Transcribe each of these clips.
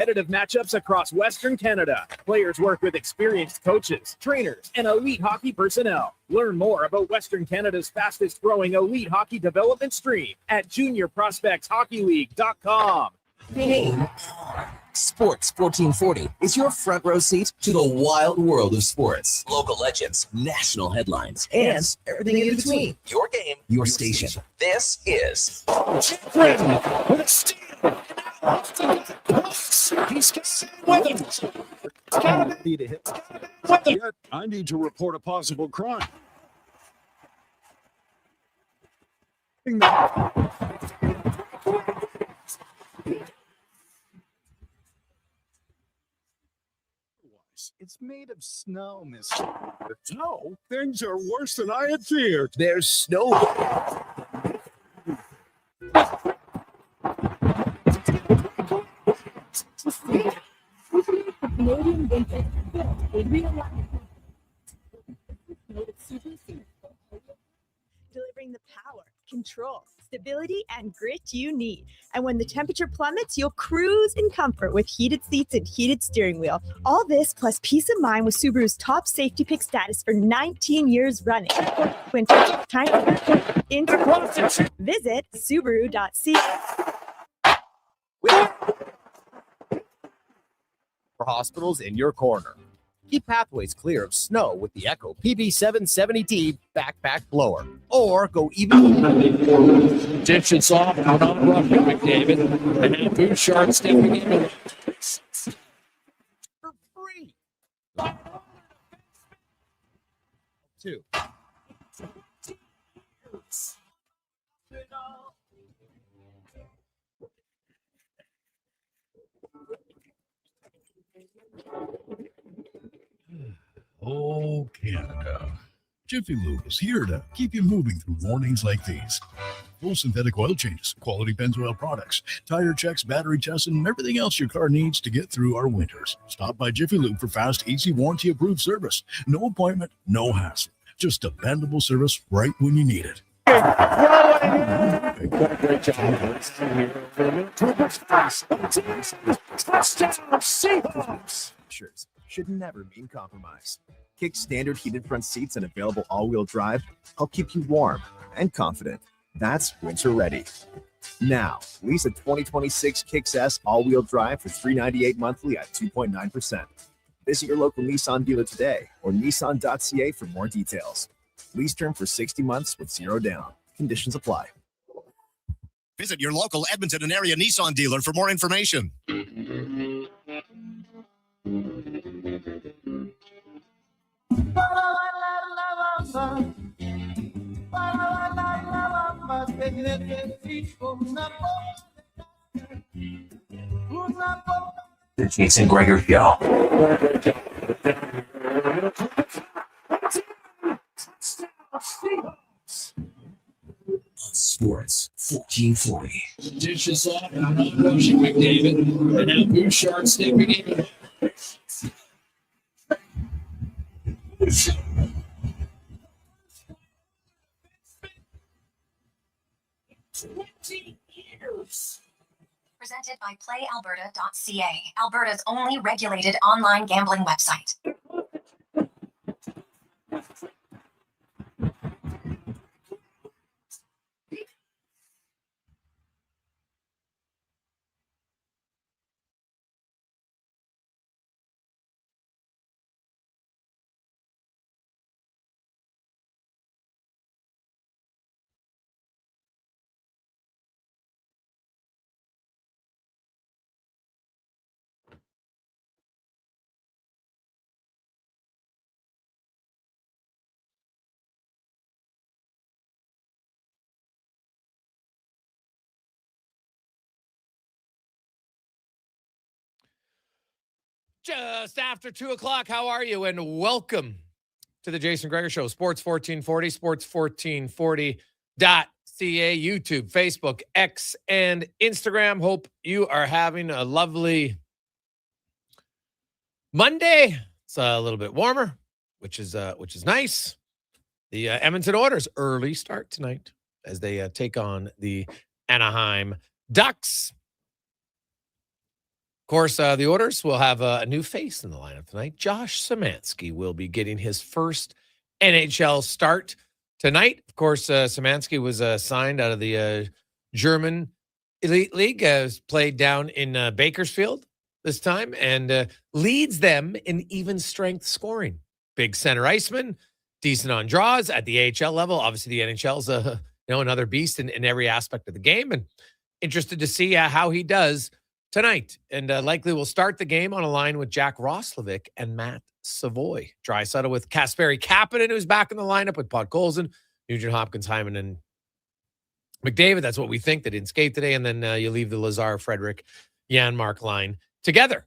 competitive matchups across Western Canada. Players work with experienced coaches, trainers, and elite hockey personnel. Learn more about Western Canada's fastest-growing elite hockey development stream at juniorprospectshockeyleague.com. Game on. Sports 1440 is your front row seat to the wild world of sports. Local legends, national headlines, and everything in between. Your game, your station. This is with a steal. He's with him. I need to report a possible crime. It's made of snow, mister. No, things are worse than I had feared. There's snow. Canadian winter built a real life. Delivering the power, control, stability, and grit you need. And when the temperature plummets, you'll cruise in comfort with heated seats and heated steering wheel. All this plus peace of mind with Subaru's top safety pick status for 19 years running. Winter time into visit Subaru.ca. For hospitals in your corner. Keep pathways clear of snow with the Echo PB770D backpack blower. Or go even... Dips it off, out on roughing McDavid. And now boot sharp stepping in. For free. 2. Oh, Canada. Jiffy Lube is here to keep you moving through mornings like these. Full synthetic oil changes, quality Pennzoil products, tire checks, battery tests, and everything else your car needs to get through our winters. Stop by Jiffy Lube for fast, easy, warranty-approved service. No appointment, no hassle. Just dependable service right when you need it. Great job. Should never be in compromise. Kick standard heated front seats and available all-wheel drive help keep you warm and confident. That's winter ready. Now, lease a 2026 Kicks S all-wheel drive for $398 monthly at 2.9%. Visit your local Nissan dealer today or nissan.ca for more details. Lease term for 60 months with 0 down. Conditions apply. Visit your local Edmonton and area Nissan dealer for more information. The Jason Gregor Show. Sports 1440. Dishes off, out on rushing McDavid. And now boot sharp stepping in. 20 years. Presented by PlayAlberta.ca, Alberta's only regulated online gambling website. Just after 2 o'clock, how are you? And welcome to the Jason Gregor Show, Sports 1440, sports1440.ca, YouTube, Facebook, X, and Instagram. Hope you are having a lovely Monday. It's a little bit warmer, which is nice. The Edmonton Oilers early start tonight as they take on the Anaheim Ducks. course, the Oilers will have a new face in the lineup tonight. Josh Szymanski will be getting his first NHL start tonight. Of course, Szymanski was signed out of the German Elite League, played down in Bakersfield this time, and leads them in even strength scoring. Big center iceman, decent on draws at the AHL level. Obviously, the NHL's another beast in every aspect of the game, and interested to see how he does tonight. And likely will start the game on a line with Jack Roslovic and Matt Savoy. Draisaitl with Kasperi Kapanen, who's back in the lineup with Podkolzin, Nugent Hopkins, Hyman, and McDavid. That's what we think. They didn't skate today. And then you leave the Lazar, Frederick, Janmark line together.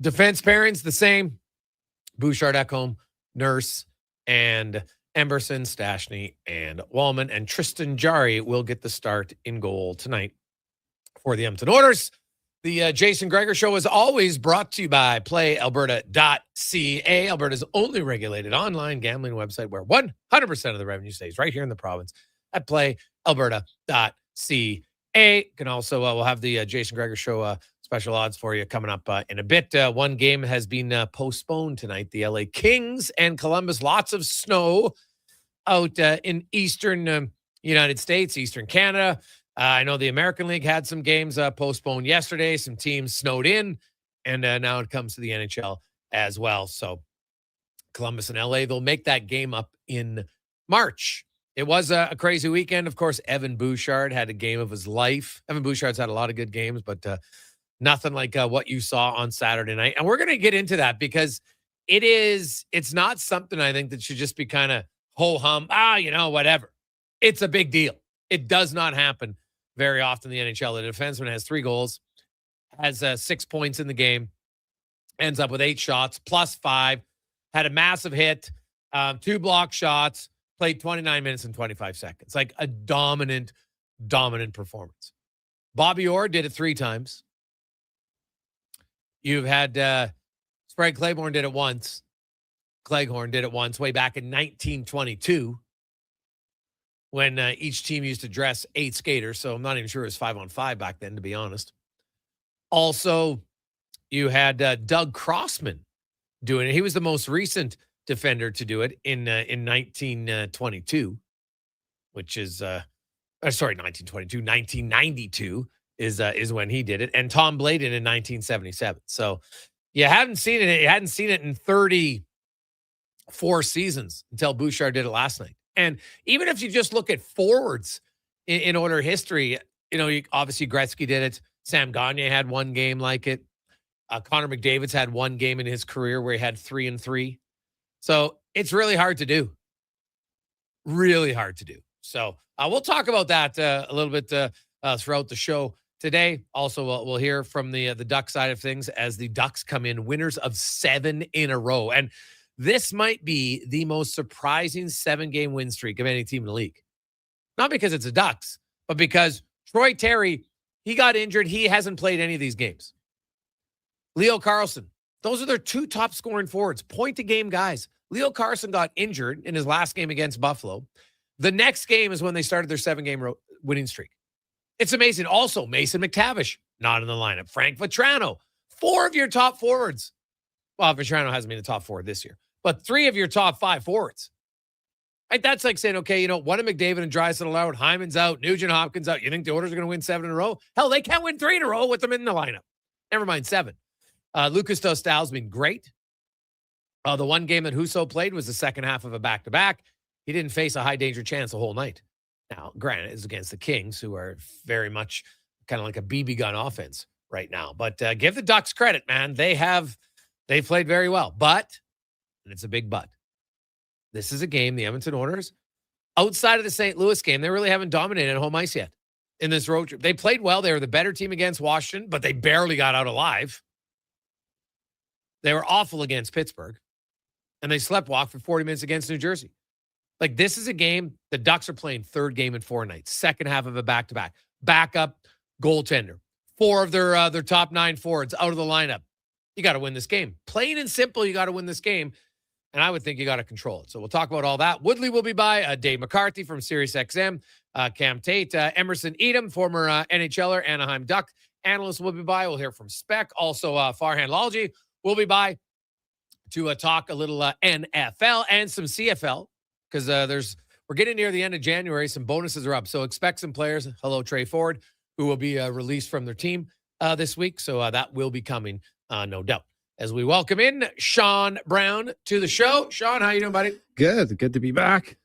Defense pairings the same. Bouchard, Ekholm, Nurse, and Emberson, Stastny, and Wallman. And Tristan Jarry will get the start in goal tonight for the Edmonton Oilers. The Jason Gregor Show is always brought to you by PlayAlberta.ca, Alberta's only regulated online gambling website where 100% of the revenue stays right here in the province at PlayAlberta.ca. You can also, we'll have the Jason Gregor Show special odds for you coming up in a bit. One game has been postponed tonight. The LA Kings and Columbus. Lots of snow out in eastern United States, eastern Canada. I know the American League had some games postponed yesterday. Some teams snowed in, and now it comes to the NHL as well. So Columbus and LA, they'll make that game up in March. It was a crazy weekend. Of course, Evan Bouchard had a game of his life. Evan Bouchard's had a lot of good games, but nothing like what you saw on Saturday night. And we're going to get into that because it's not something I think that should just be kind of ho-hum, whatever. It's a big deal. It does not happen very often in the NHL. The defenseman has 3 goals, has 6 points in the game, ends up with 8 shots, plus 5, had a massive hit, 2 block shots, played 29 minutes and 25 seconds. Like a dominant performance. Bobby Orr did it 3 times. You've had Sprague Claiborne did it once. Cleghorn did it once way back in 1922 when each team used to dress 8 skaters. So I'm not even sure it was 5-on-5 back then, to be honest. Also, you had Doug Crossman doing it. He was the most recent defender to do it in 1922, which is 1992 is when he did it, and Tom Bladen in 1977. So you hadn't seen it in 34 seasons until Bouchard did it last night. And even if you just look at forwards in order history, obviously Gretzky did it. Sam Gagner had 1 game like it. Connor McDavid's had 1 game in his career where he had 3 and 3. So it's really hard to do. Really hard to do. So we'll talk about that a little bit throughout the show today. Also, we'll hear from the Duck side of things as the Ducks come in winners of 7 in a row. And this might be the most surprising 7-game win streak of any team in the league. Not because it's the Ducks, but because Troy Terry, he got injured. He hasn't played any of these games. Leo Carlson, those are their 2 top scoring forwards, point-to-game guys. Leo Carlson got injured in his last game against Buffalo. The next game is when they started their 7-game winning streak. It's amazing. Also, Mason McTavish, not in the lineup. Frank Vatrano, 4 of your top forwards. Well, Vatrano hasn't been the top forward this year, but 3 of your top 5 forwards. Right? That's like saying, okay, one of McDavid and Draisaitl out, Hyman's out, Nugent Hopkins out. You think the Oilers are going to win 7 in a row? Hell, they can't win 3 in a row with them in the lineup. Never mind 7. Lucas Dostal's been great. The 1 game that Husso played was the second half of a back-to-back. He didn't face a high-danger chance the whole night. Now, granted, it's against the Kings, who are very much kind of like a BB gun offense right now. But give the Ducks credit, man. They played very well. But, and it's a big but, this is a game, the Edmonton Oilers, outside of the St. Louis game, they really haven't dominated home ice yet in this road trip. They played well. They were the better team against Washington, but they barely got out alive. They were awful against Pittsburgh, and they sleptwalked for 40 minutes against New Jersey. Like, this is a game, the Ducks are playing 3rd game in 4 nights, second half of a back-to-back. Backup goaltender. 4 of their top 9 forwards out of the lineup. You got to win this game. Plain and simple, you got to win this game, and I would think you got to control it. So we'll talk about all that. Woodley will be by, Dave McCarthy from SiriusXM, Cam Tate, Emerson Edom, former NHLer, Anaheim Duck, analyst will be by. We'll hear from Spec. Also, Farhan Lalji will be by to talk a little NFL and some CFL because we're getting near the end of January. Some bonuses are up. So expect some players. Hello, Trey Ford, who will be released from their team this week. So that will be coming, no doubt. As we welcome in Sean Brown to the show. Sean, how you doing, buddy? Good to be back.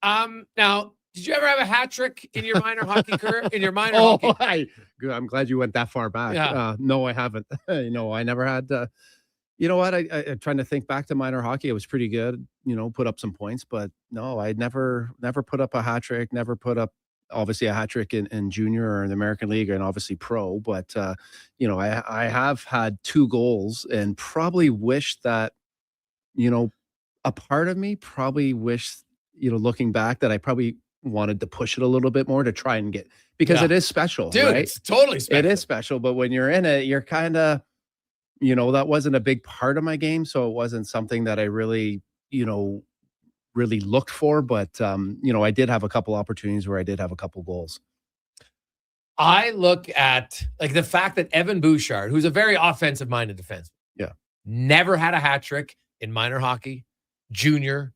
Now, did you ever have a hat trick in your minor hockey career? In your minor hockey? Good. I'm glad you went that far back. Yeah. No, I haven't. I never had. You know what? I'm trying to think back to minor hockey. It was pretty good. Put up some points, but no, I never put up a hat trick. Never put up obviously a hat trick in junior or in the American League and obviously pro. But I have had 2 goals and probably wish that a part of me probably wished looking back that I probably wanted to push it a little bit more to try and get, because it is special, dude, right? It's totally special. It is special, but when you're in it, you're kind of, that wasn't a big part of my game, so it wasn't something that I really, really looked for. But I did have a couple opportunities where I did have a couple goals. I look at like the fact that Evan Bouchard, who's a very offensive-minded defenseman, never had a hat trick in minor hockey, junior,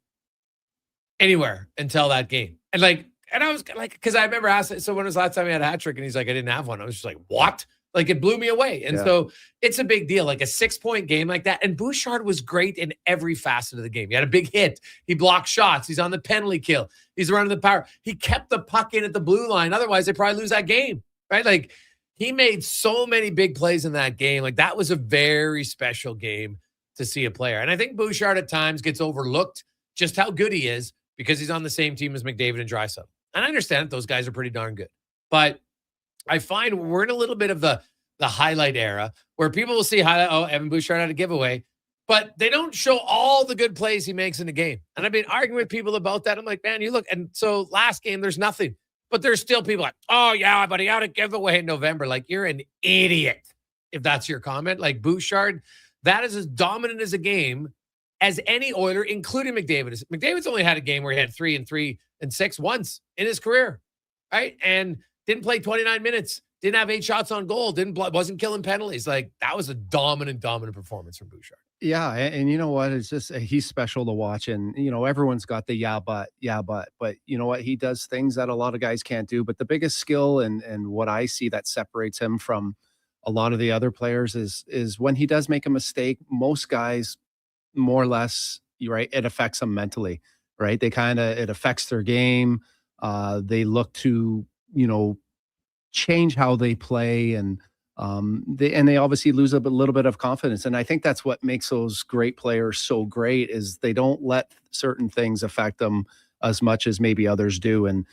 anywhere until that game. And I was like, because I remember asking, so when was the last time he had a hat trick? And he's like, I didn't have one. I was just like, what? Like, it blew me away. And so it's a big deal, like a 6-point game like that. And Bouchard was great in every facet of the game. He had a big hit. He blocked shots. He's on the penalty kill. He's running the power. He kept the puck in at the blue line. Otherwise, they probably lose that game, right? Like, he made so many big plays in that game. Like, that was a very special game to see a player. And I think Bouchard at times gets overlooked just how good he is because he's on the same team as McDavid and Draisaitl. And I understand those guys are pretty darn good. But I find we're in a little bit of the highlight era where people will see Evan Bouchard had a giveaway, but they don't show all the good plays he makes in the game. And I've been arguing with people about that. I'm like, man, you look. And so last game, there's nothing. But there's still people like, oh, yeah, but he had a giveaway in November. Like, you're an idiot if that's your comment. Like, Bouchard, that is as dominant as a game as any Oiler, including McDavid. McDavid's only had a game where he had 3 and 3 and 6 once in his career, right? And didn't play 29 minutes, didn't have 8 shots on goal, wasn't killing penalties. Like, that was a dominant performance from Bouchard. Yeah, and you know what? It's just he's special to watch, and everyone's got the but you know what? He does things that a lot of guys can't do. But the biggest skill and what I see that separates him from a lot of the other players is when he does make a mistake. Most guys, more or less, right? It affects them mentally, right? It affects their game. They look to change how they play, and they obviously lose a little bit of confidence. And I think that's what makes those great players so great is they don't let certain things affect them as much as maybe others do. And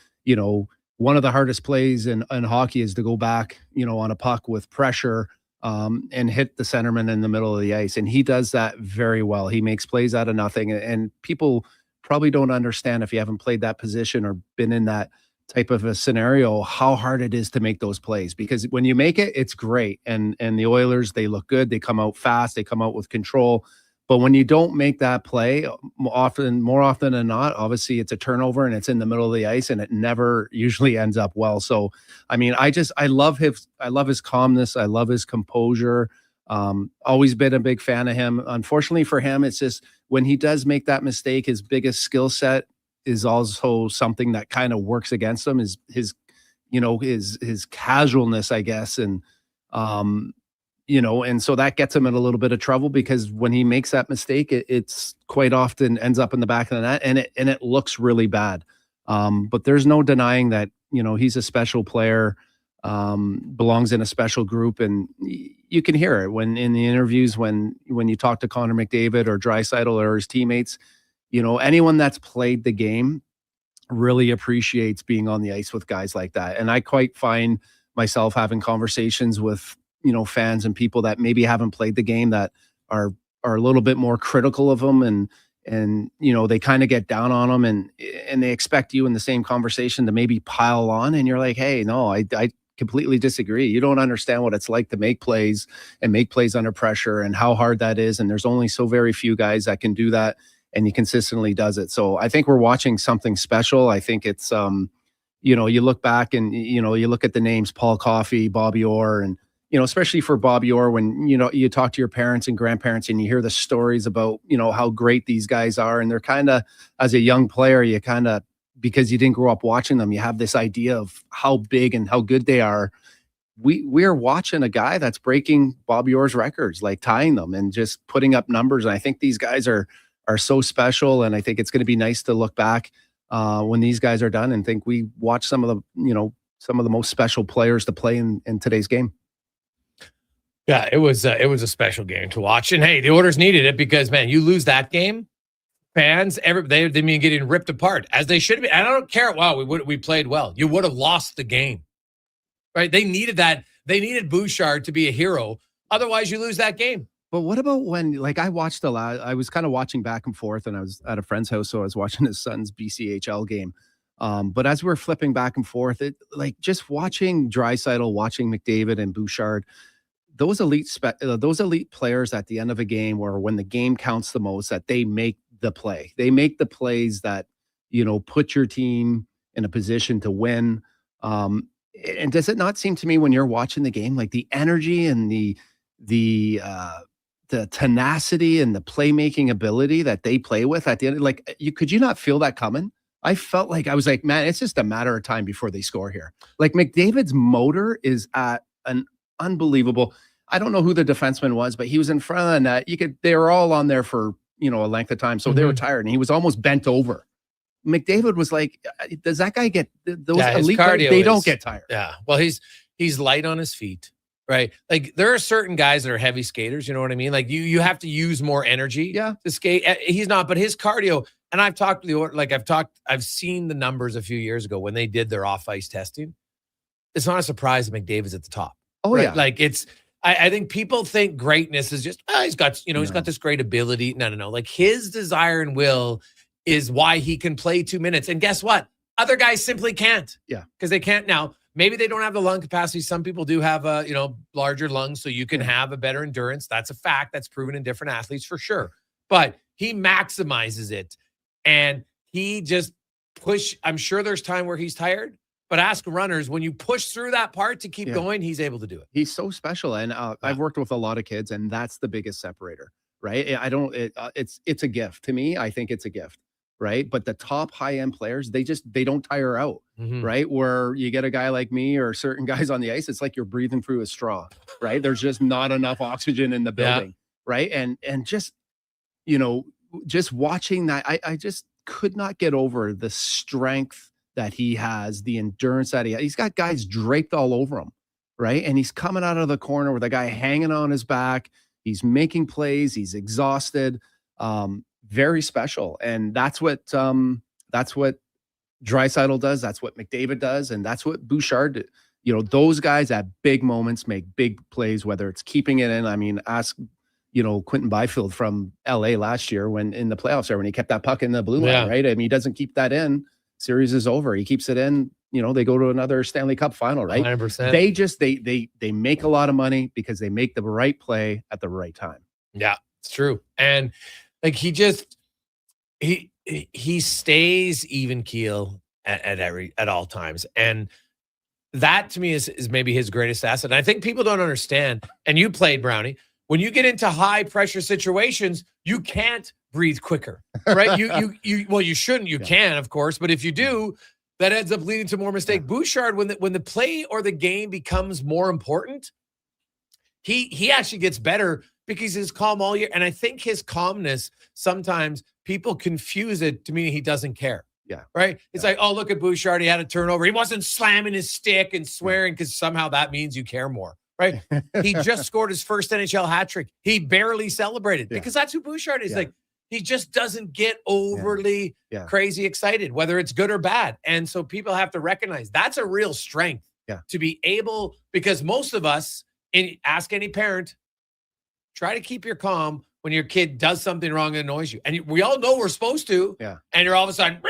one of the hardest plays in hockey is to go back on a puck with pressure and hit the centerman in the middle of the ice, and he does that very well. He makes plays out of nothing, and people probably don't understand, if you haven't played that position or been in that type of a scenario, how hard it is to make those plays. Because when you make it, it's great. And the Oilers, they look good. They come out fast. They come out with control. But when you don't make that play, more often than not, obviously it's a turnover and it's in the middle of the ice, and it never usually ends up well. So, I mean, I love his calmness. I love his composure. Always been a big fan of him. Unfortunately for him, it's just when he does make that mistake, his biggest skill set is also something that kind of works against him, is his casualness, I guess. And, and so that gets him in a little bit of trouble, because when he makes that mistake, it's quite often ends up in the back of the net, and it looks really bad. But there's no denying that, he's a special player, belongs in a special group. And you can hear it when in the interviews, when you talk to Connor McDavid or Draisaitl or his teammates. Anyone that's played the game really appreciates being on the ice with guys like that. And I quite find myself having conversations with, fans and people that maybe haven't played the game, that are a little bit more critical of them. And they kind of get down on them, and they expect you in the same conversation to maybe pile on. And you're like, hey, no, I completely disagree. You don't understand what it's like to make plays under pressure and how hard that is. And there's only so very few guys that can do that. And he consistently does it. So I think we're watching something special. I think it's, you look back and, you look at the names, Paul Coffey, Bobby Orr, and, especially for Bobby Orr, when, you talk to your parents and grandparents and you hear the stories about, how great these guys are. And they're kind of, as a young player, you kind of, because you didn't grow up watching them, you have this idea of how big and how good they are. We're watching a guy that's breaking Bobby Orr's records, like tying them and just putting up numbers. And I think these guys are so special. And I think it's going to be nice to look back when these guys are done and think we watched some of the most special players to play in today's game. Yeah, it was a special game to watch. And hey, the Oilers needed it because, man, you lose that game, fans, they mean getting ripped apart as they should have been. I don't care. Wow, we played well. You would have lost the game, right? They needed that. They needed Bouchard to be a hero. Otherwise, you lose that game. But what about when, like, I watched I was kind of watching back and forth, and I was at a friend's house, so I was watching his son's BCHL game. But as we're flipping back and forth, it like just watching Draisaitl, watching McDavid and Bouchard, those elite players at the end of a game, or when the game counts the most, that they make the play. They make the plays that, put your team in a position to win. And does it not seem to me when you're watching the game, like the energy and the tenacity and the playmaking ability that they play with at the end, like could you not feel that coming? I felt like I was like, man, it's just a matter of time before they score here. Like McDavid's motor is at an unbelievable. I don't know who the defenseman was, but he was in front of the net. They were all on there for, a length of time. So they were tired and he was almost bent over. McDavid was like, does that guy get those elite players? They don't get tired. Yeah. Well, he's light on his feet, right? Like there are certain guys that are heavy skaters. You know what I mean? Like you have to use more energy to skate. He's not, but his cardio, and I've seen the numbers a few years ago when they did their off ice testing. It's not a surprise that McDavid's at the top. Oh, right? yeah. Like I think people think greatness is just, he's got this great ability. No. Like his desire and will is why he can play 2 minutes. And guess what? Other guys simply can't. Yeah. Because they can't now. Maybe they don't have the lung capacity. Some people do have larger lungs, so you can have a better endurance. That's a fact. That's proven in different athletes for sure. But he maximizes it. And he just I'm sure there's time where he's tired. But ask runners, when you push through that part to keep going, he's able to do it. He's so special. And I've worked with a lot of kids, and that's the biggest separator, right? It's a gift. To me, I think it's a gift, right? But the top high-end players, they don't tire out, right? Where you get a guy like me or certain guys on the ice, it's like you're breathing through a straw, right? There's just not enough oxygen in the building, right? And just, just watching that, I just could not get over the strength that he has, the endurance that he has. He's got guys draped all over him, right? And he's coming out of the corner with a guy hanging on his back. He's making plays. He's exhausted. Very special. And that's what Draisaitl does. That's what McDavid does. And that's what Bouchard did. Those guys at big moments make big plays, whether it's keeping it in. I mean, ask, Quentin Byfield from LA last year when in the playoffs there, when he kept that puck in the blue line, right? I mean, he doesn't keep that in. Series is over. He keeps it in. They go to another Stanley Cup final, right? 100%. They make a lot of money because they make the right play at the right time. Yeah, it's true. And like he stays even keel at all times. And that to me is maybe his greatest asset. And I think people don't understand. And you played, Brownie. When you get into high pressure situations, you can't breathe quicker, right? You shouldn't. You can, of course, but if you do, that ends up leading to more mistake. Bouchard, when the play or the game becomes more important, he actually gets better because he's calm all year. And I think his calmness, sometimes people confuse it to mean he doesn't care. Yeah. Right. It's like, oh, look at Bouchard. He had a turnover. He wasn't slamming his stick and swearing because somehow that means you care more. Right. He just scored his first NHL hat trick. He barely celebrated because that's who Bouchard is. Like, he just doesn't get overly crazy excited, whether it's good or bad. And so people have to recognize that's a real strength to be able, because most of us, ask any parent, try to keep your calm when your kid does something wrong and annoys you. And we all know we're supposed to. Yeah. And you're all of a sudden,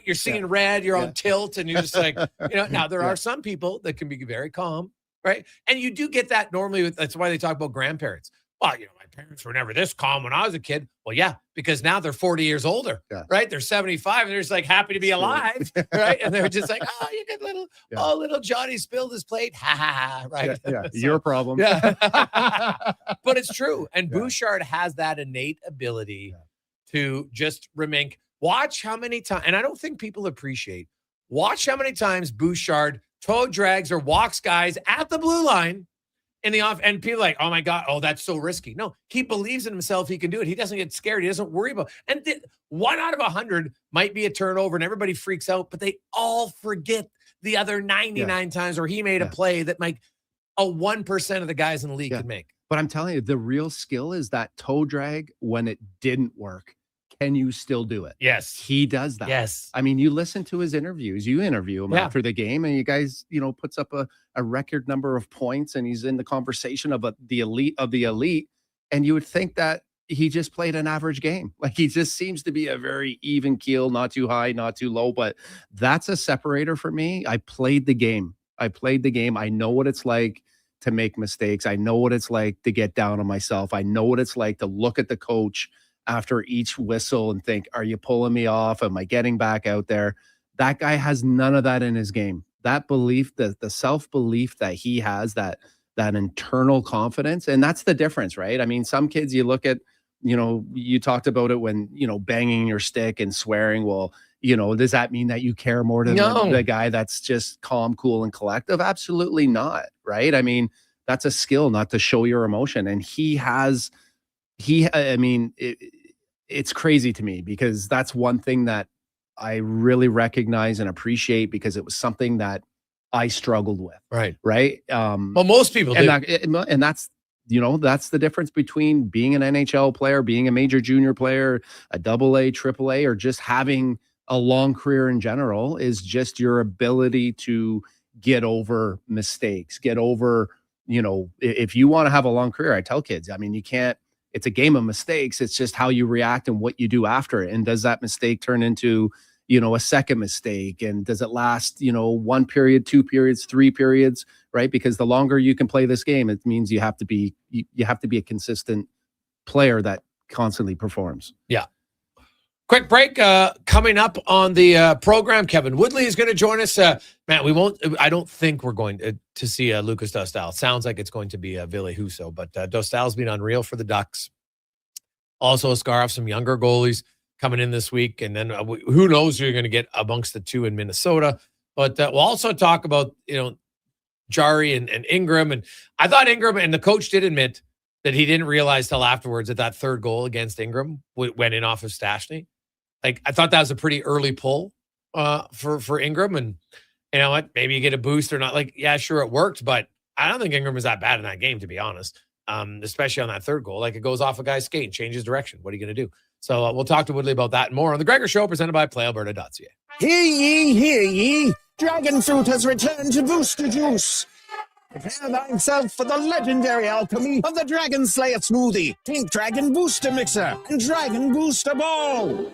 you're seeing red, you're on tilt, and you're just like, now there are some people that can be very calm. Right. And you do get that normally that's why they talk about grandparents. well, my parents were never this calm when I was a kid. Well, yeah, because now they're 40 years older, right? They're 75 and they're just like happy to be alive, right? And they're just like, oh, you get little Johnny spilled his plate. Ha ha ha, right? Yeah, So, your problem. Yeah. But it's true. And Bouchard has that innate ability to just remain. Watch how many times, and I don't think people appreciate, watch how many times Bouchard toe drags or walks guys at the blue line in the off, and people are like, oh my God, oh, that's so risky. No, he believes in himself. He can do it. He doesn't get scared. He doesn't worry about it. And 1 out of 100 might be a turnover and everybody freaks out, but they all forget the other 99 times where he made a play that like a 1% of the guys in the league could make. But I'm telling you, the real skill is that toe drag when it didn't work. Can you still do it? Yes. He does that. Yes. I mean, you listen to his interviews, you interview him after the game, and you guys, puts up a record number of points, and he's in the conversation of the elite of the elite. And you would think that he just played an average game. Like, he just seems to be a very even keel, not too high, not too low. But that's a separator for me. I played the game. I know what it's like to make mistakes. I know what it's like to get down on myself. I know what it's like to look at the coach after each whistle and think, are you pulling me off? Am I getting back out there? That guy has none of that in his game. That belief, the self-belief that he has, that internal confidence. And that's the difference, right? I mean, some kids, you look at, you talked about it when, banging your stick and swearing. Well, does that mean that you care more than the guy that's just calm, cool, and collective? Absolutely not, right? I mean, that's a skill, not to show your emotion. And it's crazy to me because that's one thing that I really recognize and appreciate because it was something that I struggled with. Right. Well, most people do. And that's, that's the difference between being an NHL player, being a major junior player, a AA, AAA, or just having a long career in general is just your ability to get over mistakes, get over, if you want to have a long career, I tell kids, I mean, it's a game of mistakes. It's just how you react and what you do after it. And does that mistake turn into, a second mistake? And does it last, 1 period, 2 periods, 3 periods, right? Because the longer you can play this game, it means you have to be a consistent player that constantly performs. Yeah. Quick break coming up on the program. Kevin Woodley is going to join us. I don't think we're going to see Lucas Dostal. Sounds like it's going to be Ville Husso, but Dostal's been unreal for the Ducks. Also a scar off some younger goalies coming in this week. And then who knows who you're going to get amongst the two in Minnesota. But we'll also talk about, Jari and Ingram. And I thought Ingram, and the coach did admit that he didn't realize till afterwards that third goal against Ingram went in off of Stastny. Like, I thought that was a pretty early pull for Ingram. And you know what? Maybe you get a boost or not. Like, yeah, sure, it worked, but I don't think Ingram was that bad in that game, to be honest, especially on that third goal. Like, it goes off a guy's skate and changes direction. What are you going to do? So we'll talk to Woodley about that and more on the Gregor Show, presented by PlayAlberta.ca. Hear ye. Dragon fruit has returned to Booster Juice. Prepare thyself for the legendary alchemy of the Dragon Slayer smoothie, Pink Dragon Booster Mixer, and Dragon Booster Ball.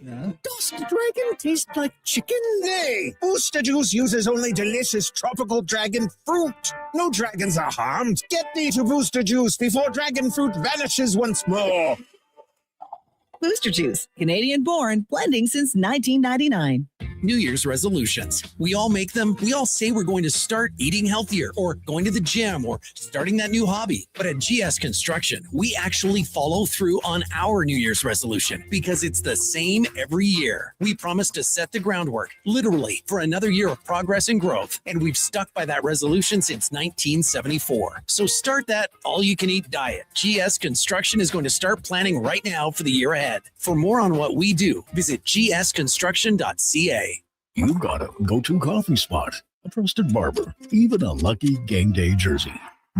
Does the dragon taste like chicken? Nay, Booster Juice uses only delicious tropical dragon fruit. No dragons are harmed. Get thee to Booster Juice before dragon fruit vanishes once more. Booster Juice, Canadian-born, blending since 1999. New Year's resolutions. We all make them. We all say we're going to start eating healthier or going to the gym or starting that new hobby. But at GS Construction, we actually follow through on our New Year's resolution because it's the same every year. We promise to set the groundwork, literally, for another year of progress and growth. And we've stuck by that resolution since 1974. So start that all-you-can-eat diet. GS Construction is going to start planning right now for the year ahead. For more on what we do, visit gsconstruction.ca. You've got a go-to coffee spot, a trusted barber, even a lucky game day jersey.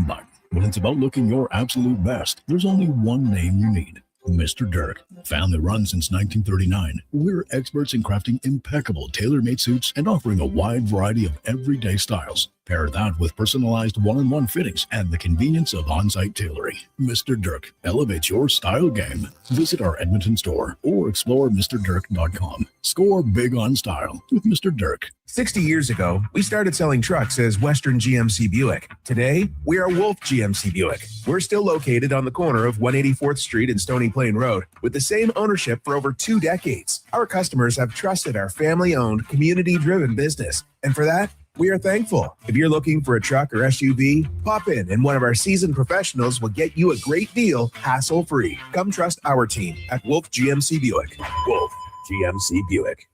But when it's about looking your absolute best, there's only one name you need. Mr. Dirk. Family run since 1939, we're experts in crafting impeccable tailor-made suits and offering a wide variety of everyday styles. Pair that with personalized one-on-one fittings and the convenience of on-site tailoring. Mr. Dirk elevates your style game. Visit our Edmonton store or explore MrDirk.com. Score big on style with Mr. Dirk. 60 years ago, we started selling trucks as Western GMC Buick. Today, we are Wolf GMC Buick. We're still located on the corner of 184th Street and Stony Plain Road with the same ownership for over 2 decades. Our customers have trusted our family-owned, community-driven business. And for that, we are thankful. If you're looking for a truck or SUV, pop in and one of our seasoned professionals will get you a great deal, hassle-free. Come trust our team at Wolf GMC Buick. Wolf GMC Buick.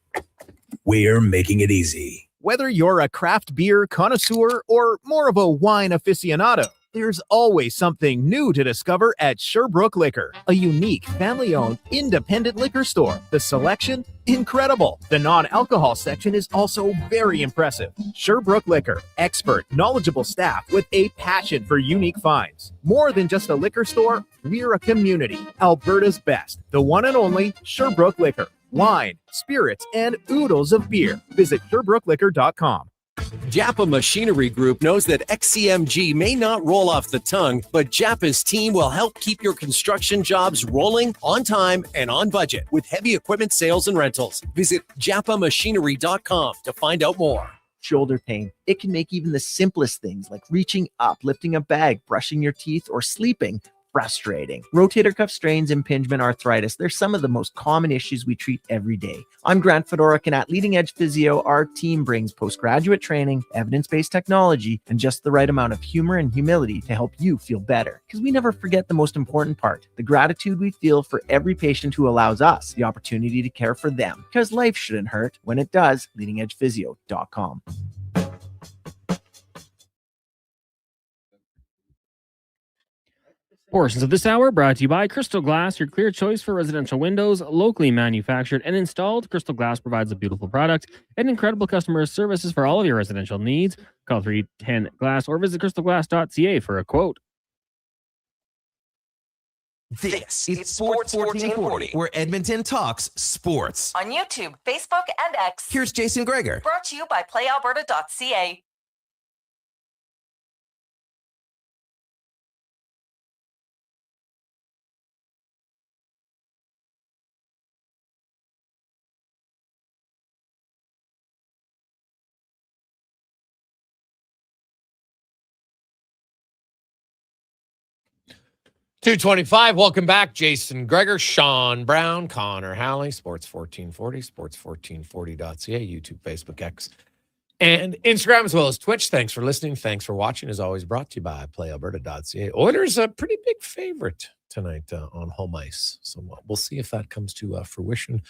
We're making it easy. Whether you're a craft beer connoisseur or more of a wine aficionado, there's always something new to discover at Sherbrooke Liquor, a unique, family-owned, independent liquor store. The selection, incredible. The non-alcohol section is also very impressive. Sherbrooke Liquor, expert, knowledgeable staff with a passion for unique finds. More than just a liquor store, we're a community. Alberta's best, the one and only Sherbrooke Liquor. Wine, spirits, and oodles of beer. Visit SherbrookeLiquor.com. Japa Machinery Group knows that XCMG may not roll off the tongue, but Japa's team will help keep your construction jobs rolling on time and on budget with heavy equipment sales and rentals. Visit japamachinery.com to find out more. Shoulder pain. It can make even the simplest things like reaching up, lifting a bag, brushing your teeth, or sleeping frustrating. Rotator cuff strains, impingement, arthritis, they're some of the most common issues we treat every day. I'm Grant Fedoruk, and at Leading Edge Physio, our team brings postgraduate training, evidence-based technology, and just the right amount of humor and humility to help you feel better. Because we never forget the most important part, the gratitude we feel for every patient who allows us the opportunity to care for them. Because life shouldn't hurt. When it does, leadingedgephysio.com. Portions of this hour brought to you by Crystal Glass, your clear choice for residential windows, locally manufactured and installed. Crystal Glass provides a beautiful product and incredible customer services for all of your residential needs. Call 310-GLASS or visit crystalglass.ca for a quote. This is Sports 1440, where Edmonton talks sports. On YouTube, Facebook, and X. Here's Jason Gregor. Brought to you by playalberta.ca. .225, welcome back. Jason Gregor, Sean Brown, Connor Halley, Sports 1440, sports1440.ca, YouTube, Facebook, X, and Instagram, as well as Twitch. Thanks for listening. Thanks for watching. As always, brought to you by playalberta.ca. Oilers a pretty big favorite tonight on home ice. So we'll see if that comes to fruition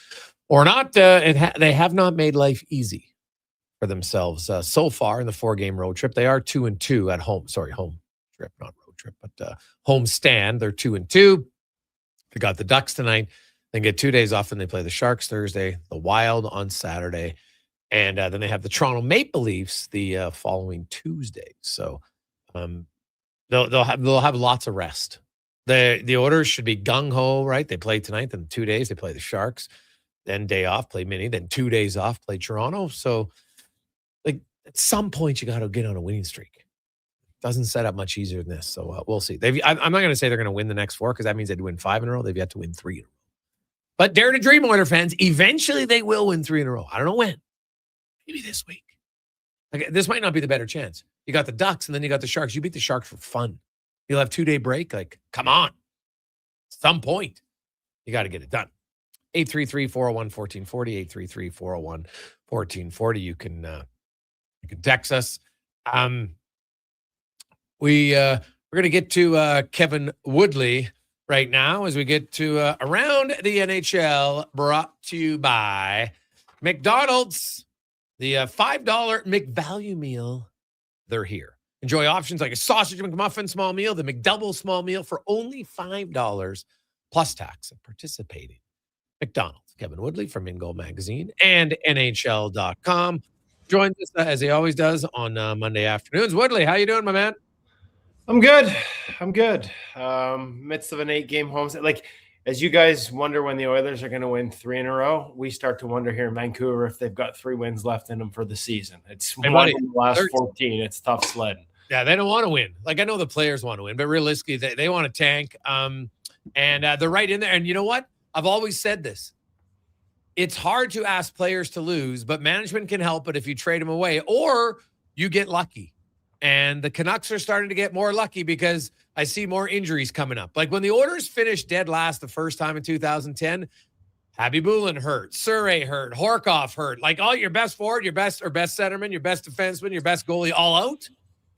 or not. They have not made life easy for themselves so far in the 4-game road trip. They are 2-2 at home. Sorry, home trip, not road trip, but home stand. They're 2-2. They got the Ducks tonight. Then get 2 days off, and they play the Sharks Thursday, the Wild on Saturday, and then they have the Toronto Maple Leafs the following Tuesday. So they'll have lots of rest. The Oilers should be gung ho, right? They play tonight, then 2 days they play the Sharks, then day off, play Mini, then 2 days off, play Toronto. So like at some point you got to get on a winning streak. Doesn't set up much easier than this. So we'll see. I'm not going to say they're going to win the next 4 because that means they'd win 5 in a row. They've yet to win 3 in a row. But dare to dream, Oiler fans, eventually they will win 3 in a row. I don't know when. Maybe this week. Like, this might not be the better chance. You got the Ducks and then you got the Sharks. You beat the Sharks for fun. You'll have 2-day break. Like, come on. At some point, you got to get it done. 833-401-1440, 833-401-1440. You can text us. We're going to get to Kevin Woodley right now as we get to Around the NHL, brought to you by McDonald's. The $5 McValue meal, they're here. Enjoy options like a sausage McMuffin small meal, the McDouble small meal for only $5 plus tax at participating McDonald's. Kevin Woodley from In Goal Magazine and NHL.com joins us as he always does on Monday afternoons. Woodley, how you doing, my man? I'm good. Midst of an 8-game home set. Like, as you guys wonder when the Oilers are going to win 3 in a row, we start to wonder here in Vancouver if they've got 3 wins left in them for the season. It's one in the last 14. It's tough sledding. Yeah, they don't want to win. Like, I know the players want to win, but realistically, they want to tank. And they're right in there. And you know what? I've always said this. It's hard to ask players to lose, but management can help it if you trade them away or you get lucky. And the Canucks are starting to get more lucky because I see more injuries coming up. Like when the Oilers finished dead last the first time in 2010, Habibulin hurt, Surrey hurt, Horkoff hurt. Like all your best forward, your best centerman, your best defenseman, your best goalie all out.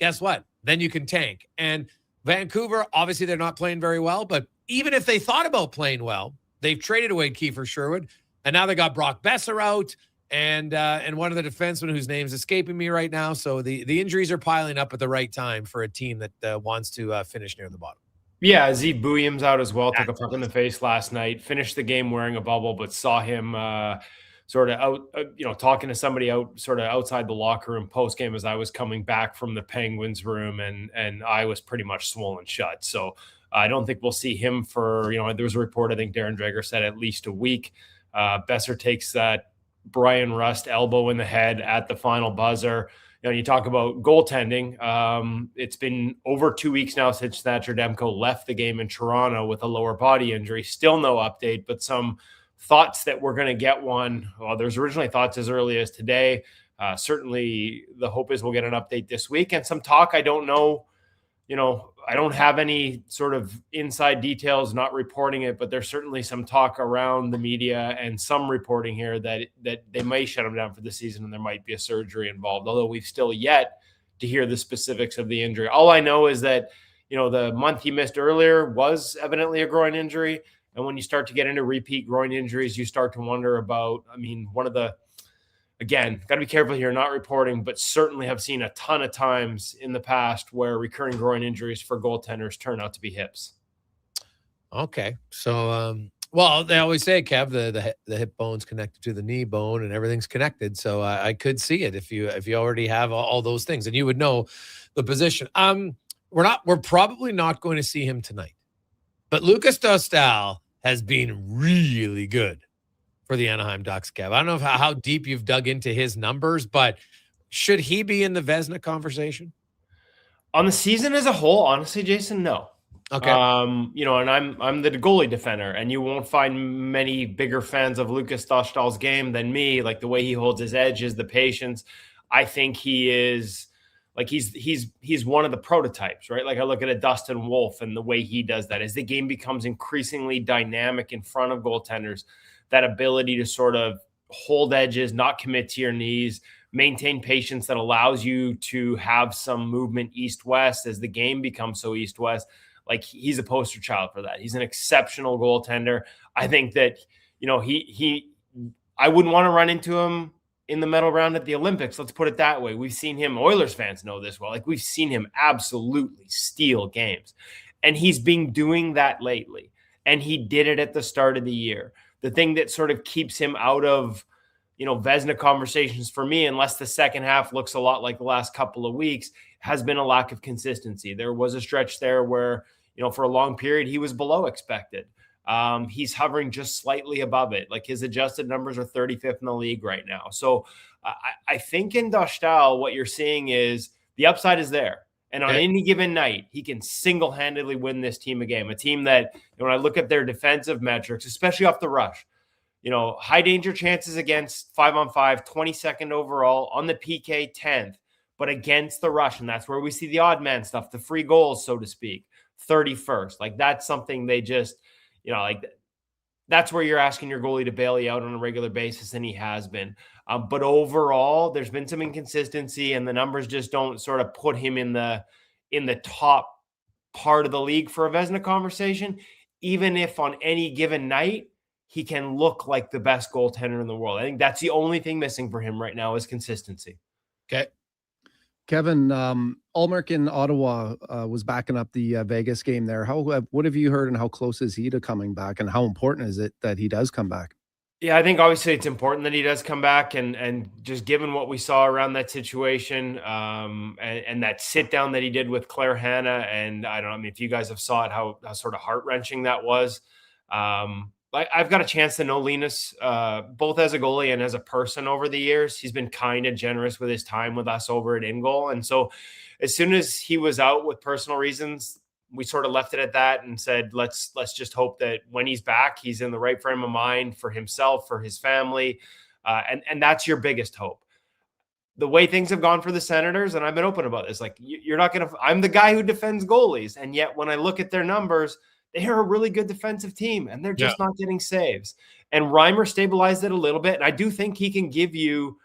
Guess what? Then you can tank. And Vancouver, obviously they're not playing very well, but even if they thought about playing well, they've traded away Kiefer Sherwood, and now they got Brock Besser out and one of the defensemen whose name's escaping me right now. So the injuries are piling up at the right time for a team that wants to finish near the bottom. Yeah, Z Bouillam's out as well. Took a puck in the face last night. Finished the game wearing a bubble, but saw him sort of out, talking to somebody sort of outside the locker room post game as I was coming back from the Penguins room, and I was pretty much swollen shut. So I don't think we'll see him for, there was a report, I think Darren Dreger said at least a week. Besser takes that Brian Rust elbow in the head at the final buzzer. You talk about goaltending. It's been over 2 weeks now since Thatcher Demko left the game in Toronto with a lower body injury. Still no update, but some thoughts that we're going to get one. Well, there's originally thoughts as early as today. Certainly the hope is we'll get an update this week, and some talk. I don't know, I don't have any sort of inside details, not reporting it, but there's certainly some talk around the media and some reporting here that they may shut him down for the season and there might be a surgery involved, although we've still yet to hear the specifics of the injury. All I know is that, the month he missed earlier was evidently a groin injury. And when you start to get into repeat groin injuries, you start to wonder about, again, got to be careful here, not reporting, but certainly have seen a ton of times in the past where recurring groin injuries for goaltenders turn out to be hips. Okay. So, well, they always say, Kev, the hip bone's connected to the knee bone and everything's connected. So I could see it if you already have all those things and you would know the position. We're probably not going to see him tonight, but Lucas Dostal has been really good for the Anaheim Ducks, Kev. I don't know how deep you've dug into his numbers, but should he be in the Vezina conversation? On the season as a whole, honestly, Jason, no. Okay. And I'm the goalie defender, and you won't find many bigger fans of Lucas Dostal's game than me. Like the way he holds his edges, the patience. I think he is like he's one of the prototypes, right? Like I look at a Dustin Wolf and the way he does that as the game becomes increasingly dynamic in front of goaltenders. That ability to sort of hold edges, not commit to your knees, maintain patience that allows you to have some movement east-west as the game becomes so east-west. Like he's a poster child for that. He's an exceptional goaltender. I think that, I wouldn't want to run into him in the medal round at the Olympics. Let's put it that way. We've seen him, Oilers fans know this well. Like we've seen him absolutely steal games. And he's been doing that lately. And he did it at the start of the year. The thing that sort of keeps him out of, Vezina conversations for me, unless the second half looks a lot like the last couple of weeks, has been a lack of consistency. There was a stretch there where, for a long period, he was below expected. He's hovering just slightly above it. Like his adjusted numbers are 35th in the league right now. So I think in Dostal, what you're seeing is the upside is there. And on any given night, he can single-handedly win this team a game. A team that, when I look at their defensive metrics, especially off the rush, high danger chances against 5-on-5, 22nd overall, on the PK 10th, but against the rush. And that's where we see the odd man stuff, the free goals, so to speak, 31st. Like that's something they just, that's where you're asking your goalie to bail you out on a regular basis, and he has been. But overall, there's been some inconsistency, and the numbers just don't sort of put him in the top part of the league for a Vezina conversation, even if on any given night he can look like the best goaltender in the world. I think that's the only thing missing for him right now is consistency. Okay. Kevin, Ullmark in Ottawa was backing up the Vegas game there. What have you heard, and how close is he to coming back, and how important is it that he does come back? Yeah, I think obviously it's important that he does come back, and just given what we saw around that situation, and that sit down that he did with Claire Hanna, and I don't know, if you guys have saw it, how sort of heart-wrenching that was. I've got a chance to know Linus, both as a goalie and as a person over the years. He's been kind and generous with his time with us over at InGoal. And so as soon as he was out with personal reasons, we sort of left it at that and said, let's just hope that when he's back, he's in the right frame of mind for himself, for his family. And that's your biggest hope. The way things have gone for the Senators, and I've been open about this, like you're not going to, I'm the guy who defends goalies. And yet when I look at their numbers, they are a really good defensive team and they're just not getting saves. And Reimer stabilized it a little bit. And I do think he can give you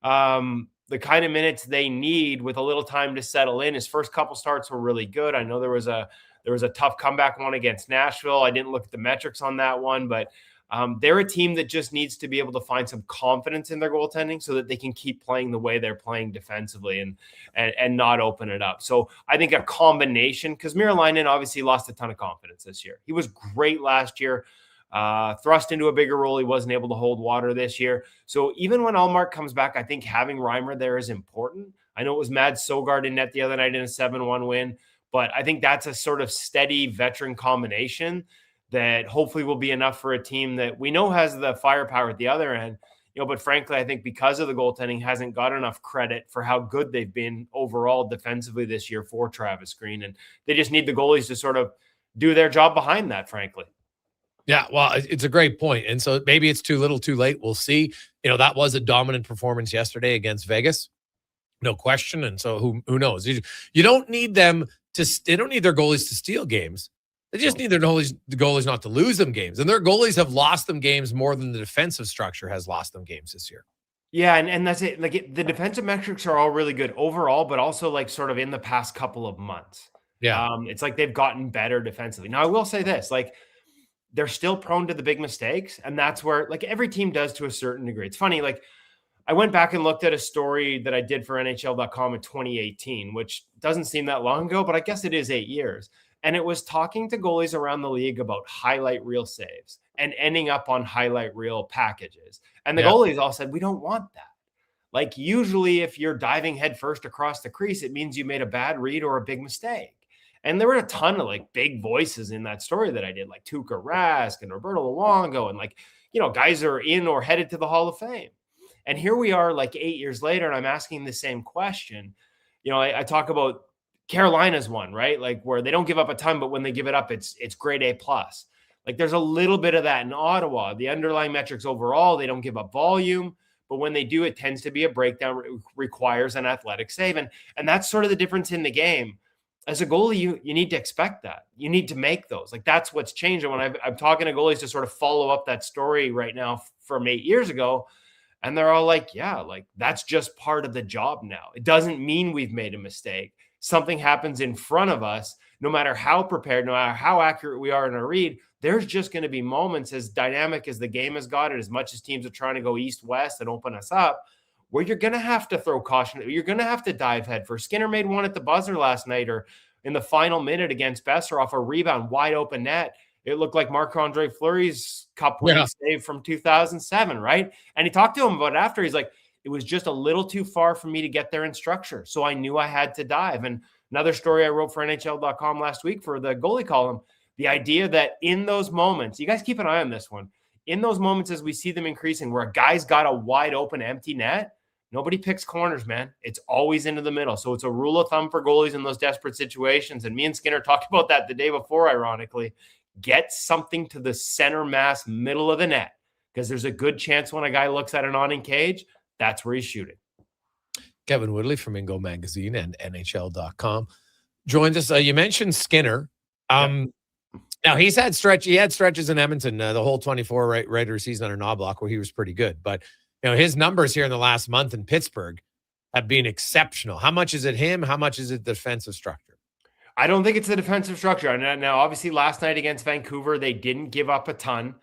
the kind of minutes they need with a little time to settle in. His first couple starts were really good. I know there was a tough comeback one against Nashville. I didn't look at the metrics on that one, but they're a team that just needs to be able to find some confidence in their goaltending so that they can keep playing the way they're playing defensively and not open it up. So I think a combination, because Mieralainen obviously lost a ton of confidence this year. He was great last year, thrust into a bigger role. He wasn't able to hold water this year. So even when Allmark comes back, I think having Reimer there is important. I know it was Mads Sogard in net the other night in a 7-1 win, but I think that's a sort of steady veteran combination that hopefully will be enough for a team that we know has the firepower at the other end. But frankly, I think because of the goaltending hasn't got enough credit for how good they've been overall defensively this year for Travis Green. And they just need the goalies to sort of do their job behind that, frankly. Yeah, well, it's a great point. And so maybe it's too little, too late. We'll see. That was a dominant performance yesterday against Vegas. No question. And so who knows? You don't need them they don't need their goalies to steal games. They just need the goalies not to lose them games. And their goalies have lost them games more than the defensive structure has lost them games this year. Yeah, and that's it. Like the defensive metrics are all really good overall, but also like sort of in the past couple of months. Yeah. It's like they've gotten better defensively. Now, I will say this, like they're still prone to the big mistakes. And that's where like every team does to a certain degree. It's funny. Like I went back and looked at a story that I did for NHL.com in 2018, which doesn't seem that long ago, but I guess it is 8 years. And it was talking to goalies around the league about highlight reel saves and ending up on highlight reel packages. And the goalies all said, we don't want that. Like usually if you're diving headfirst across the crease, it means you made a bad read or a big mistake. And there were a ton of like big voices in that story that I did, like Tuukka Rask and Roberto Luongo and like, guys are in or headed to the Hall of Fame. And here we are like 8 years later, and I'm asking the same question. I talk about Carolina's one, right? Like where they don't give up a ton, but when they give it up, it's grade A+. Like there's a little bit of that in Ottawa. The underlying metrics overall, they don't give up volume, but when they do, it tends to be a breakdown, requires an athletic save. And that's sort of the difference in the game. As a goalie, you need to expect that. You need to make those. Like that's what's changed. And when I'm talking to goalies to sort of follow up that story right now from 8 years ago, and they're all like, yeah, like that's just part of the job now. It doesn't mean we've made a mistake. Something happens in front of us, no matter how prepared, no matter how accurate we are in our read, there's just going to be moments as dynamic as the game has got it, as much as teams are trying to go east-west and open us up, where you're going to have to throw caution. You're going to have to dive headfirst. Skinner made one at the buzzer last night or in the final minute against Besser off a rebound, wide open net. It looked like Marc-Andre Fleury's cup winning save from 2007, right? And he talked to him about it after. He's like, it was just a little too far for me to get there in structure. So I knew I had to dive. And another story I wrote for NHL.com last week for the goalie column, the idea that in those moments, you guys keep an eye on this one, in those moments as we see them increasing where a guy's got a wide open empty net, nobody picks corners, man. It's always into the middle. So it's a rule of thumb for goalies in those desperate situations. And me and Skinner talked about that the day before, ironically. Get something to the center mass middle of the net because there's a good chance when a guy looks at an awning cage, that's where he's shooting. Kevin Woodley from Ingo Magazine and NHL.com joins us. You mentioned Skinner. Now he had stretches in Edmonton the whole 24 regular season under Knobloch where he was pretty good. But his numbers here in the last month in Pittsburgh have been exceptional. How much is it him? How much is it defensive structure? I don't think it's the defensive structure. Now, obviously, last night against Vancouver, they didn't give up a ton.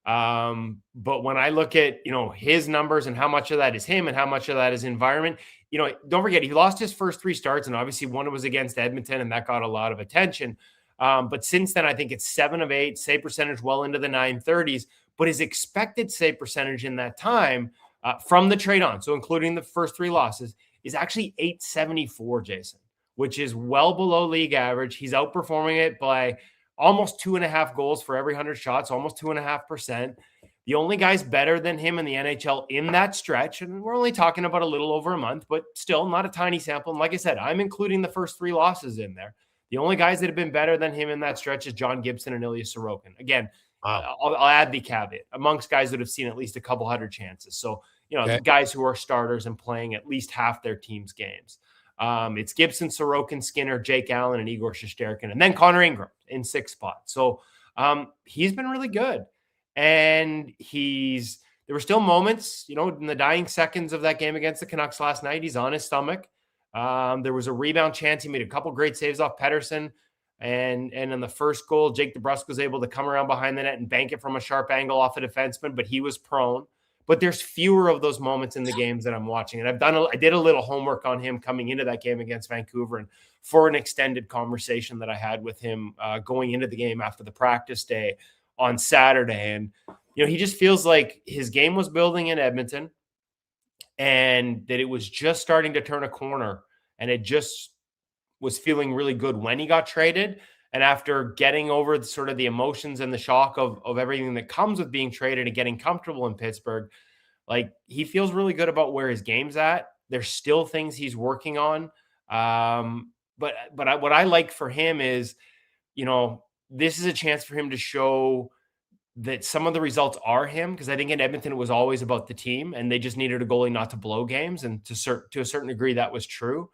But when I look at, his numbers and how much of that is him and how much of that is environment, don't forget, he lost his first 3 starts, and obviously one was against Edmonton, and that got a lot of attention. But since then, I think it's 7 of 8, save percentage well into the 930s. But his expected save percentage in that time from the trade on, so including the first 3 losses, is actually 874, Jason, which is well below league average. He's outperforming it by almost 2.5 goals for every 100 shots, almost 2.5%. The only guys better than him in the NHL in that stretch, and we're only talking about a little over a month, but still not a tiny sample. And like I said, I'm including the first 3 losses in there. The only guys that have been better than him in that stretch is John Gibson and Ilya Sorokin. Again, I'll add the caveat amongst guys that have seen at least a couple hundred chances. So, the guys who are starters and playing at least half their team's games. It's Gibson, Sorokin, Skinner, Jake Allen, and Igor Shesterkin, and then Connor Ingram in 6th spot. So he's been really good. And there were still moments, in the dying seconds of that game against the Canucks last night, he's on his stomach. There was a rebound chance. He made a couple great saves off Pettersson. And in the first goal, Jake DeBrusk was able to come around behind the net and bank it from a sharp angle off a defenseman, but he was prone. But there's fewer of those moments in the games that I'm watching. And I did a little homework on him coming into that game against Vancouver, and for an extended conversation that I had with him going into the game after the practice day on Saturday. And, he just feels like his game was building in Edmonton and that it was just starting to turn a corner, and it just was feeling really good when he got traded. And after getting over sort of the emotions and the shock of everything that comes with being traded and getting comfortable in Pittsburgh, like, he feels really good about where his game's at. There's still things he's working on. But what I like for him is, this is a chance for him to show that some of the results are him, because I think in Edmonton it was always about the team and they just needed a goalie not to blow games. And to a certain degree, that was true.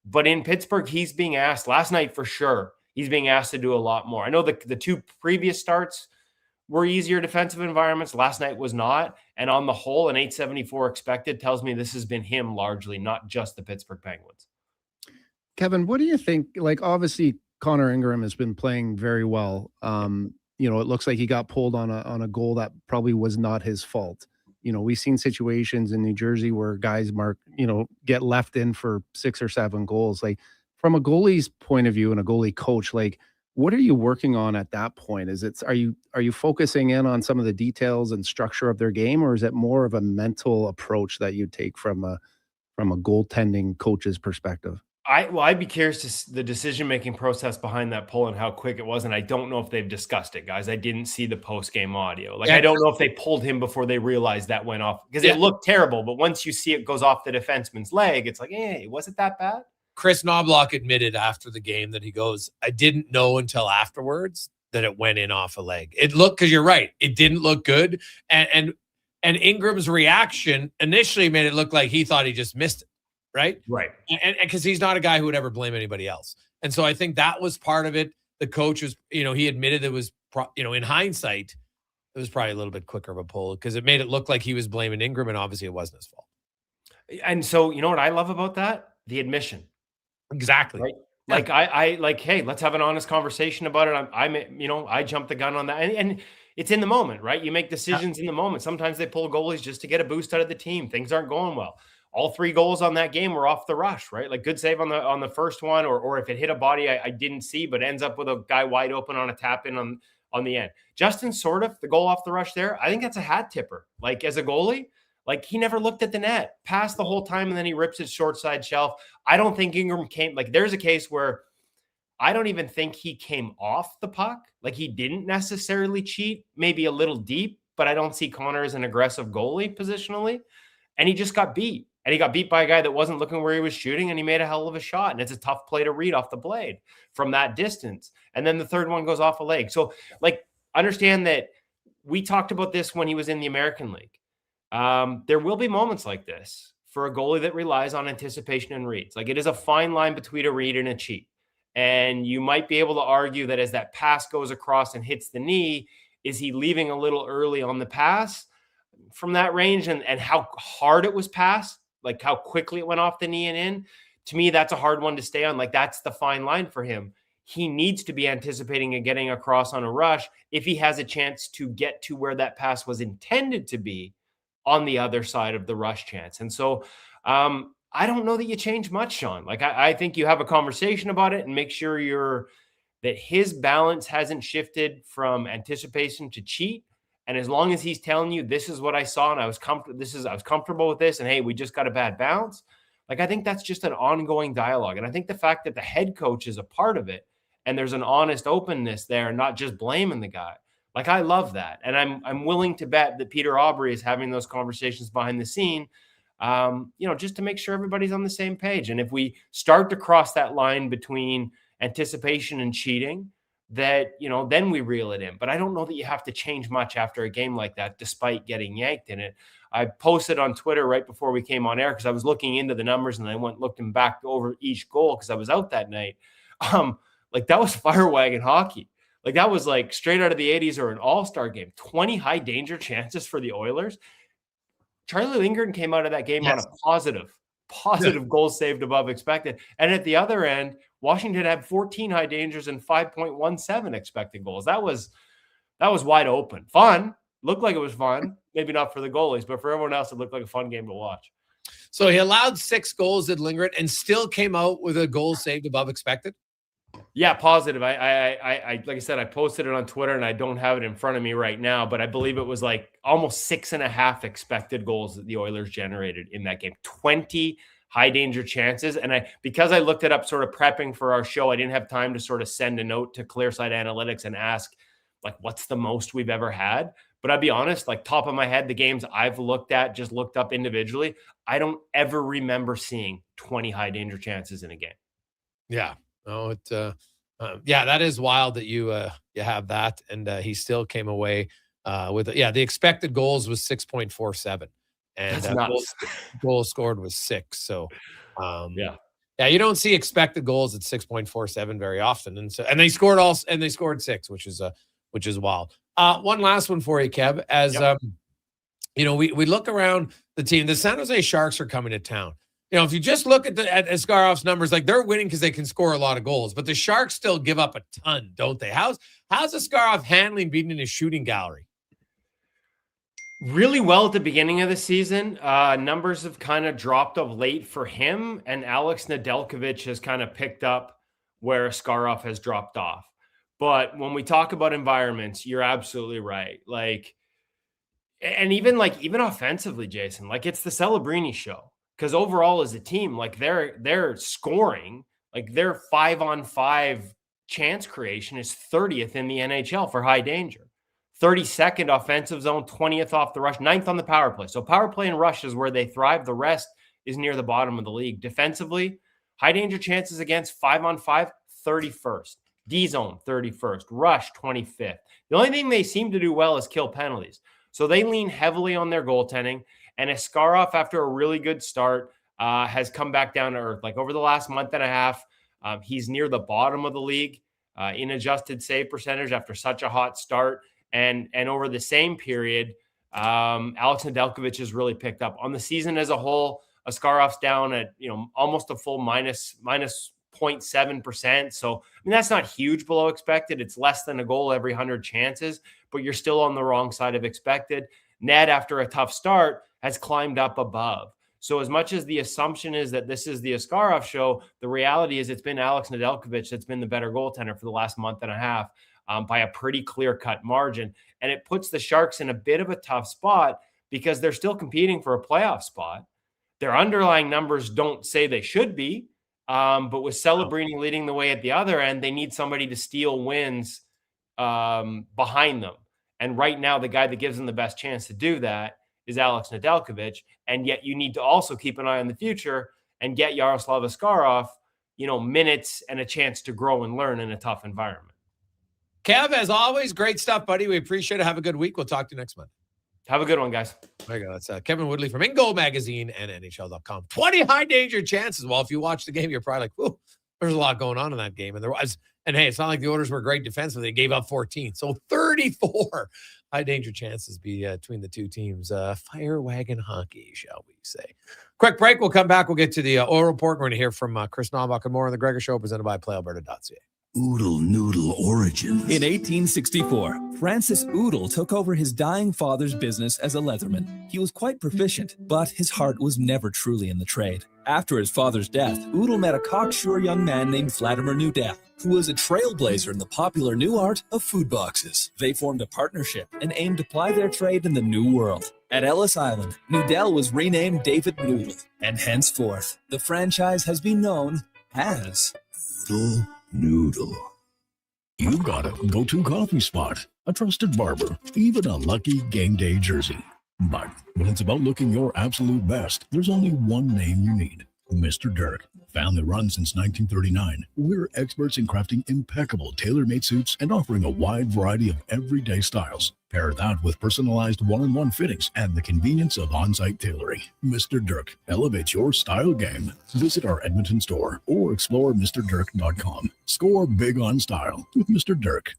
But in Pittsburgh, he's being asked, last night for sure, he's being asked to do a lot more. I know the 2 previous starts were easier defensive environments. Last night was not. And on the whole, an 874 expected tells me this has been him largely, not just the Pittsburgh Penguins. Kevin, what do you think? Like, obviously, Connor Ingram has been playing very well. It looks like he got pulled on a goal that probably was not his fault. We've seen situations in New Jersey where guys get left in for 6 or 7 goals. Like, from a goalie's point of view and a goalie coach, like, what are you working on at that point? Are you focusing in on some of the details and structure of their game, or is it more of a mental approach that you take from a goaltending coach's perspective? I'd be curious to the decision-making process behind that pull and how quick it was. And I don't know if they've discussed it, guys. I didn't see the post-game audio. I don't know if they pulled him before they realized that went off, because it looked terrible. But once you see it goes off the defenseman's leg, it's like, hey, was it that bad? Chris Knobloch admitted after the game that he goes, I didn't know until afterwards that it went in off a leg. It looked, because you're right, it didn't look good. And Ingram's reaction initially made it look like he thought he just missed it. Right. And because he's not a guy who would ever blame anybody else. And so I think that was part of it. The coach was, he admitted it was, in hindsight, it was probably a little bit quicker of a pull, because it made it look like he was blaming Ingram, and obviously it wasn't his fault. And so, you know what I love about that? The admission. Exactly. Right? Like, I like, hey, let's have an honest conversation about it. I jumped the gun on that. And it's in the moment, right? You make decisions in the moment. Sometimes they pull goalies just to get a boost out of the team. Things aren't going well. All 3 goals on that game were off the rush, right? Like, good save on the first one, or if it hit a body I didn't see, but ends up with a guy wide open on a tap in on the end. Justin Sordoff, the goal off the rush there, I think that's a hat tipper. Like, as a goalie, like, he never looked at the net, passed the whole time, and then he rips his short side shelf. I don't think Ingram came, like, there's a case where I don't even think he came off the puck. Like, he didn't necessarily cheat, maybe a little deep, but I don't see Connor as an aggressive goalie positionally. And he just got beat. And he got beat by a guy that wasn't looking where he was shooting, and he made a hell of a shot. And it's a tough play to read off the blade from that distance. And then the third one goes off a leg. So, like, understand that we talked about this when he was in the American League. There will be moments like this for a goalie that relies on anticipation and reads. Like, it is a fine line between a read and a cheat. And you might be able to argue that as that pass goes across and hits the knee, is he leaving a little early on the pass from that range, and how hard it was passed? Like, how quickly it went off the knee and in. To me, that's a hard one to stay on. Like, that's the fine line for him. He needs to be anticipating and getting across on a rush if he has a chance to get to where that pass was intended to be on the other side of the rush chance. And so I don't know that you change much, Sean. Like, I think you have a conversation about it and make sure that his balance hasn't shifted from anticipation to cheat. And as long as he's telling you, this is what I saw and I was comfortable with this, and hey, we just got a bad bounce. Like, I think that's just an ongoing dialogue. And I think the fact that the head coach is a part of it and there's an honest openness there, not just blaming the guy. Like, I love that. And I'm willing to bet that Peter Aubry is having those conversations behind the scene, just to make sure everybody's on the same page. And if we start to cross that line between anticipation and cheating, that, then we reel it in. But I don't know that you have to change much after a game like that, despite getting yanked in it. I posted on Twitter right before we came on air because I was looking into the numbers and I went looking back over each goal because I was out that night. That was fire wagon hockey. Like, that was like straight out of the 80s or an all-star game. 20 high danger chances for the Oilers. Charlie Lindgren came out of that game on a positive goals saved above expected. And at the other end, Washington had 14 high dangers and 5.17 expected goals. That was wide open. Fun. Looked like it was fun. Maybe not for the goalies, but for everyone else, it looked like a fun game to watch. So he allowed 6 goals at Lindgren and still came out with a goal saved above expected? Yeah, positive. I like I said, I posted it on Twitter and I don't have it in front of me right now, but I believe it was like almost 6.5 expected goals that the Oilers generated in that game. 20 high danger chances. And because I looked it up sort of prepping for our show, I didn't have time to sort of send a note to Clearside Analytics and ask, like, what's the most we've ever had? But I'll be honest, like, top of my head, the games I've looked up individually, I don't ever remember seeing 20 high danger chances in a game. Yeah. No, that is wild that you have that. And he still came away with the expected goals was 6.47. And goals scored was 6. So, you don't see expected goals at 6.47 very often. And they scored 6, which is wild. One last one for you, Kev. As we look around the team, the San Jose Sharks are coming to town. If you just look at Askarov's numbers, like, they're winning because they can score a lot of goals, but the Sharks still give up a ton, don't they? How's Askarov handling being in his shooting gallery? Really well at the beginning of the season. Numbers have kind of dropped of late for him, and Alex Nedeljkovic has kind of picked up where Askarov has dropped off. But when we talk about environments, you're absolutely right. Like, and even offensively, Jason, like, it's the Celebrini show. Because overall, as a team, like, they're scoring, like, their 5-on-5 chance creation is 30th in the NHL for high danger. 32nd offensive zone, 20th off the rush, 9th on the power play. So power play and rush is where they thrive. The rest is near the bottom of the league. Defensively, high danger chances against 5-on-5, 31st. D zone, 31st. Rush, 25th. The only thing they seem to do well is kill penalties. So they lean heavily on their goaltending. And Askarov, after a really good start, has come back down to earth. Like, over the last month and a half, he's near the bottom of the league in adjusted save percentage after such a hot start. And over the same period, Alex Nedeljkovic has really picked up. On the season as a whole, Askarov's down at almost a full minus 0.7%. So, I mean, that's not huge below expected. It's less than a goal every 100 chances, but you're still on the wrong side of expected. Ned, after a tough start, has climbed up above. So as much as the assumption is that this is the Askarov show, the reality is it's been Alex Nedeljkovic that's been the better goaltender for the last month and a half by a pretty clear-cut margin. And it puts the Sharks in a bit of a tough spot because they're still competing for a playoff spot. Their underlying numbers don't say they should be, but with Celebrini leading the way at the other end, they need somebody to steal wins behind them. And right now, the guy that gives them the best chance to do that is Alex Nedeljkovic. And yet you need to also keep an eye on the future and get Yaroslav Askarov, minutes and a chance to grow and learn in a tough environment. Kev, as always, great stuff, buddy. We appreciate it. Have a good week. We'll talk to you next month. Have a good one, guys. There you go. That's Kevin Woodley from InGoal Magazine and NHL.com. 20 high danger chances. Well, if you watch the game, you're probably like, whoa, there's a lot going on in that game. And there was. And hey, it's not like the Oilers were great defensively. They gave up 14. So 34 high danger chances between the two teams. Fire wagon hockey, shall we say. Quick break. We'll come back. We'll get to the Oil Report. We're going to hear from Chris Naumbach and more on the Gregor Show, presented by PlayAlberta.ca. Oodle Noodle Origins. In 1864, Francis Oodle took over his dying father's business as a leatherman. He was quite proficient, but his heart was never truly in the trade. After his father's death, Oodle met a cocksure young man named Vladimir Nudell, who was a trailblazer in the popular new art of food boxes. They formed a partnership and aimed to ply their trade in the New World. At Ellis Island, Nudell was renamed David Noodle, and henceforth, the franchise has been known as Oodle Noodle. You've got a go-to coffee spot, a trusted barber, even a lucky game day jersey. But when it's about looking your absolute best, there's only one name you need. Mr. Dirk. Family run since 1939, we're experts in crafting impeccable tailor-made suits and offering a wide variety of everyday styles. Pair that with personalized one-on-one fittings and the convenience of on-site tailoring. Mr. Dirk, elevate your style game. Visit our Edmonton store or explore MrDirk.com. Score big on style with Mr. Dirk.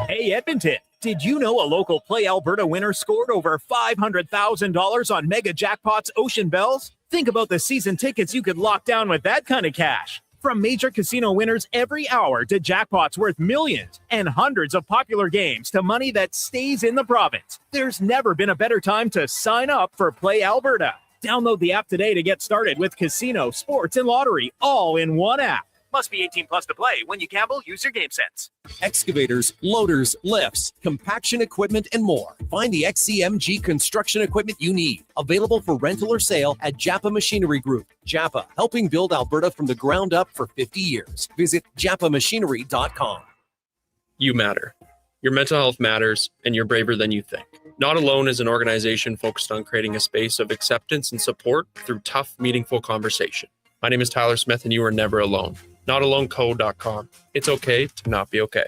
Hey, Edmonton, did you know a local Play Alberta winner scored over $500,000 on Mega Jackpots Ocean Bells? Think about the season tickets you could lock down with that kind of cash. From major casino winners every hour to jackpots worth millions and hundreds of popular games to money that stays in the province, there's never been a better time to sign up for Play Alberta. Download the app today to get started with casino, sports, and lottery all in one app. Must be 18 plus to play. When you gamble, use your game sense. Excavators, loaders, lifts, compaction equipment, and more. Find the XCMG construction equipment you need. Available for rental or sale at Japa Machinery Group. Japa, helping build Alberta from the ground up for 50 years. Visit japamachinery.com. You matter. Your mental health matters, and you're braver than you think. Not Alone is an organization focused on creating a space of acceptance and support through tough, meaningful conversation. My name is Tyler Smith, and you are never alone. NotAloneCo.com. It's okay to not be okay.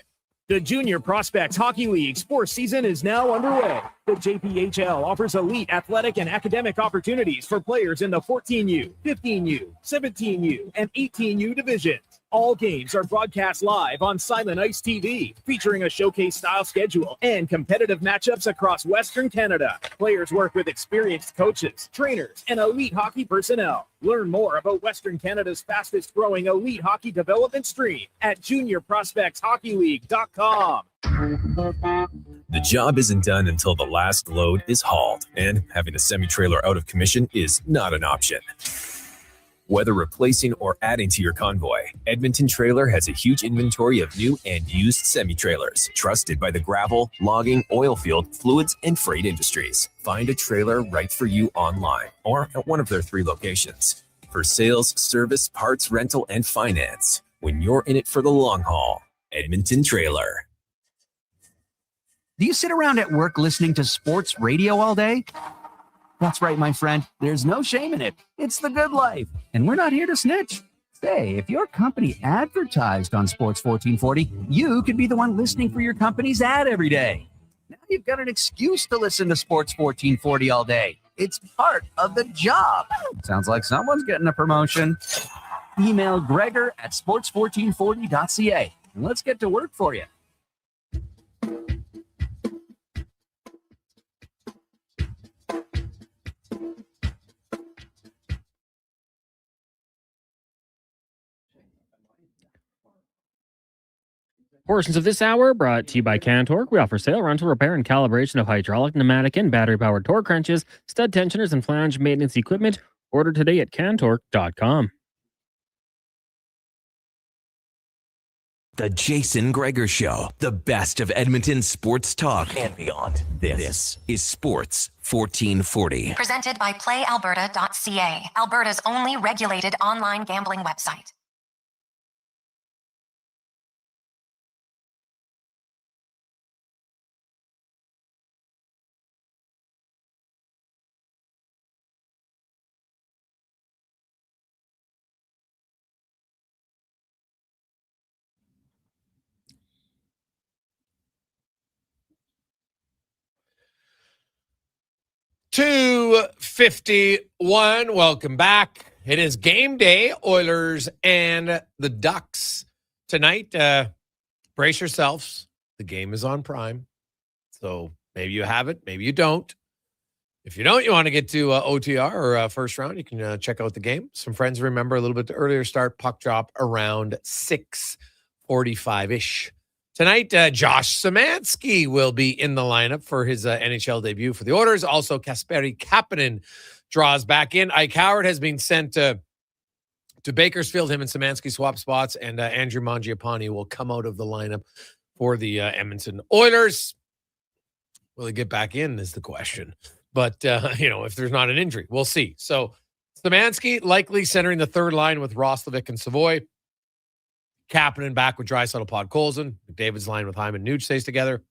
The Junior Prospects Hockey League sports season is now underway. The JPHL offers elite athletic and academic opportunities for players in the 14U, 15U, 17U, and 18U divisions. All games are broadcast live on Silent Ice TV, featuring a showcase-style schedule and competitive matchups across Western Canada. Players work with experienced coaches, trainers, and elite hockey personnel. Learn more about Western Canada's fastest-growing elite hockey development stream at juniorprospectshockeyleague.com. The job isn't done until the last load is hauled, and having a semi-trailer out of commission is not an option. Whether replacing or adding to your convoy, Edmonton Trailer has a huge inventory of new and used semi-trailers, trusted by the gravel, logging, oil field, fluids, and freight industries. Find a trailer right for you online or at one of their 3 locations. For sales, service, parts, rental, and finance, when you're in it for the long haul, Edmonton Trailer. Do you sit around at work listening to sports radio all day? That's right, my friend. There's no shame in it. It's the good life. And we're not here to snitch. Say, if your company advertised on Sports 1440, you could be the one listening for your company's ad every day. Now you've got an excuse to listen to Sports 1440 all day. It's part of the job. Sounds like someone's getting a promotion. Email Gregor at sports1440.ca and let's get to work for you. Portions of this hour brought to you by Cantork. We offer sale, rental, repair, and calibration of hydraulic, pneumatic, and battery-powered torque wrenches, stud tensioners, and flange maintenance equipment. Order today at Cantork.com. The Jason Gregor Show, the best of Edmonton sports talk and beyond. This is Sports 1440. Presented by PlayAlberta.ca, Alberta's only regulated online gambling website. .251. Welcome back. It is game day. Oilers and the Ducks tonight. Brace yourselves. The game is on Prime. So maybe you have it. Maybe you don't. If you don't, you want to get to OTR or first round, you can check out the game. Some friends remember a little bit earlier start. Puck drop around 6:45-ish. Tonight, Josh Szymanski will be in the lineup for his NHL debut for the Oilers. Also, Kasperi Kapanen draws back in. Ike Howard has been sent to Bakersfield. Him and Szymanski swap spots, and Andrew Mangiapane will come out of the lineup for the Edmonton Oilers. Will he get back in is the question. But, if there's not an injury, we'll see. So, Szymanski likely centering the third line with Roslovic and Savoy. Kapanen back with Draisaitl, Podkolzin. McDavid's line with Hyman Nuge stays together.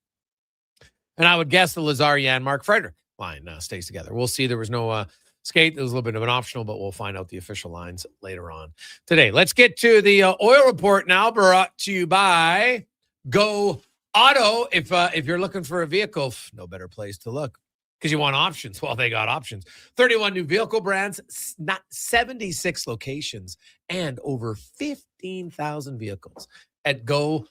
And I would guess the Lazar, Jan, Mark Frederick line stays together. We'll see. There was no skate. There was a little bit of an optional, but we'll find out the official lines later on today. Let's get to the oil report now, brought to you by Go Auto. If you're looking for a vehicle, no better place to look because you want options. Well, they got options. 31 new vehicle brands, 76 locations, and over 15,000 vehicles at goauto.ca.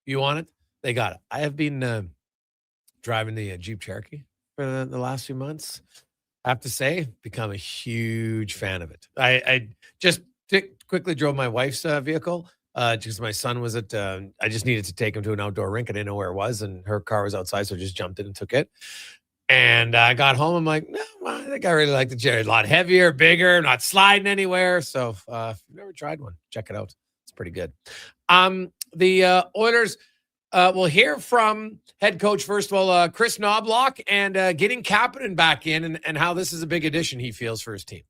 You want it? They got it. I have been driving the Jeep Cherokee for the last few months. I have to say, become a huge fan of it. I just quickly drove my wife's vehicle because my son was at, I just needed to take him to an outdoor rink. I didn't know where it was, and her car was outside, so I just jumped in and took it. And I got home. I'm like, no, I think I really like the Cherokee. A lot heavier, bigger, not sliding anywhere. So if you've never tried one, check it out. It's pretty good. The Oilers... we'll hear from head coach, first of all, Chris Knobloch, and getting Kapanen back in and how this is a big addition he feels for his team.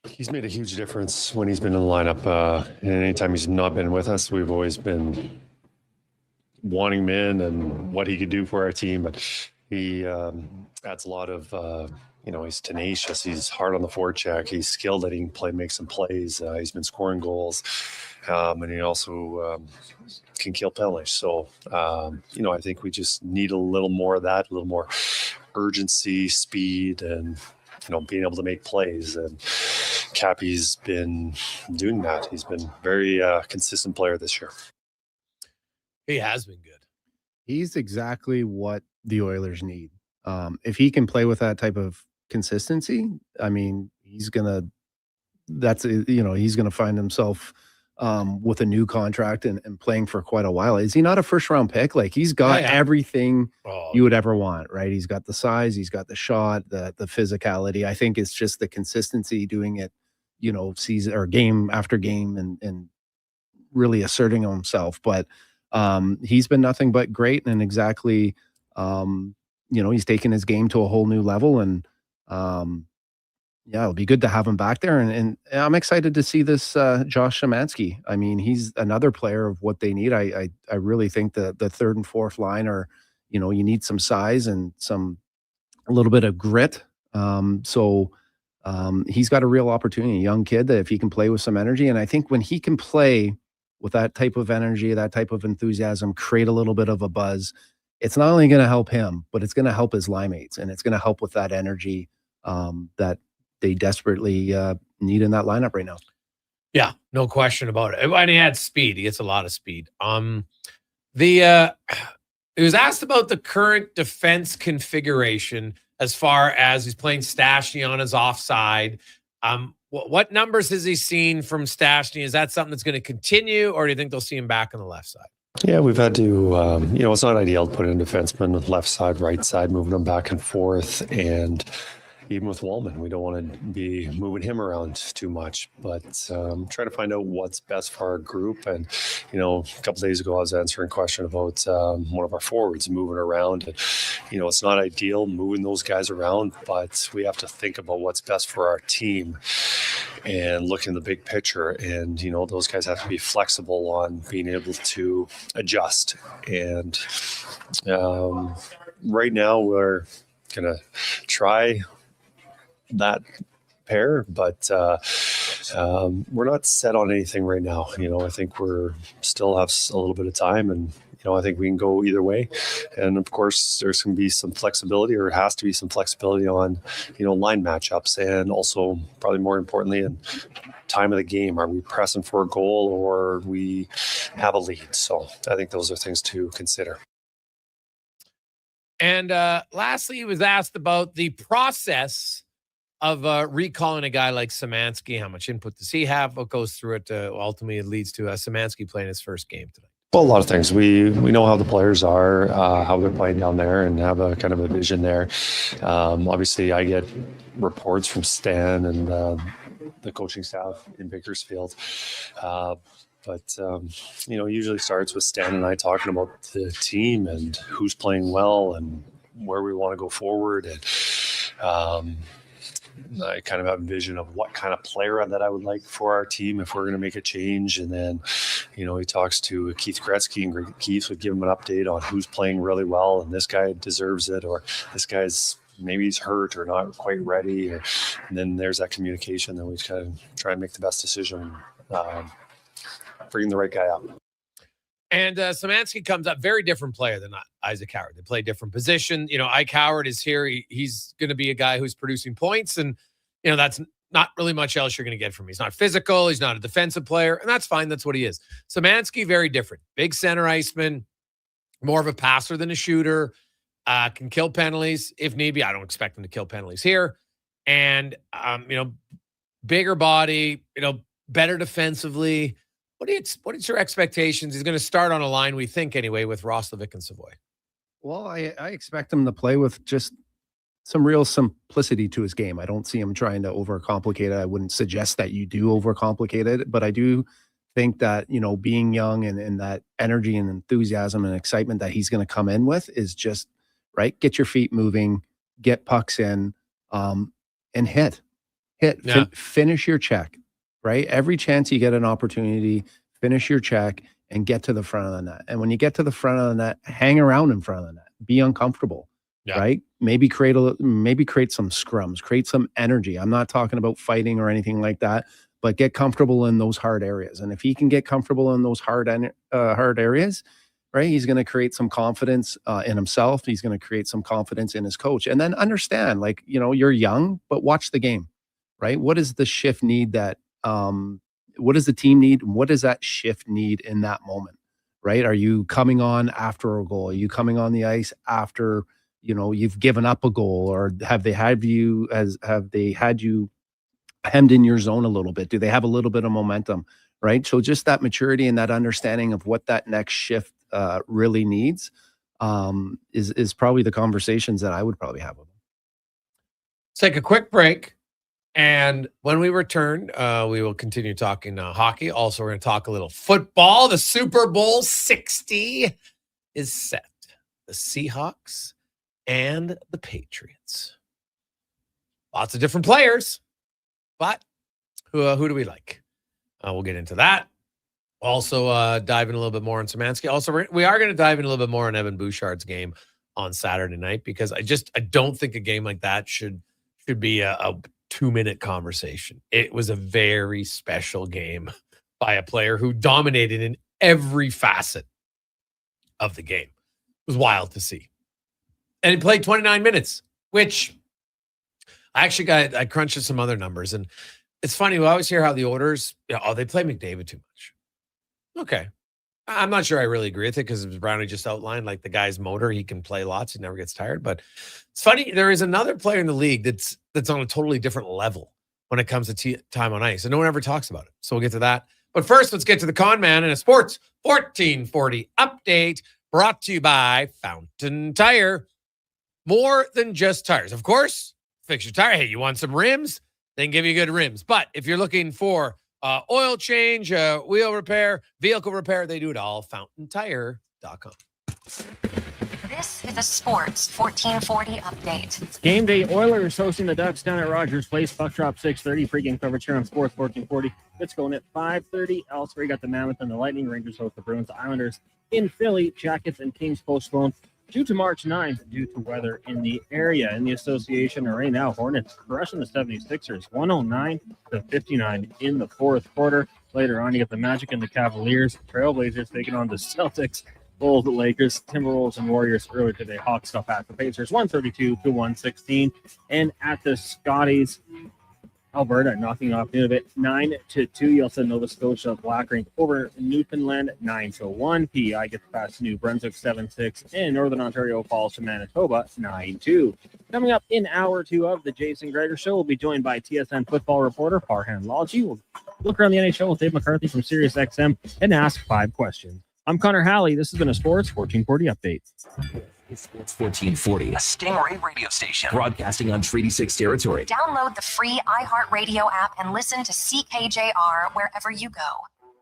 He's made a huge difference when he's been in the lineup. And anytime he's not been with us, we've always been wanting him in and what he could do for our team. But he adds a lot of, he's tenacious. He's hard on the forecheck. He's skilled that he can make some plays. He's been scoring goals. And he also can kill penalties. So, I think we just need a little more of that, a little more urgency, speed, and, being able to make plays. And Cappy's been doing that. He's been very consistent player this year. He has been good. He's exactly what the Oilers need. If he can play with that type of consistency, I mean, he's going to find himself with a new contract and playing for quite a while. Is he not a first round pick? Like, he's got everything you would ever want, right? He's got the size, he's got the shot, the physicality. I think it's just the consistency doing it, season or game after game and really asserting himself. But he's been nothing but great and exactly, he's taken his game to a whole new level and, it'll be good to have him back there. And I'm excited to see this Josh Szymanski. I mean, he's another player of what they need. I really think the third and fourth line are, you need some size and a little bit of grit. So he's got a real opportunity, a young kid that if he can play with some energy. And I think when he can play with that type of energy, that type of enthusiasm, create a little bit of a buzz, it's not only going to help him, but it's going to help his line mates. And it's going to help with that energy that they desperately need in that lineup right now. Yeah, no question about it. And he had speed. He gets a lot of speed. It was asked about the current defense configuration as far as he's playing Stastny on his offside. What numbers has he seen from Stastny? Is that something that's going to continue, or do you think they'll see him back on the left side? Yeah, we've had to, it's not ideal to put in defenseman left side, right side, moving them back and forth. And even with Wallman, we don't want to be moving him around too much, but trying to find out what's best for our group. And, a couple days ago, I was answering a question about one of our forwards moving around. And, it's not ideal moving those guys around, but we have to think about what's best for our team and look in the big picture. And, those guys have to be flexible on being able to adjust. And right now, we're going to try that pair, but we're not set on anything right now. I think we're still have a little bit of time, and I think we can go either way. And of course, there's going to be some flexibility, or has to be some flexibility on line matchups, and also probably more importantly, in time of the game, are we pressing for a goal or we have a lead? So I think those are things to consider. And lastly, he was asked about the process of recalling a guy like Szymanski. How much input does he have? What goes through it? Ultimately, it leads to Szymanski playing his first game tonight. Well, a lot of things. We know how the players are, how they're playing down there, and have a kind of a vision there. Obviously, I get reports from Stan and the coaching staff in Bakersfield. But usually starts with Stan and I talking about the team and who's playing well and where we want to go forward. And I kind of have a vision of what kind of player that I would like for our team if we're going to make a change. And then, he talks to Keith Gretzky, and Keith would give him an update on who's playing really well, and this guy deserves it, or this guy's maybe he's hurt or not quite ready. And then there's that communication that we kind of try and make the best decision, bringing the right guy up. And Szymanski comes up, very different player than Isaac Howard. They play different position. Ike Howard is here. He's going to be a guy who's producing points. And, that's not really much else you're going to get from him. He's not physical. He's not a defensive player. And that's fine. That's what he is. Szymanski, very different. Big center iceman, more of a passer than a shooter, can kill penalties if need be. I don't expect him to kill penalties here. And, bigger body, better defensively. What is your expectations? He's going to start on a line, we think anyway, with Roslovic and Savoy. Well, I expect him to play with just some real simplicity to his game. I don't see him trying to overcomplicate it. I wouldn't suggest that you do overcomplicate it, but I do think that, being young and that energy and enthusiasm and excitement that he's going to come in with is just, right, get your feet moving, get pucks in, and hit, Yeah. Finish your check. Right? Every chance you get an opportunity, finish your check and get to the front of the net. And when you get to the front of the net, hang around in front of the net. Be uncomfortable. Yeah. Right? Maybe create some scrums, create some energy. I'm not talking about fighting or anything like that, but get comfortable in those hard areas. And if he can get comfortable in those hard areas, right, he's going to create some confidence in himself. He's going to create some confidence in his coach. And then understand, you're young, but watch the game. Right? What does the shift need that what does the team need? What does that shift need in that moment? Right? Are you coming on after a goal? Are you coming on the ice after, you've given up a goal, or have they had you hemmed in your zone a little bit? Do they have a little bit of momentum? Right? So just that maturity and that understanding of what that next shift really needs is probably the conversations that I would probably have with them. Let's take a quick break. And when we return, we will continue talking hockey. Also, we're going to talk a little football. The Super Bowl 60 is set. The Seahawks and the Patriots. Lots of different players, but who do we like? We'll get into that. Also, dive in a little bit more on Szymanski. Also, we are going to dive in a little bit more on Evan Bouchard's game on Saturday night, because I don't think a game like that should be a 2-minute conversation. It was a very special game by a player who dominated in every facet of the game. It was wild to see. And he played 29 minutes, which I crunched some other numbers. And it's funny, we always hear how the Oilers, they play McDavid too much. Okay. I'm not sure I really agree with it, because Brownie just outlined, like, the guy's motor. He can play lots. He never gets tired. But it's funny. There is another player in the league that's on a totally different level when it comes to time on ice, and no one ever talks about it. So we'll get to that. But first, let's get to the con man and a Sports 1440 update brought to you by Fountain Tire. More than just tires. Of course, fix your tire. Hey, you want some rims? They can give you good rims. But if you're looking for oil change, wheel repair, vehicle repair, they do it all. FountainTire.com. This is a Sports 1440 update. It's game day. Oilers hosting the Ducks down at Rogers Place. Puck drop 6:30. Pre-game coverage here on Sports 1440. It's going at 5:30. Elsewhere, you got the Mammoth and the Lightning. Rangers host the Bruins. Islanders in Philly. Jackets and Kings postponed due to March 9th due to weather in the area. In the association right now, Hornets crushing the 76ers 109-59 in the fourth quarter. Later on, you get the Magic and the Cavaliers. Trailblazers taking on the Celtics. Bulls, the Lakers, Timberwolves, and Warriors earlier today. Hawks stuff at the Pacers 132-116. And at the Scotties, Alberta knocking off Nunavut 9-2. You also Nova Scotia Black Ring over Newfoundland 9-1. PEI gets past New Brunswick 7-6, and Northern Ontario falls to Manitoba 9-2. Coming up in hour 2 of the Jason Gregor Show, we'll be joined by TSN football reporter Farhan Lalji. We'll look around the NHL with Dave McCarthy from SiriusXM and ask 5 questions. I'm Connor Halley. This has been a Sports 1440 update. Sports 1440, a Stingray radio station broadcasting on Treaty 6 territory. Download the free iHeartRadio app and listen to CKJR wherever you go.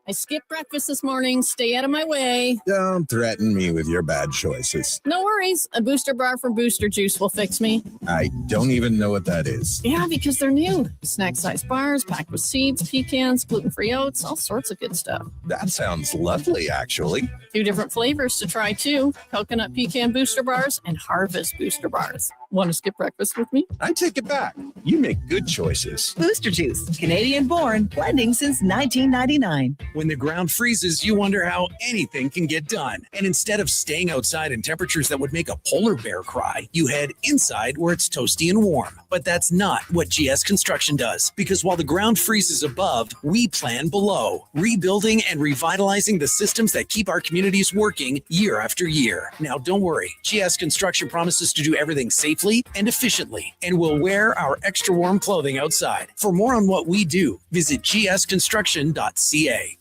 I skipped breakfast this morning. Stay out of my way. Don't threaten me with your bad choices. No worries. A booster bar from Booster Juice will fix me. I don't even know what that is. Yeah, because they're new. Snack-sized bars packed with seeds, pecans, gluten-free oats, all sorts of good stuff. That sounds lovely, actually. 2 different flavors to try, too. Coconut pecan booster bars and harvest booster bars. Want to skip breakfast with me? I take it back. You make good choices. Booster Juice, Canadian-born, blending since 1999. When the ground freezes, you wonder how anything can get done. And instead of staying outside in temperatures that would make a polar bear cry, you head inside where it's toasty and warm. But that's not what GS Construction does. Because while the ground freezes above, we plan below, rebuilding and revitalizing the systems that keep our communities working year after year. Now, don't worry. GS Construction promises to do everything safely and efficiently, and we'll wear our extra warm clothing outside. For more on what we do, visit gsconstruction.ca.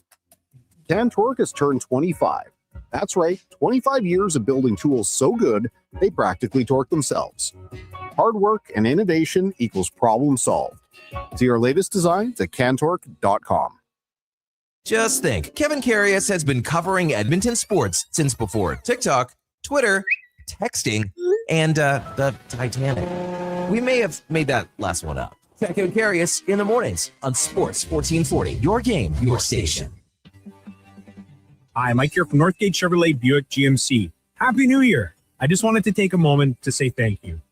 Cantork has turned 25. That's right, 25 years of building tools so good, they practically torque themselves. Hard work and innovation equals problem solved. See our latest designs at cantork.com. Just think, Kevin Karius has been covering Edmonton sports since before TikTok, Twitter, texting, and the Titanic. We may have made that last one up. Kevin Karius in the mornings on Sports 1440. Your game, your station. Hi, Mike here from Northgate Chevrolet Buick GMC. Happy New Year. I just wanted to take a moment to say thank you.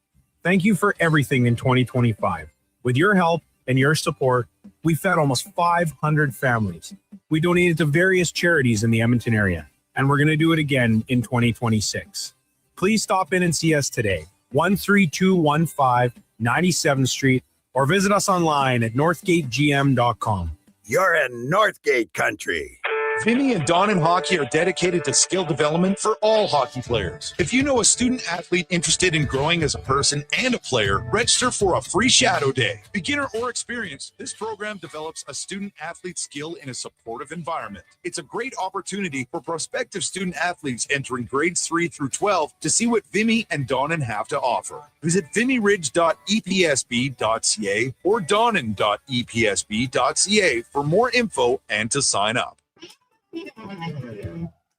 Thank you for everything in 2025. With your help and your support, we fed almost 500 families. We donated to various charities in the Edmonton area, and we're going to do it again in 2026. Please stop in and see us today, 13215 97th Street, or visit us online at northgategm.com. You're in Northgate country. Vinny and Don in Hockey are dedicated to skill development for all hockey players. If you know a student athlete interested in growing as a person and a player, register for a free shadow day. Beginner or experienced, this program develops a student athlete skill in a supportive environment. It's a great opportunity for prospective student athletes entering grades 3 through 12 to see what Vimy and Donnan have to offer. Visit vimyridge.epsb.ca or donnan.epsb.ca for more info and to sign up.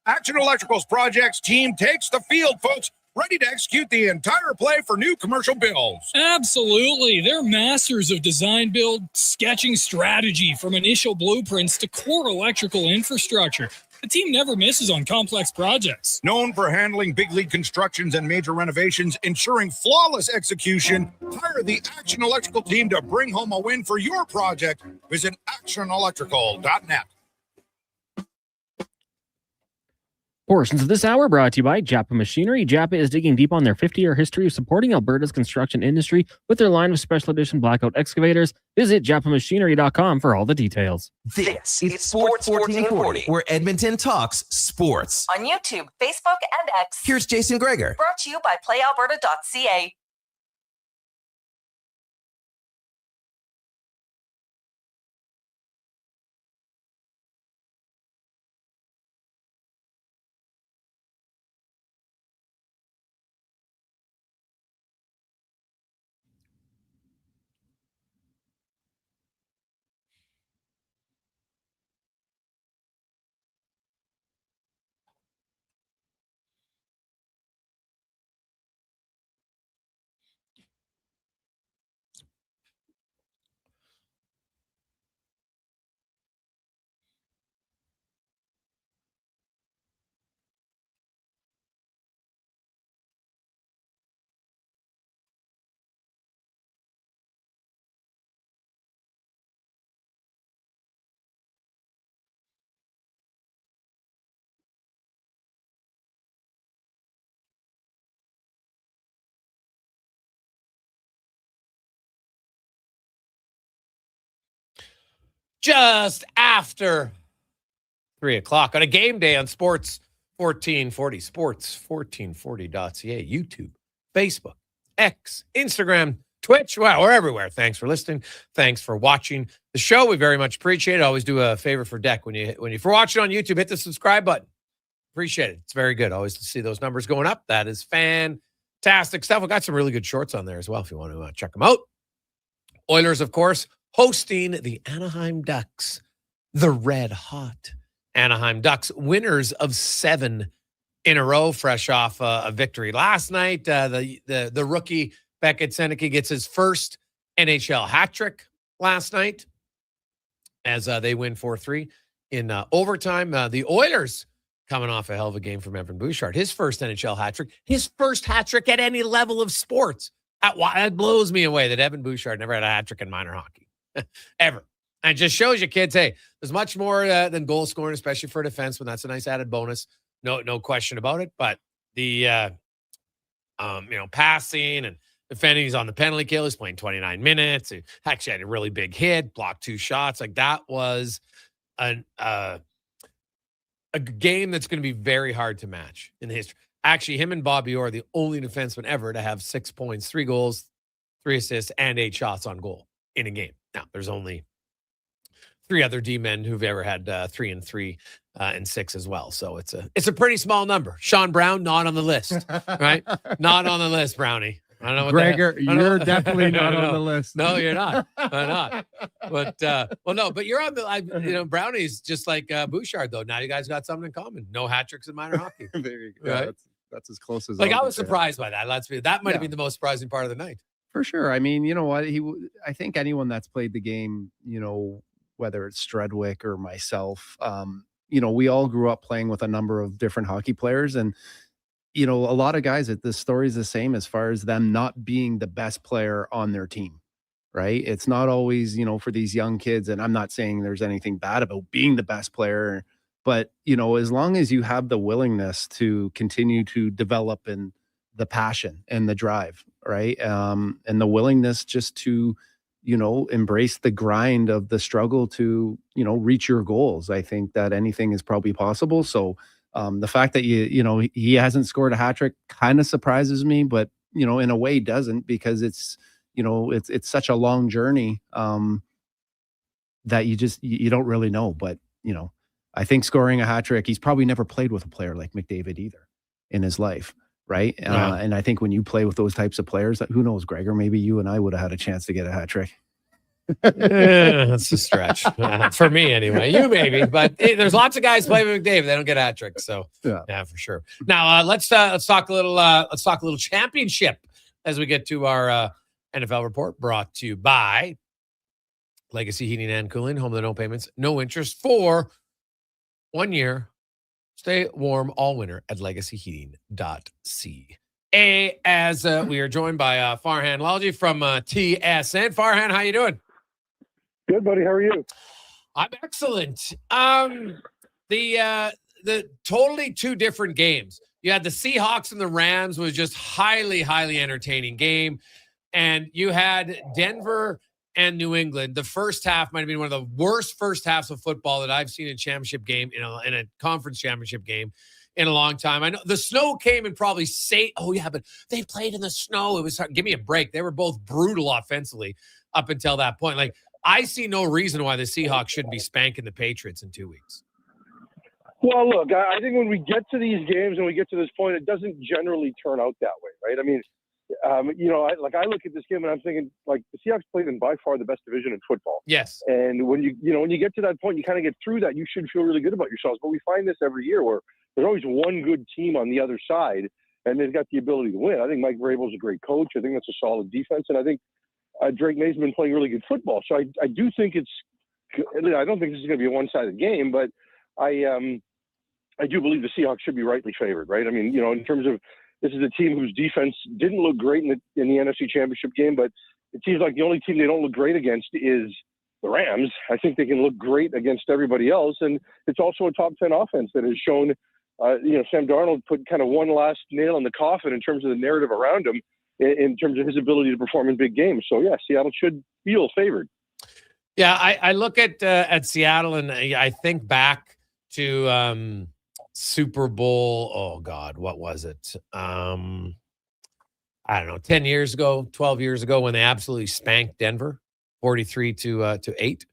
Action Electrical's projects team takes the field, folks, ready to execute the entire play for new commercial builds. Absolutely. They're masters of design build, sketching strategy from initial blueprints to core electrical infrastructure. The team never misses on complex projects. Known for handling big league constructions and major renovations, ensuring flawless execution, hire the Action Electrical team to bring home a win for your project. Visit actionelectrical.net. Portions of this hour brought to you by Japa Machinery. Japa is digging deep on their 50-year history of supporting Alberta's construction industry with their line of special edition blackout excavators. Visit japamachinery.com for all the details. This is Sports 1440, where Edmonton talks sports. On YouTube, Facebook, and X. Here's Jason Gregor. Brought to you by playalberta.ca. Just after 3 o'clock on a game day on Sports 1440, sports1440.ca, YouTube, Facebook, X, Instagram, Twitch. Wow, we're everywhere. Thanks for listening. Thanks for watching the show. We very much appreciate it. Always do a favor for Deck when you for watching on YouTube, hit the subscribe button. Appreciate it. It's very good. Always to see those numbers going up. That is fantastic stuff. We've got some really good shorts on there as well if you want to check them out. Oilers, of course, hosting the Anaheim Ducks, the Red Hot Anaheim Ducks, winners of 7 in a row, fresh off a victory last night. The rookie Beckett Seneca gets his first NHL hat trick last night as they win 4-3 in overtime. The Oilers coming off a hell of a game from Evan Bouchard, his first NHL hat trick, his first hat trick at any level of sports. That blows me away that Evan Bouchard never had a hat trick in minor hockey ever. And it just shows you, kids, hey, there's much more than goal scoring, especially for a defenseman. That's a nice added bonus. No question about it. But the passing and defending, he's on the penalty kill. He's playing 29 minutes. He actually had a really big hit, blocked 2 shots. Like, that was a game that's going to be very hard to match in the history. Actually, him and Bobby Orr are the only defenseman ever to have 6 points, 3 goals, 3 assists, and 8 shots on goal in a game. Now, there's only 3 other D-men who've ever had 3 and 3 and 6 as well. So it's a pretty small number. Sean Brown, not on the list, right? Not on the list, Brownie. I don't know what Gregor, you're definitely not on the list. No, you're not. I'm not. But but you're on the. Brownie's just like Bouchard though. Now you guys got something in common. No hat tricks in minor hockey. There you go. Right? That's as close as. Like, I was surprised by that. That might have been the most surprising part of the night. For sure. I mean, you know what? I think anyone that's played the game, whether it's Strudwick or myself, we all grew up playing with a number of different hockey players, and a lot of guys, the story's the same as far as them not being the best player on their team, right? It's not always, for these young kids, and I'm not saying there's anything bad about being the best player, but, as long as you have the willingness to continue to develop in the passion and the drive, right? And the willingness just to, embrace the grind of the struggle to, reach your goals. I think that anything is probably possible. So, the fact that he hasn't scored a hat trick kind of surprises me, but in a way doesn't, because it's such a long journey that you don't really know. But I think scoring a hat trick, he's probably never played with a player like McDavid either in his life, right? Yeah. And I think when you play with those types of players, who knows, Gregor, maybe you and I would have had a chance to get a hat trick. That's a stretch for me anyway. You maybe, but there's lots of guys playing with McDavid. They don't get hat tricks, so yeah, for sure. Now let's talk a little championship as we get to our NFL report, brought to you by Legacy Heating and Cooling. Home with no payments, no interest for 1 year. Stay warm all winter at legacyheating.ca. As we are joined by Farhan Lalji from TSN. Farhan, how you doing? Good, buddy. How are you? I'm excellent. The totally 2 different games. You had the Seahawks and the Rams, was just highly, highly entertaining game. And you had Denver and New England. The first half might have been one of the worst first halves of football that I've seen in a championship game, in a conference championship game in a long time. I know the snow came and probably but they played in the snow. It was hard. Give me a break. They were both brutal offensively up until that point. Like, I see no reason why the Seahawks shouldn't be spanking the Patriots in 2 weeks. Well, look, I think when we get to these games and we get to this point, it doesn't generally turn out that way, right? I mean, I look at this game and I'm thinking, like, the Seahawks played in by far the best division in football. Yes. And when you get to that point, you kind of get through that, you should feel really good about yourselves. But we find this every year where there's always one good team on the other side, and they've got the ability to win. I think Mike Vrabel's a great coach. I think that's a solid defense, and I think Drake May's been playing really good football. So I do think I don't think this is going to be a one-sided game, but I do believe the Seahawks should be rightly favored, right? I mean, in terms of, this is a team whose defense didn't look great in the NFC Championship game, but it seems like the only team they don't look great against is the Rams. I think they can look great against everybody else, and it's also a top 10 offense that has shown, Sam Darnold put kind of one last nail in the coffin in terms of the narrative around him, in terms of his ability to perform in big games. So, yeah, Seattle should feel favored. Yeah, I look at Seattle, and I think back to Super Bowl. Oh, God, what was it? I don't know, 10 years ago, 12 years ago, when they absolutely spanked Denver 43-8,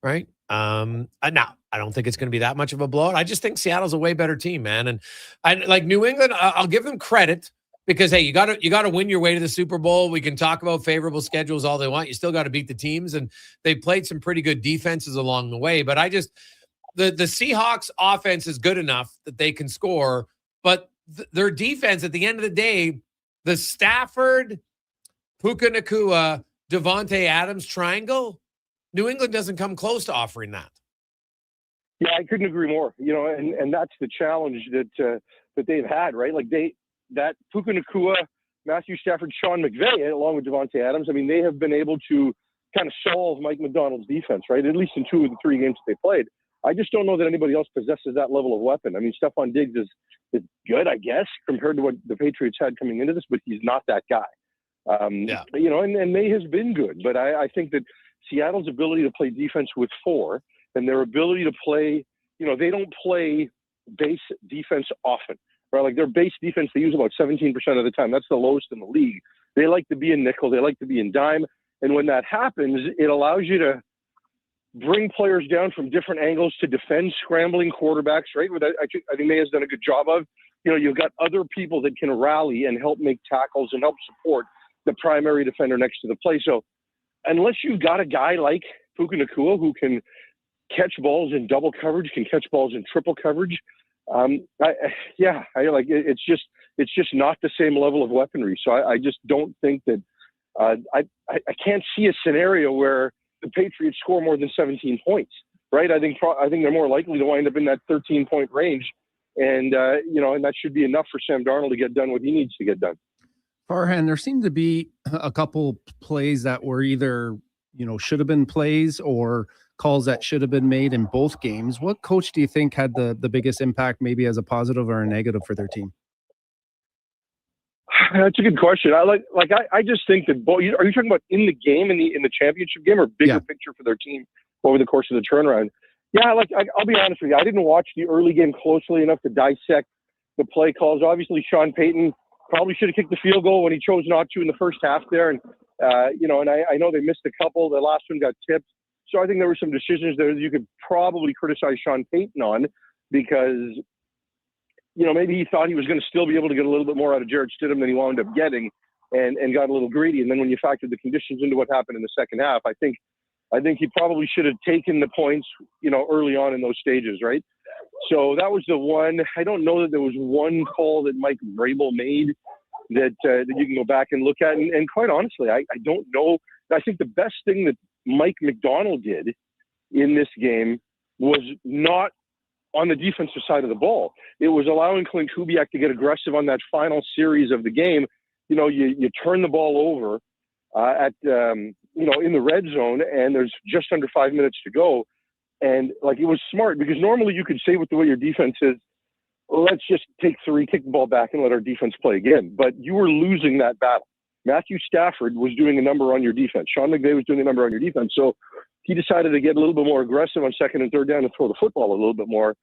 right? Now, I don't think it's going to be that much of a blowout. I just think Seattle's a way better team, man. And I like New England. I'll give them credit, because, hey, you got to win your way to the Super Bowl. We can talk about favorable schedules all they want. You still got to beat the teams, and they played some pretty good defenses along the way. But the Seahawks offense is good enough that they can score, but their defense at the end of the day, the Stafford, Puka Nacua, Devontae Adams triangle, New England doesn't come close to offering that. Yeah, I couldn't agree more. And that's the challenge that they've had, right? Like that Puka Nacua, Matthew Stafford, Sean McVay, along with Devontae Adams. I mean, they have been able to kind of solve Mike McDonald's defense, right? At least in 2 of the 3 games that they played. I just don't know that anybody else possesses that level of weapon. I mean, Stephon Diggs is good, I guess, compared to what the Patriots had coming into this, but he's not that guy. And May has been good, but I think that Seattle's ability to play defense with 4 and their ability to play, they don't play base defense often, right? Like their base defense, they use about 17% of the time. That's the lowest in the league. They like to be in nickel. They like to be in dime. And when that happens, it allows you to bring players down from different angles to defend scrambling quarterbacks, right? I think May has done a good job of. You've got other people that can rally and help make tackles and help support the primary defender next to the play. So unless you've got a guy like Puka Nacua who can catch balls in double coverage, can catch balls in triple coverage, it's just not the same level of weaponry. So I just don't think that I can't see a scenario where the Patriots score more than 17 points, right? I think they're more likely to wind up in that 13-point range, and that should be enough for Sam Darnold to get done what he needs to get done. Farhan, there seemed to be a couple plays that were either, should have been plays or calls that should have been made in both games. What coach do you think had the biggest impact, maybe as a positive or a negative for their team? That's a good question. I just think that are you talking about in the game, in the championship game, or bigger picture for their team over the course of the turnaround? Yeah, I'll be honest with you. I didn't watch the early game closely enough to dissect the play calls. Obviously, Sean Payton probably should have kicked the field goal when he chose not to in the first half there. And, and I know they missed a couple. The last one got tipped. So I think there were some decisions there that you could probably criticize Sean Payton on because, maybe he thought he was going to still be able to get a little bit more out of Jarrett Stidham than he wound up getting and got a little greedy. And then when you factor the conditions into what happened in the second half, I think he probably should have taken the points, early on in those stages, right? So that was the one. I don't know that there was one call that Mike Vrabel made that you can go back and look at. And quite honestly, I don't know. I think the best thing that Mike McDonald did in this game was not on the defensive side of the ball. It was allowing Clint Kubiak to get aggressive on that final series of the game. You turn the ball over in the red zone, and there's just under 5 minutes to go. And it was smart because normally you could say with the way your defense is, let's just take 3, kick the ball back and let our defense play again. But you were losing that battle. Matthew Stafford was doing a number on your defense. Sean McVay was doing a number on your defense. So he decided to get a little bit more aggressive on second and third down and throw the football a little bit more.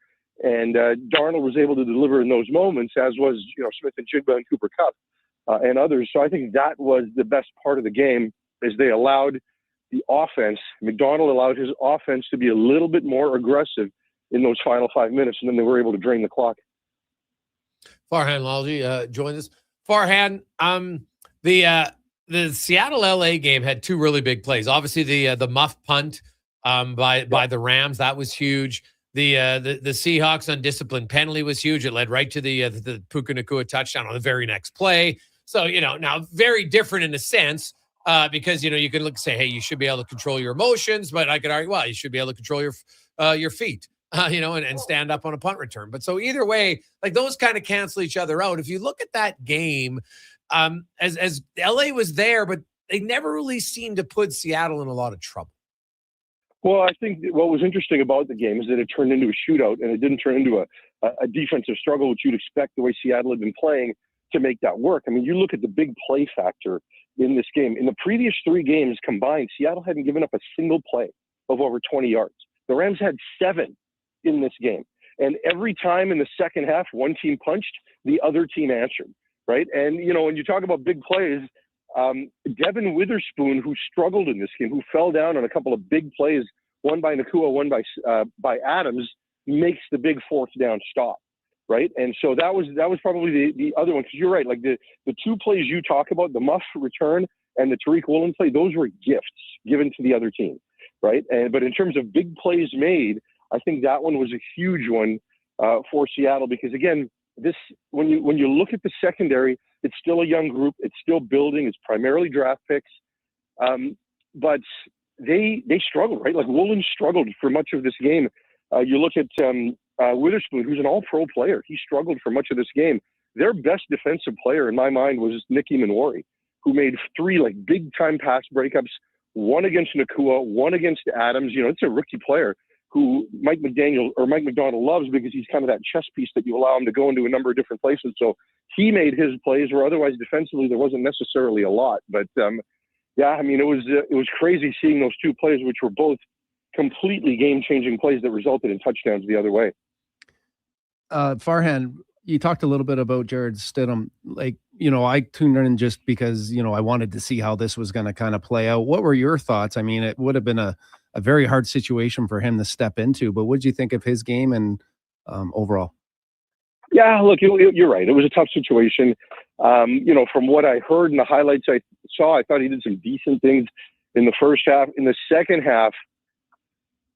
And Darnold was able to deliver in those moments, as was Smith and Jigba and Cooper Kupp and others. So I think that was the best part of the game, is they allowed the offense, McDonald allowed his offense to be a little bit more aggressive in those final 5 minutes, and then they were able to drain the clock. Farhan Lalji joined us. Farhan, the Seattle-LA game had 2 really big plays. Obviously, the muff punt by the Rams, that was huge. The Seahawks undisciplined penalty was huge. It led right to the Puka Nacua touchdown on the very next play. So, now very different in a sense because, you can look and say, hey, you should be able to control your emotions. But I could argue, well, you should be able to control your feet, and stand up on a punt return. But so either way, those kind of cancel each other out. If you look at that game, as LA was there, but they never really seemed to put Seattle in a lot of trouble. Well, I think what was interesting about the game is that it turned into a shootout, and it didn't turn into a defensive struggle, which you'd expect the way Seattle had been playing to make that work. I mean, you look at the big play factor in this game. In the previous 3 games combined, Seattle hadn't given up a single play of over 20 yards. The Rams had 7 in this game. And every time in the second half, one team punched, the other team answered, right? And, when you talk about big plays, Devin Witherspoon, who struggled in this game, who fell down on a couple of big plays, one by Nacua, one by Adams, makes the big 4th down stop, right? And so that was probably the other one, because you're right, the 2 plays you talk about, the muff return and the Tariq Woolen play, those were gifts given to the other team, right? But in terms of big plays made, I think that one was a huge one for Seattle because, again, when you look at the secondary, it's still a young group. It's still building. It's primarily draft picks. But they struggled, right? Like Woolen struggled for much of this game. You look at Witherspoon, who's an all-pro player. He struggled for much of this game. Their best defensive player, in my mind, was Nicky Manwari, who made 3 like big-time pass breakups, one against Nakua, one against Adams. You know, it's a rookie player who Mike McDonald loves because he's kind of that chess piece that you allow him to go into a number of different places. So he made his plays where otherwise defensively there wasn't necessarily a lot. But yeah, I mean, it was crazy seeing those 2 plays, which were both completely game-changing plays that resulted in touchdowns the other way. Farhan, you talked a little bit about Jared Stidham. Like, you know, I tuned in just because, you know, I wanted to see how this was going to kind of play out. What were your thoughts? I mean, it would have been a very hard situation for him to step into, but what did you think of his game and overall? Yeah, look, you're right. It was a tough situation. You know, from what I heard in the highlights I saw, I thought he did some decent things in the first half. In the second half,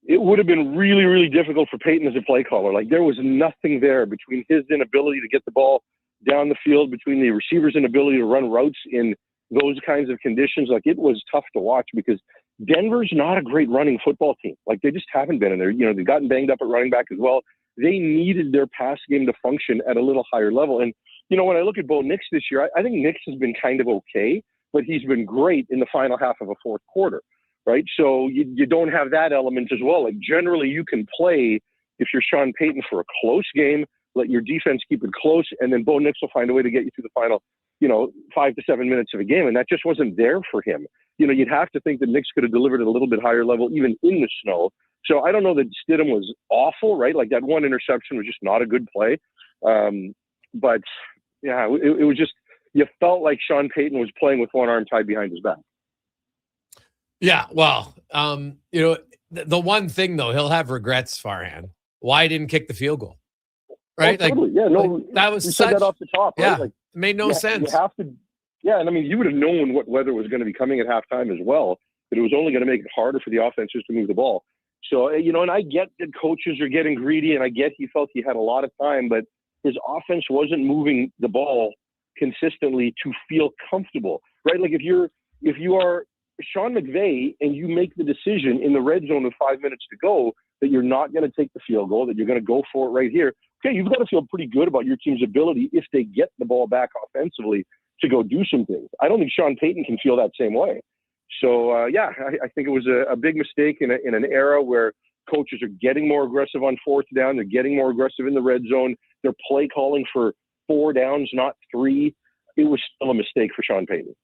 it would have been really, really difficult for Peyton as a play caller. Like, there was nothing there between his inability to get the ball down the field, between the receiver's inability to run routes in those kinds of conditions. Like, it was tough to watch because Denver's not a great running football team. Like, they just haven't been in there. You know, they've gotten banged up at running back as well. They needed their pass game to function at a little higher level. And, you know, when I look at Bo Nix this year, I think Nix has been kind of okay, but he's been great in the final half of a fourth quarter, right? So you don't have that element as well. Like, generally you can play, if you're Sean Payton, for a close game, let your defense keep it close, and then Bo Nix will find a way to get you through the final, you know, 5 to 7 minutes of a game. And that just wasn't there for him. You know, you'd have to think that Nix could have delivered at a little bit higher level, even in the snow. So I don't know that Stidham was awful, right? Like, that one interception was just not a good play. But yeah, it was just, you felt like Sean Payton was playing with one arm tied behind his back. Yeah, well, you know, the one thing though, he'll have regrets, Farhan. Why he didn't kick the field goal, right? Oh, totally. Yeah, no, like, that was we such, said that off the top. Right? Yeah, like, it made no sense. You have to, yeah, and I mean, you would have known what weather was going to be coming at halftime as well. But it was only going to make it harder for the offenses to move the ball. So, you know, and I get that coaches are getting greedy, and I get he felt he had a lot of time, but his offense wasn't moving the ball consistently to feel comfortable, right? Like, if you are Sean McVay and you make the decision in the red zone with 5 minutes to go that you're not going to take the field goal, that you're going to go for it right here, okay, you've got to feel pretty good about your team's ability, if they get the ball back offensively, to go do some things. I don't think Sean Payton can feel that same way. So, yeah, I think it was a big mistake in an era where coaches are getting more aggressive on fourth down. They're getting more aggressive in the red zone. They're play calling for 4 downs, not 3. It was still a mistake for Sean Payton.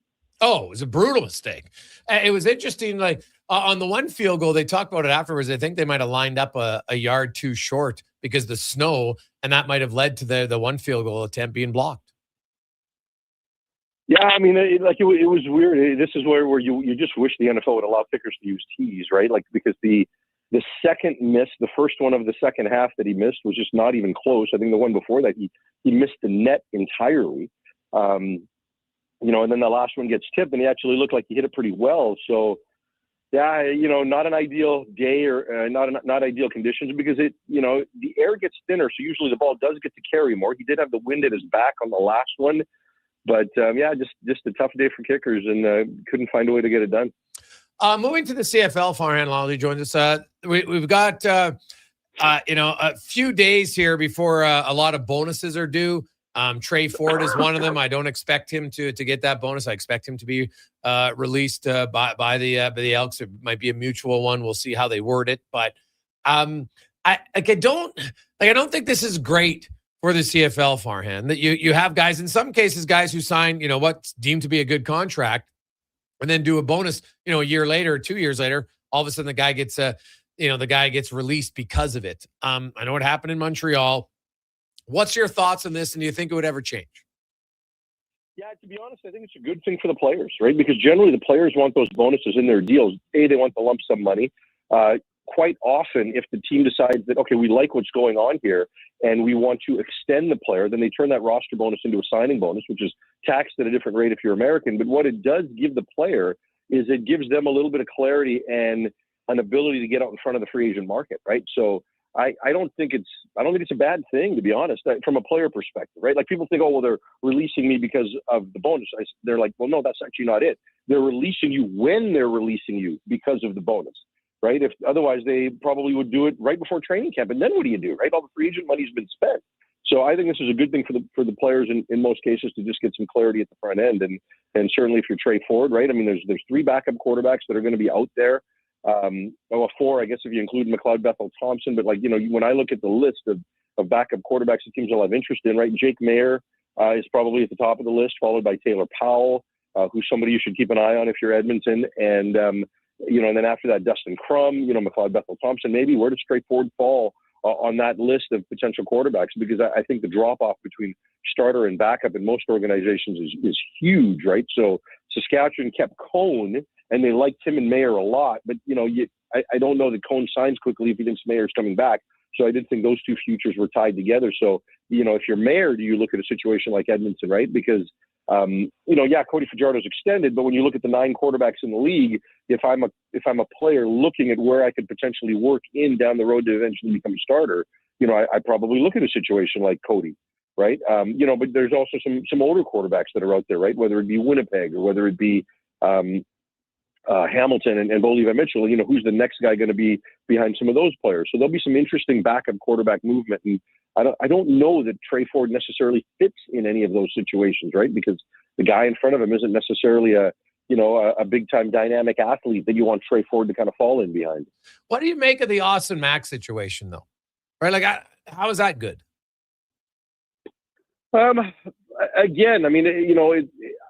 Oh, it was a brutal mistake. It was interesting. Like, on the one field goal, they talked about it afterwards. I think they might have lined up a yard too short because of the snow, and that might have led to the one field goal attempt being blocked. Yeah, I mean, it was weird. This is where you just wish the NFL would allow kickers to use tees, right? Like, because the second miss, the first one of the second half that he missed was just not even close. I think the one before that, he missed the net entirely. You know, and then the last one gets tipped, and he actually looked like he hit it pretty well. So, yeah, you know, not an ideal day or not ideal conditions because it, you know, the air gets thinner, so usually the ball does get to carry more. He did have the wind at his back on the last one. But, yeah, just a tough day for kickers, and couldn't find a way to get it done. Moving to the CFL, Farhan Lally joins us. We've got, you know, a few days here before a lot of bonuses are due. Trey Ford is one of them. I don't expect him to get that bonus. I expect him to be released by the Elks. It might be a mutual one. We'll see how they word it. But I don't think this is great for the CFL, Farhan, that you have guys, in some cases, guys who sign, you know, what's deemed to be a good contract and then do a bonus, you know, a year later or 2 years later, all of a sudden the guy gets released because of it. I know what happened in Montreal. What's your thoughts on this, and do you think it would ever change? Yeah, to be honest, I think it's a good thing for the players, right? Because generally the players want those bonuses in their deals. They want the lump sum money. Quite often, if the team decides that, okay, we like what's going on here and we want to extend the player, then they turn that roster bonus into a signing bonus, which is taxed at a different rate if you're American. But what it does give the player is it gives them a little bit of clarity and an ability to get out in front of the free agent market, right? So I don't think it's a bad thing, to be honest, from a player perspective, right? Like people think, oh, well, they're releasing me because of the bonus. They're like, well, no, that's actually not it. They're releasing you when they're releasing you because of the bonus, right? If otherwise they probably would do it right before training camp. And then what do you do, right? All the free agent money's been spent. So I think this is a good thing for the players in most cases to just get some clarity at the front end. And certainly if you're Trey Ford, right? I mean, there's 3 backup quarterbacks that are going to be out there. Well, 4, I guess, if you include McLeod, Bethel, Thompson. But when I look at the list of backup quarterbacks the teams will have interest in, right? Jake Mayer is probably at the top of the list, followed by Taylor Powell, who's somebody you should keep an eye on if you're Edmonton. And, and then after that, Dustin Crum, McLeod, Bethel, Thompson, maybe. Where does Trey Ford fall on that list of potential quarterbacks? Because I think the drop-off between starter and backup in most organizations is huge, right? So Saskatchewan kept Cone, and they liked him and Mayer a lot. But, I don't know that Cone signs quickly if he thinks Mayer's coming back. So I did think those two futures were tied together. So, if you're Mayer, do you look at a situation like Edmonton, right? Because, Cody Fajardo's extended, but when you look at the 9 quarterbacks in the league, if I'm a player looking at where I could potentially work in down the road to eventually become a starter, I probably look at a situation like Cody, right? But there's also some older quarterbacks that are out there, right? Whether it be Winnipeg or whether it be Hamilton and Bo Levi Mitchell, who's the next guy going to be behind some of those players? So there'll be some interesting backup quarterback movement. And I don't know that Trey Ford necessarily fits in any of those situations, right? Because the guy in front of him isn't necessarily a big time dynamic athlete that you want Trey Ford to kind of fall in behind. What do you make of the Austin Mack situation, though? Right? Like, how is that good? Again, I mean,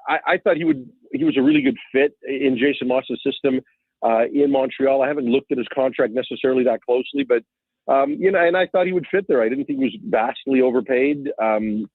I thought he was a really good fit in Jason Moss's system in Montreal. I haven't looked at his contract necessarily that closely, but and I thought he would fit there. I didn't think he was vastly overpaid. I'm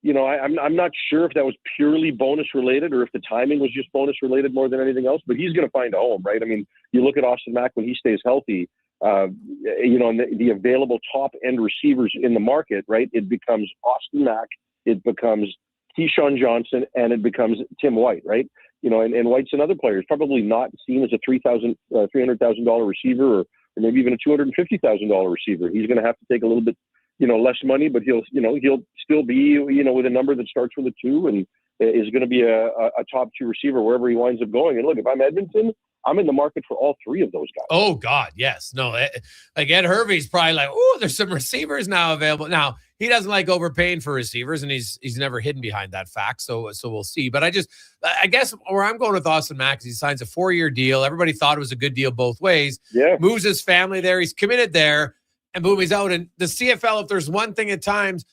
not sure if that was purely bonus related or if the timing was just bonus related more than anything else, but he's going to find a home, right? I mean, you look at Austin Mack when he stays healthy, and the available top end receivers in the market, right? It becomes Austin Mack, it becomes Keyshawn Johnson, and it becomes Tim White, right? And White's another player. He's probably not seen as a $300,000 receiver or maybe even a $250,000 receiver. He's going to have to take a little bit, less money, but he'll still be, with a number that starts with a 2 and is going to be a top 2 receiver wherever he winds up going. And look, if I'm Edmonton, I'm in the market for all 3 of those guys. Oh God, yes. No, like Ed Hervey's probably like, oh, there's some receivers now available. Now he doesn't like overpaying for receivers, and he's never hidden behind that fact. So we'll see. But I guess where I'm going with Austin Mack is he signs a 4-year deal. Everybody thought it was a good deal both ways. Yeah. Moves his family there. He's committed there, and boom, he's out. And the CFL, if there's one thing at times,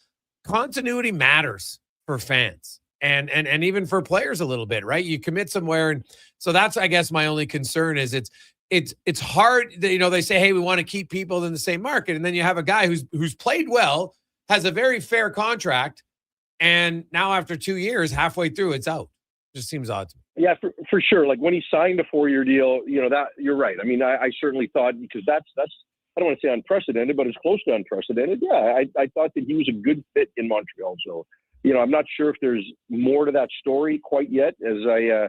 continuity matters for fans. And even for players a little bit, right? You commit somewhere. And so that's, I guess, my only concern is it's hard that, they say, hey, we want to keep people in the same market. And then you have a guy who's played well, has a very fair contract. And now after 2 years, halfway through, it's out. Just seems odd to me. Yeah, for sure. Like when he signed a 4-year deal, that you're right. I mean, I certainly thought, because that's, I don't want to say unprecedented, but it's close to unprecedented. Yeah. I thought that he was a good fit in Montreal. So, I'm not sure if there's more to that story quite yet as I,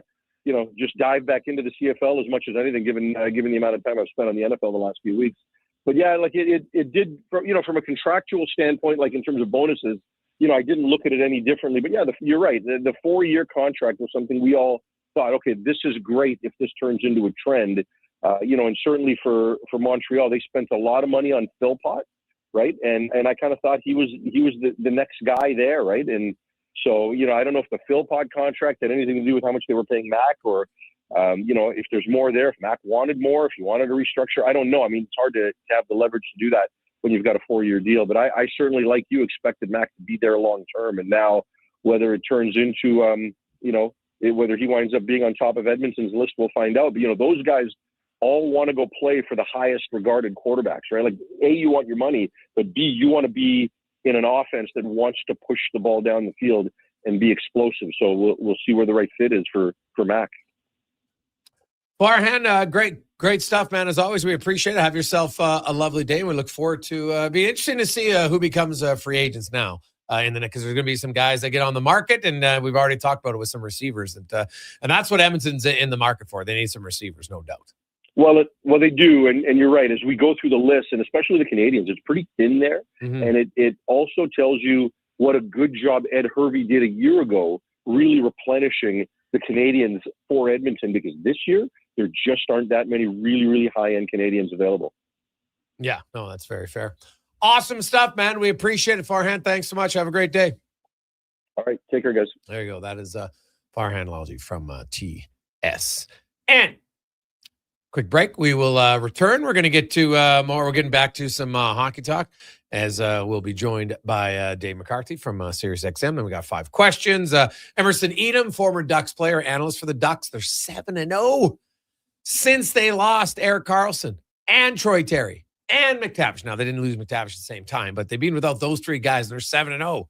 just dive back into the CFL as much as anything, given the amount of time I've spent on the NFL the last few weeks. But yeah, like it did, from a contractual standpoint, like in terms of bonuses, I didn't look at it any differently. But yeah, you're right. The 4-year contract was something we all thought, okay, this is great if this turns into a trend. And certainly for Montreal, they spent a lot of money on Philpott. Right. And I kind of thought he was the next guy there. Right. And so, I don't know if the Philpott contract had anything to do with how much they were paying Mac or, if there's more there, if Mac wanted more, if he wanted to restructure. I don't know. I mean, it's hard to have the leverage to do that when you've got a 4-year deal. But I certainly, like you, expected Mac to be there long term. And now whether it turns into, whether he winds up being on top of Edmonton's list, we'll find out. But, those guys all want to go play for the highest regarded quarterbacks, right? Like, A, you want your money, but B, you want to be in an offense that wants to push the ball down the field and be explosive. So we'll see where the right fit is for Mac. Farhan, great stuff, man. As always, we appreciate it. Have yourself a lovely day. We look forward to be interesting to see who becomes free agents now in the next, because there's going to be some guys that get on the market, and we've already talked about it with some receivers, and that's what Edmonton's in the market for. They need some receivers, no doubt. Well, they do, and you're right. As we go through the list, and especially the Canadians, it's pretty thin there, and it also tells you what a good job Ed Hervey did a year ago, really replenishing the Canadians for Edmonton, because this year there just aren't that many really, really high-end Canadians available. Yeah, no, that's very fair. Awesome stuff, man. We appreciate it, Farhan. Thanks so much. Have a great day. All right, take care, guys. There you go. That is Farhan Lalji from TSN. Quick break. We will return. We're going to get to more. We're getting back to some hockey talk as we'll be joined by Dave McCarthy from SiriusXM. And we got 5 questions. Emerson Edom, former Ducks player, analyst for the Ducks. They're 7-0 since they lost Erik Karlsson and Troy Terry and McTavish. Now, they didn't lose McTavish at the same time, but they've been without those 3 guys. They're 7-0.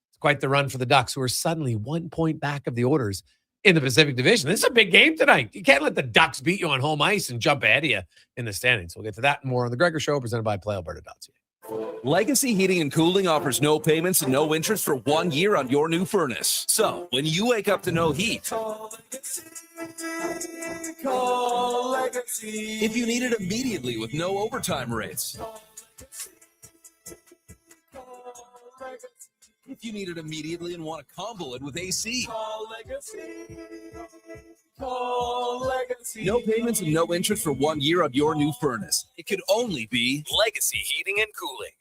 It's quite the run for the Ducks, who are suddenly 1 point back of the Oilers in the Pacific Division. This is a big game tonight. You can't let the Ducks beat you on home ice and jump ahead of you in the standings. We'll get to that and more on the Gregor Show, presented by PlayAlberta.ca. Legacy Heating and Cooling offers no payments and no interest for 1 year on your new furnace. So, when you wake up to no heat, call Legacy. If you need it immediately with no overtime rates. If you need it immediately and want to combo it with AC. Call Legacy. Call Legacy. No payments and no interest for 1 year on your new furnace. It could only be Legacy Heating and Cooling.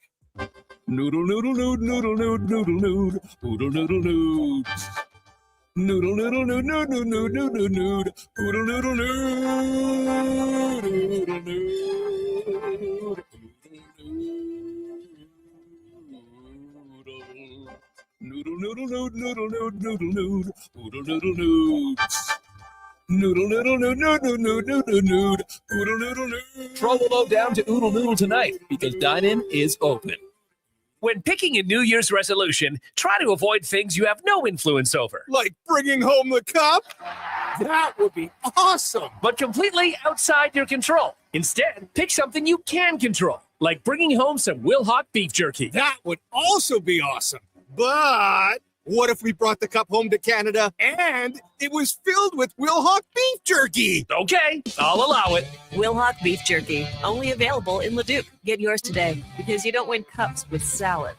Noodle, noodle, nood, noodle, nood, noodle, nood, noodle, noodle, nood. Noodle, noodle, nood, nood, nood, nood, nood, nood, nood, noodle, noodle, nood, noodle, nood. Noodle, noodle, nood, noodle, nood, noodle, nood, noodle, noodle, nood. Noodle, noodle, nood, nood, nood, nood, nood, nood, nood, noodle, noodle, nood. Troll low down to Oodle Noodle tonight, because dine-in is open. When picking a New Year's resolution, try to avoid things you have no influence over. Like bringing home the cup? That would be awesome. But completely outside your control. Instead, pick something you can control, like bringing home some Wilhauk beef jerky. That would also be awesome. But what if we brought the cup home to Canada and it was filled with Wilhauk beef jerky? Okay, I'll allow it. Wilhauk beef jerky, only available in Leduc. Get yours today, because you don't win cups with salad.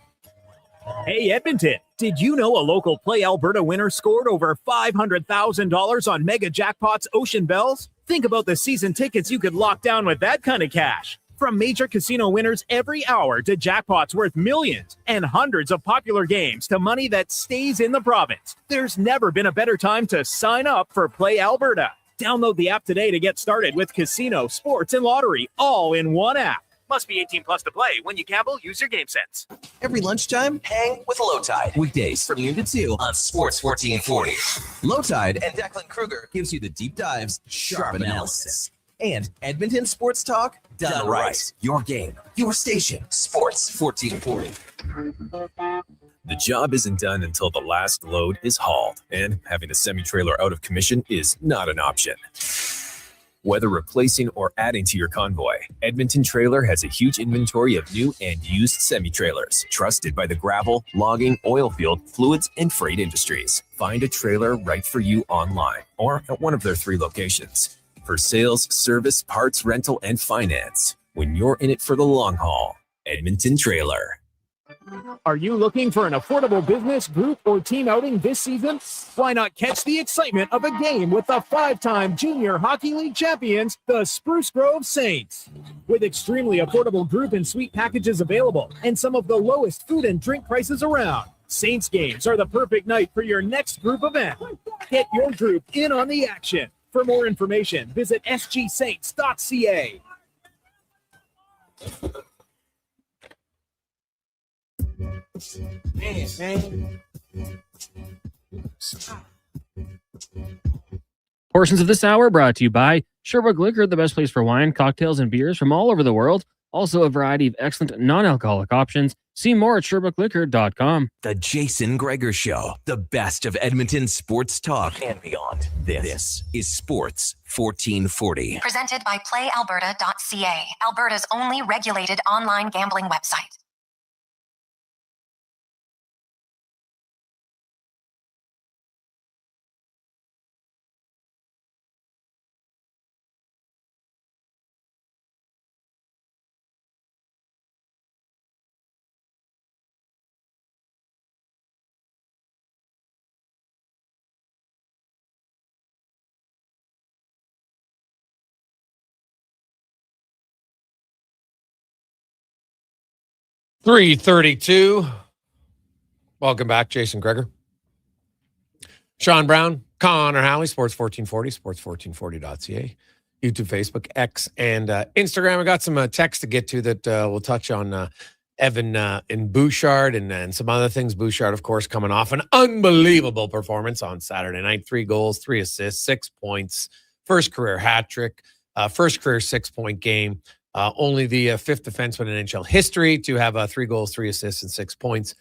Hey, Edmonton, did you know a local Play Alberta winner scored over $500,000 on Mega Jackpots Ocean Bells? Think about the season tickets you could lock down with that kind of cash. From major casino winners every hour to jackpots worth millions and hundreds of popular games to money that stays in the province, there's never been a better time to sign up for Play Alberta. Download the app today to get started with casino, sports, and lottery all in one app. Must be 18 plus to play. When you gamble, use your game sense. Every lunchtime, hang with Low Tide. Weekdays from noon to 2 on Sports 1440. Low Tide and Declan Kruger gives you the deep dives, sharp analysis, and Edmonton sports talk done right. Your game, your station, Sports 1440. The job isn't done until the last load is hauled, and having a semi-trailer out of commission is not an option. Whether replacing or adding to your convoy, Edmonton Trailer has a huge inventory of new and used semi-trailers, trusted by the gravel, logging, oil field, fluids, and freight industries. Find a trailer right for you online or at one of their 3 locations. For sales, service, parts, rental, and finance, when you're in it for the long haul, Edmonton Trailer. Are you looking for an affordable business, group, or team outing this season? Why not catch the excitement of a game with the 5-time Junior Hockey League champions, the Spruce Grove Saints? With extremely affordable group and suite packages available and some of the lowest food and drink prices around, Saints games are the perfect night for your next group event. Get your group in on the action. For more information, visit sgsaints.ca. Portions of this hour brought to you by Sherbrooke Liquor, the best place for wine, cocktails, and beers from all over the world. Also a variety of excellent non-alcoholic options. See more at SherbrookeLiquor.com. The Jason Gregor Show, the best of Edmonton sports talk and beyond. This is Sports 1440. Presented by PlayAlberta.ca, Alberta's only regulated online gambling website. 3:32. Welcome back, Jason Gregor. Sean Brown, Connor Halley, Sports 1440, sports1440.ca, YouTube, Facebook, X, and Instagram. I got some text to get to that we'll touch on Evan and Bouchard and some other things. Bouchard, of course, coming off an unbelievable performance on Saturday night. 3 goals, 3 assists, 6 points, first career hat trick, first career 6-point game. Only the fifth defenseman in NHL history to have 3 goals, 3 assists, and 6 points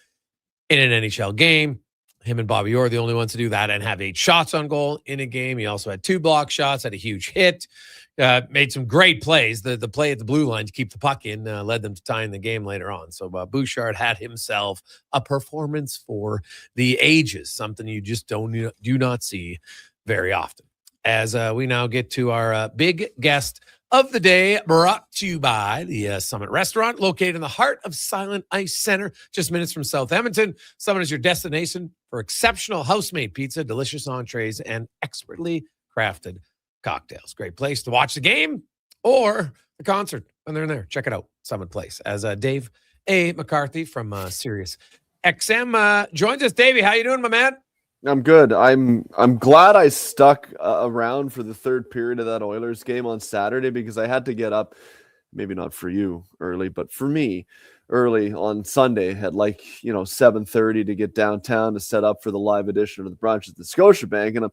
in an NHL game. Him and Bobby Orr are the only ones to do that and have 8 shots on goal in a game. He also had 2 block shots, had a huge hit, made some great plays. The play at the blue line to keep the puck in led them to tying the game later on. So Bouchard had himself a performance for the ages, something you just do not see very often. As we now get to our big guest of the day, brought to you by the Summit Restaurant, located in the heart of Silent Ice Center, just minutes from South Edmonton. Summit is your destination for exceptional house-made pizza, delicious entrees, and expertly crafted cocktails. Great place to watch the game or the concert when they're in there. Check it out, Summit Place. As Dave A. McCarthy from Sirius XM joins us. Davey, how you doing, my man? I'm good. I'm glad I stuck around for the third period of that Oilers game on Saturday, because I had to get up, maybe not for you early, but for me early on Sunday at 7:30 to get downtown to set up for the live edition of the brunch at the Scotiabank. And I'm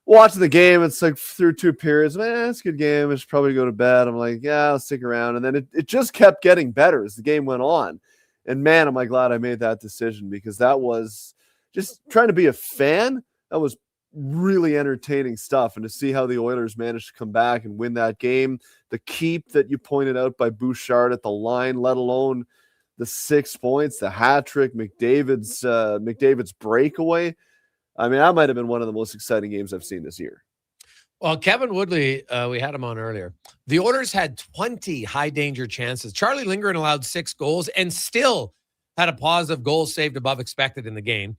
watching the game. It's like through 2 periods. Man, it's a good game. I should probably go to bed. I'm like, yeah, I'll stick around. And then it just kept getting better as the game went on. And man, am I glad I made that decision, because that was just trying to be a fan. That was really entertaining stuff. And to see how the Oilers managed to come back and win that game, the keep that you pointed out by Bouchard at the line, let alone the 6 points, the hat trick, McDavid's breakaway. I mean, that might have been one of the most exciting games I've seen this year. Well, Kevin Woodley, we had him on earlier. The Oilers had 20 high-danger chances. Charlie Lindgren allowed 6 goals and still had a positive goal saved above expected in the game.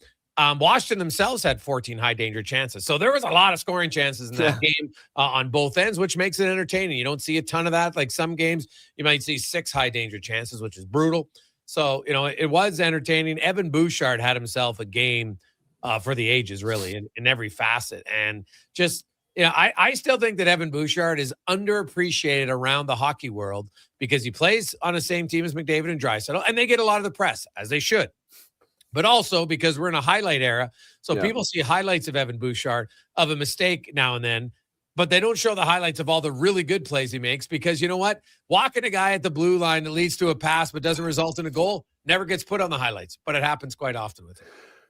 Washington themselves had 14 high-danger chances. So there was a lot of scoring chances in that game on both ends, which makes it entertaining. You don't see a ton of that. Like some games, you might see 6 high-danger chances, which is brutal. So, it was entertaining. Evan Bouchard had himself a game for the ages, really, in every facet. And just, I still think that Evan Bouchard is underappreciated around the hockey world because he plays on the same team as McDavid and Draisaitl, and they get a lot of the press, as they should. But also because we're in a highlight era. So people see highlights of Evan Bouchard of a mistake now and then, but they don't show the highlights of all the really good plays he makes, because you know what? Walking a guy at the blue line that leads to a pass but doesn't result in a goal never gets put on the highlights, but it happens quite often with him.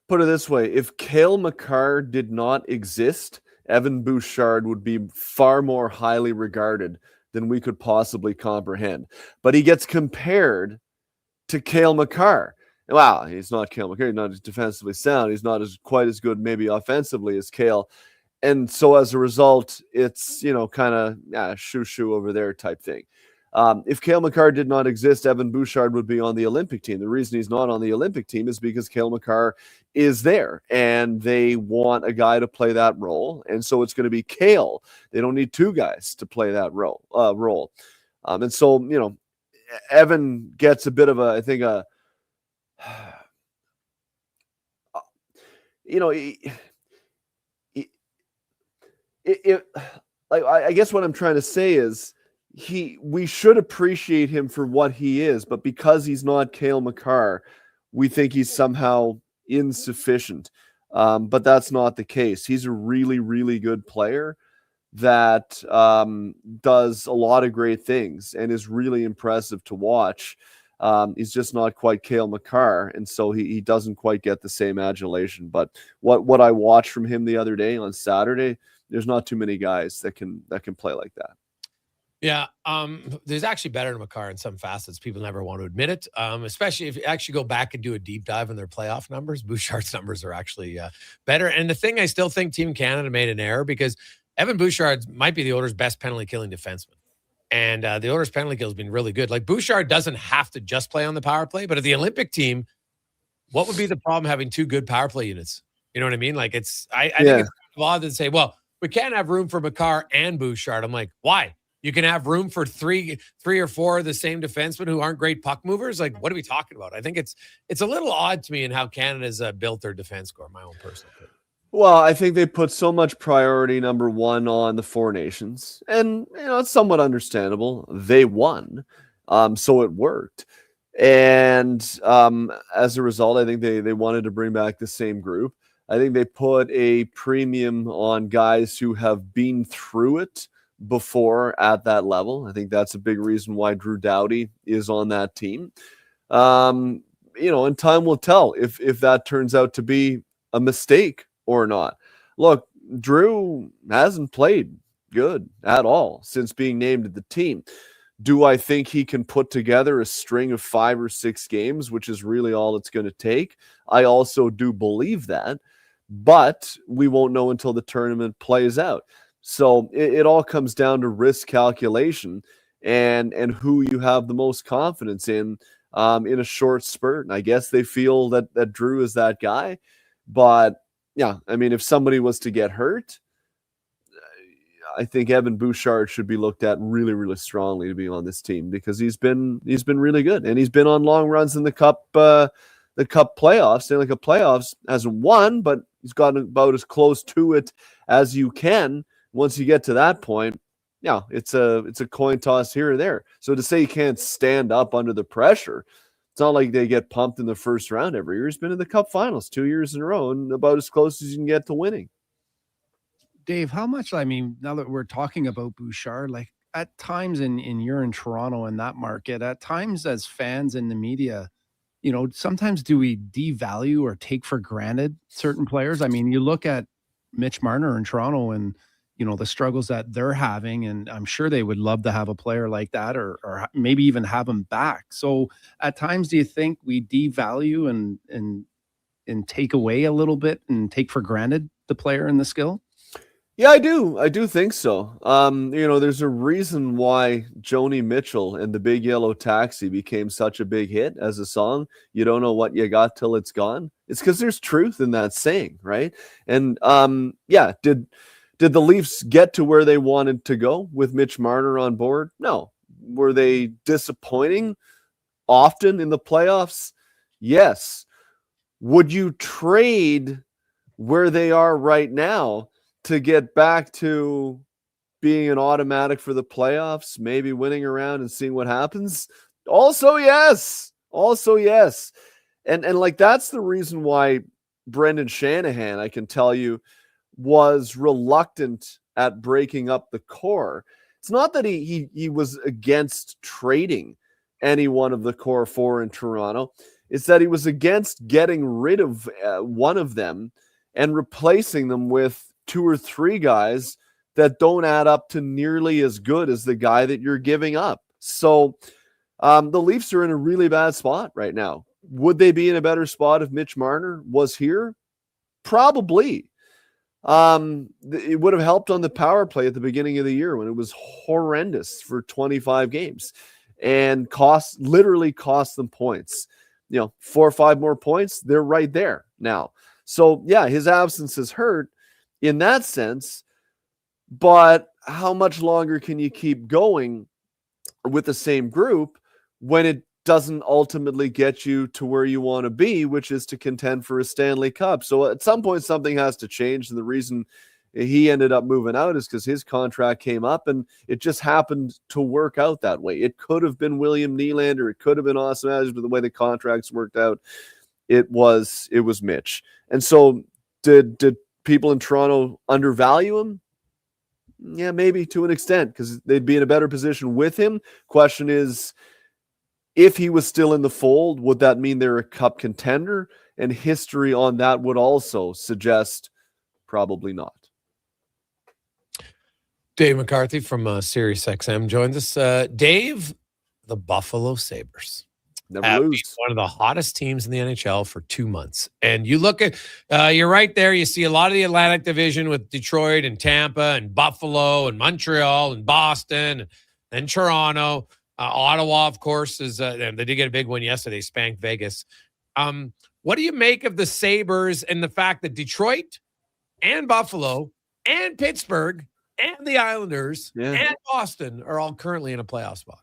Put it this way, if Cale Makar did not exist, Evan Bouchard would be far more highly regarded than we could possibly comprehend. But he gets compared to Cale Makar. Wow, he's not Cale Makar. He's not as defensively sound. He's not quite as good maybe offensively as Cale. And so as a result, it's, kind of shoo over there type thing. If Cale Makar did not exist, Evan Bouchard would be on the Olympic team. The reason he's not on the Olympic team is because Cale Makar is there, and they want a guy to play that role. And so it's going to be Cale. They don't need 2 guys to play that role. And so, Evan gets a bit of I guess what I'm trying to say is we should appreciate him for what he is, but because he's not Cale Makar, we think he's somehow insufficient. But that's not the case. He's a really, really good player that does a lot of great things and is really impressive to watch. He's just not quite Cale Makar, and so he doesn't quite get the same adulation. But what I watched from him the other day on Saturday, there's not too many guys that can play like that. Yeah, there's actually better than Makar in some facets. People never want to admit it, especially if you actually go back and do a deep dive in their playoff numbers. Bouchard's numbers are actually better. And the thing, I still think Team Canada made an error, because Evan Bouchard might be the Oilers' best penalty-killing defenseman. And the Oilers' penalty kill has been really good. Like, Bouchard doesn't have to just play on the power play, but at the Olympic team, what would be the problem having 2 good power play units? You know what I mean? Like, I think it's kind of odd to say, well, we can't have room for Makar and Bouchard. I'm like, why? you can have room for three or four of the same defensemen who aren't great puck movers. Like, what are we talking about? I think it's a little odd to me in how Canada's built their defense core, my own personal opinion. Well, I think they put so much priority, number one, on the Four Nations. And, it's somewhat understandable. They won. So it worked. And as a result, I think they wanted to bring back the same group. I think they put a premium on guys who have been through it before at that level. I think that's a big reason why Drew Doughty is on that team. And time will tell if that turns out to be a mistake or not. Look, Drew hasn't played good at all since being named to the team. Do I think he can put together a string of 5 or 6 games, which is really all it's going to take? I also do believe that, but we won't know until the tournament plays out. So it all comes down to risk calculation and who you have the most confidence in a short spurt. And I guess they feel that Drew is that guy. But yeah, I mean, if somebody was to get hurt, I think Evan Bouchard should be looked at really, really strongly to be on this team because he's been really good and he's been on long runs in the cup playoffs. Stanley Cup playoffs, hasn't won, but he's gotten about as close to it as you can. Once you get to that point, yeah, it's a coin toss here or there. So to say he can't stand up under the pressure, it's not like they get pumped in the first round every year. He's been in the Cup finals 2 years in a row and about as close as you can get to winning. Dave, how much, I mean, now that we're talking about Bouchard, like at times you're in Toronto in that market, at times as fans in the media, sometimes do we devalue or take for granted certain players? I mean, you look at Mitch Marner in Toronto and, the struggles that they're having, and I'm sure they would love to have a player like that or maybe even have him back. So at times, do you think we devalue and take away a little bit and take for granted the player and the skill? Yeah, I do. I do think so. There's a reason why Joni Mitchell and the Big Yellow Taxi became such a big hit as a song. You don't know what you got till it's gone. It's because there's truth in that saying, right? And did the Leafs get to where they wanted to go with Mitch Marner on board? No. Were they disappointing often in the playoffs? Yes. Would you trade where they are right now to get back to being an automatic for the playoffs, maybe winning around and seeing what happens? Also, yes. And like, that's the reason why Brendan Shanahan, I can tell you, was reluctant at breaking up the core. It's not that he was against trading any one of the core 4 in Toronto. It's that he was against getting rid of one of them and replacing them with 2 or 3 guys that don't add up to nearly as good as the guy that you're giving up. So the Leafs are in a really bad spot right now. Would they be in a better spot if Mitch Marner was here? Probably. It would have helped on the power play at the beginning of the year when it was horrendous for 25 games and literally cost them points. 4 or 5 more points, they're right there now. So yeah, his absence has hurt in that sense, but how much longer can you keep going with the same group when it doesn't ultimately get you to where you want to be, which is to contend for a Stanley Cup? So at some point, something has to change. And the reason he ended up moving out is because his contract came up and it just happened to work out that way. It could have been William Nylander. It could have been Austin Matthews, but the way the contracts worked out, it was Mitch. And so did people in Toronto undervalue him? Yeah, maybe to an extent, because they'd be in a better position with him. Question is, if he was still in the fold, would that mean they're a cup contender? And history on that would also suggest probably not. Dave McCarthy from SiriusXM joins us. Dave, the Buffalo Sabres never lose. One of the hottest teams in the NHL for 2 months. And you look at, you're right there. You see a lot of the Atlantic Division with Detroit and Tampa and Buffalo and Montreal and Boston and Toronto. Ottawa, of course, is and they did get a big win yesterday, spanked Vegas. What do you make of the Sabres and the fact that Detroit and Buffalo and Pittsburgh and the Islanders Yeah. and Boston are all currently in a playoff spot.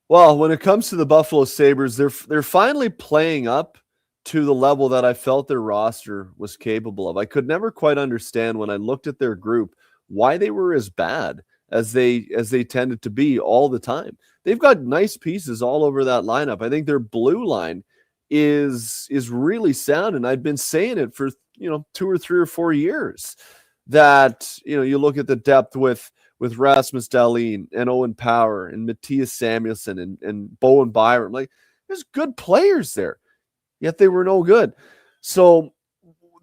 Well, when it comes to the Buffalo Sabres, they're finally playing up to the level that I felt their roster was capable of. I could never quite understand when I looked at their group why they were as bad as they tended to be all the time. They've got nice pieces all over that lineup. I think their blue line is really sound, and I've been saying it for 2 or 3 or 4 years that you look at the depth with Rasmus Dahlin and Owen Power and Matthias Samuelsson and Bowen Byram. Like, there's good players there, yet they were no good. So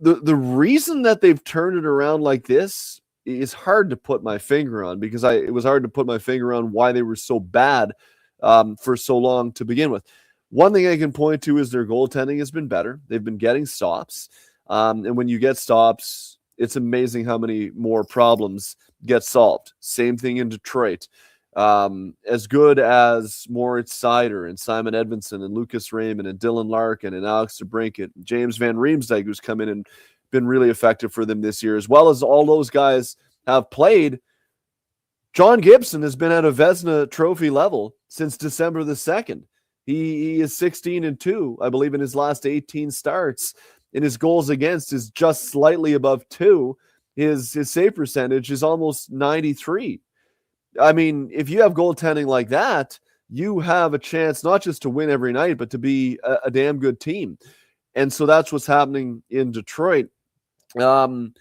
the reason that they've turned it around like this is hard to put my finger on, because it was hard to put my finger on why they were so bad for so long to begin with. One thing I can point to is their goaltending has been better. They've been getting stops. And when you get stops, it's amazing how many more problems get solved. Same thing in Detroit. As good as Moritz Seider and Simon Edmondson and Lucas Raymond and Dylan Larkin and Alex DeBrincat, James Van Riemsdyk, who's come in and been really effective for them this year, as well as all those guys have played. John Gibson has been at a Vezina Trophy level since December the 2nd. He is 16-2, I believe, in his last 18 starts. And his goals against is just slightly above 2. His save percentage is almost 93. I mean, if you have goaltending like that, you have a chance not just to win every night, but to be a damn good team. And so that's what's happening in Detroit. I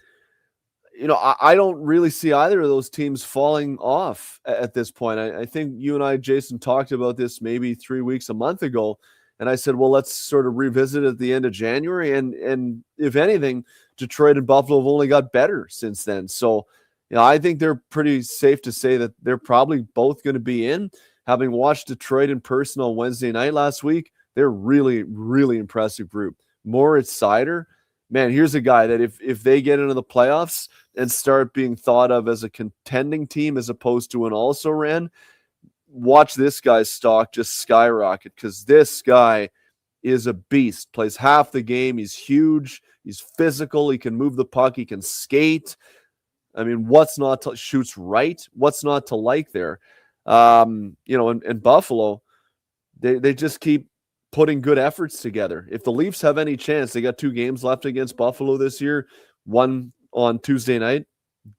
don't really see either of those teams falling off at this point. I think you and I, Jason, talked about this maybe 3 weeks, a month ago. And I said, well, let's sort of revisit at the end of January. And if anything, Detroit and Buffalo have only got better since then. So, I think they're pretty safe to say that they're probably both going to be in. Having watched Detroit in person on Wednesday night last week, they're really, really impressive group. Moritz Seider, man, here's a guy that if they get into the playoffs and start being thought of as a contending team as opposed to an also-ran, watch this guy's stock just skyrocket, because this guy is a beast. Plays half the game. He's huge. He's physical. He can move the puck. He can skate. I mean, what's not to shoots right? What's not to like there? And Buffalo, they just keep putting good efforts together. If the Leafs have any chance, they got 2 games left against Buffalo this year. One on Tuesday night.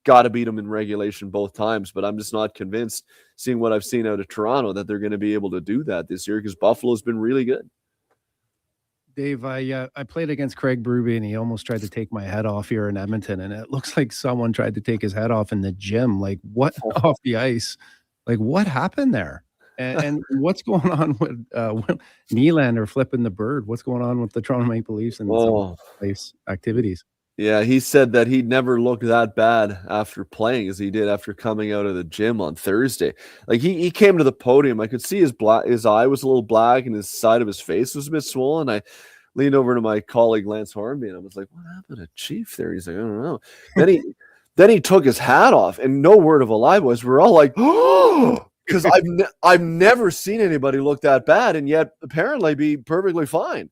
Got to beat them in regulation both times, but I'm just not convinced, seeing what I've seen out of Toronto, that they're going to be able to do that this year, because Buffalo's been really good. Dave, I played against Craig Berube, and he almost tried to take my head off here in Edmonton, and it looks like someone tried to take his head off in the gym. Like, what off the ice? Like, what happened there? And what's going on with Nylander flipping the bird? What's going on with the Toronto Maple Leafs and some place activities? Yeah, he said that he'd never looked that bad after playing as he did after coming out of the gym on Thursday. Like, he came to the podium. I could see his eye was a little black and his side of his face was a bit swollen. I leaned over to my colleague Lance Hornby and I was like, what happened to Chief there? He's like, I don't know. Then he took his hat off, and no word of a lie, boys. We're all like, oh, because I've never seen anybody look that bad and yet apparently be perfectly fine.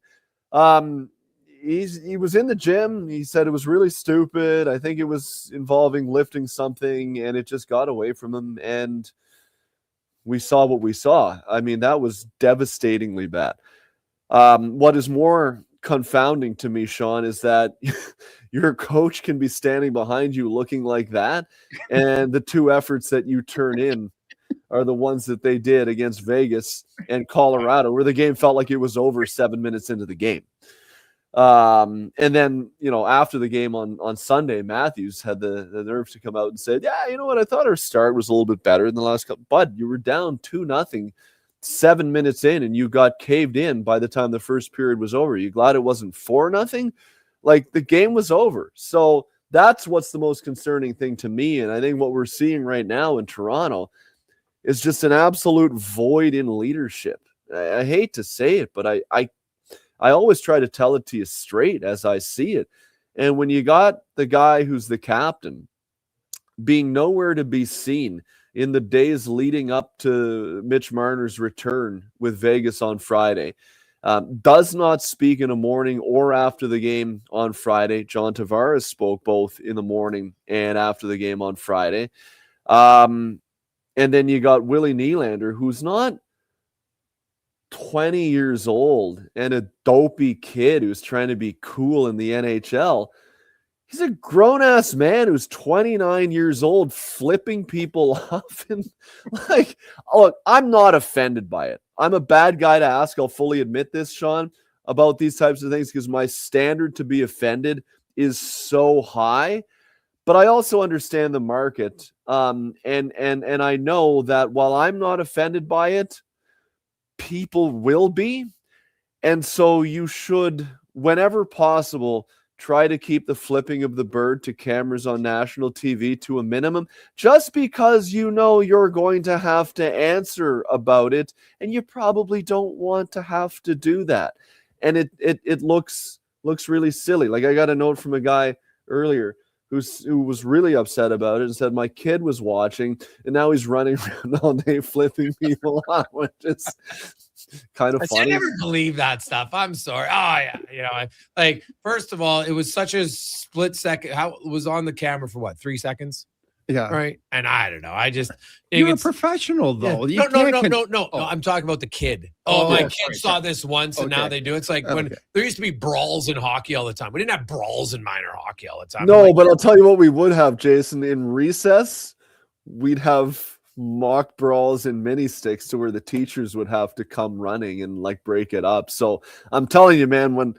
He was in the gym. He said it was really stupid. I think it was involving lifting something, and it just got away from him. And we saw what we saw. I mean, that was devastatingly bad. What is more confounding to me, Sean, is that your coach can be standing behind you looking like that, and the 2 efforts that you turn in are the ones that they did against Vegas and Colorado, where the game felt like it was over 7 minutes into the game. And then, after the game on Sunday, Matthews had the nerve to come out and say, yeah, you know what? I thought our start was a little bit better than the last couple, but you were down 2-0, 7 minutes in, and you got caved in by the time the first period was over. You glad it wasn't 4-0? Like, the game was over. So that's what's the most concerning thing to me. And I think what we're seeing right now in Toronto is just an absolute void in leadership. I hate to say it, but I always try to tell it to you straight as I see it. And when you got the guy who's the captain being nowhere to be seen in the days leading up to Mitch Marner's return with Vegas on Friday, Does not speak in the morning or after the game on Friday. John Tavares spoke both in the morning and after the game on Friday. And then you got Willie Nylander, who's not 20 years old and a dopey kid who's trying to be cool in the NHL. He's a grown-ass man who's 29 years old flipping people off. And like, look, I'm not offended by it. I'm a bad guy to ask. I'll fully admit this, Sean, about these types of things because my standard to be offended is so high. But I also understand the market. And I know that while I'm not offended by it, people will be. And so you should, whenever possible, try to keep the flipping of the bird to cameras on national TV to a minimum, just because you know you're going to have to answer about it, and you probably don't want to have to do that. And it looks really silly. Like I got a note from a guy earlier who was really upset about it and said, my kid was watching and now he's running around all day flipping people off, which is kind of funny. I never believe that stuff. I'm sorry. Oh yeah. Like, first of all, it was such a split second. How it was on the camera for what, 3 seconds? Yeah. Right. And I don't know. I just You're a professional though. Yeah. You No. I'm talking about the kid. My kid saw this once and now they do. It's like when there used to be brawls in hockey all the time. We didn't have brawls in minor hockey all the time. No, but I'll tell you what we would have, Jason. In recess, we'd have mock brawls and mini sticks to where the teachers would have to come running and like break it up. So I'm telling you, man, when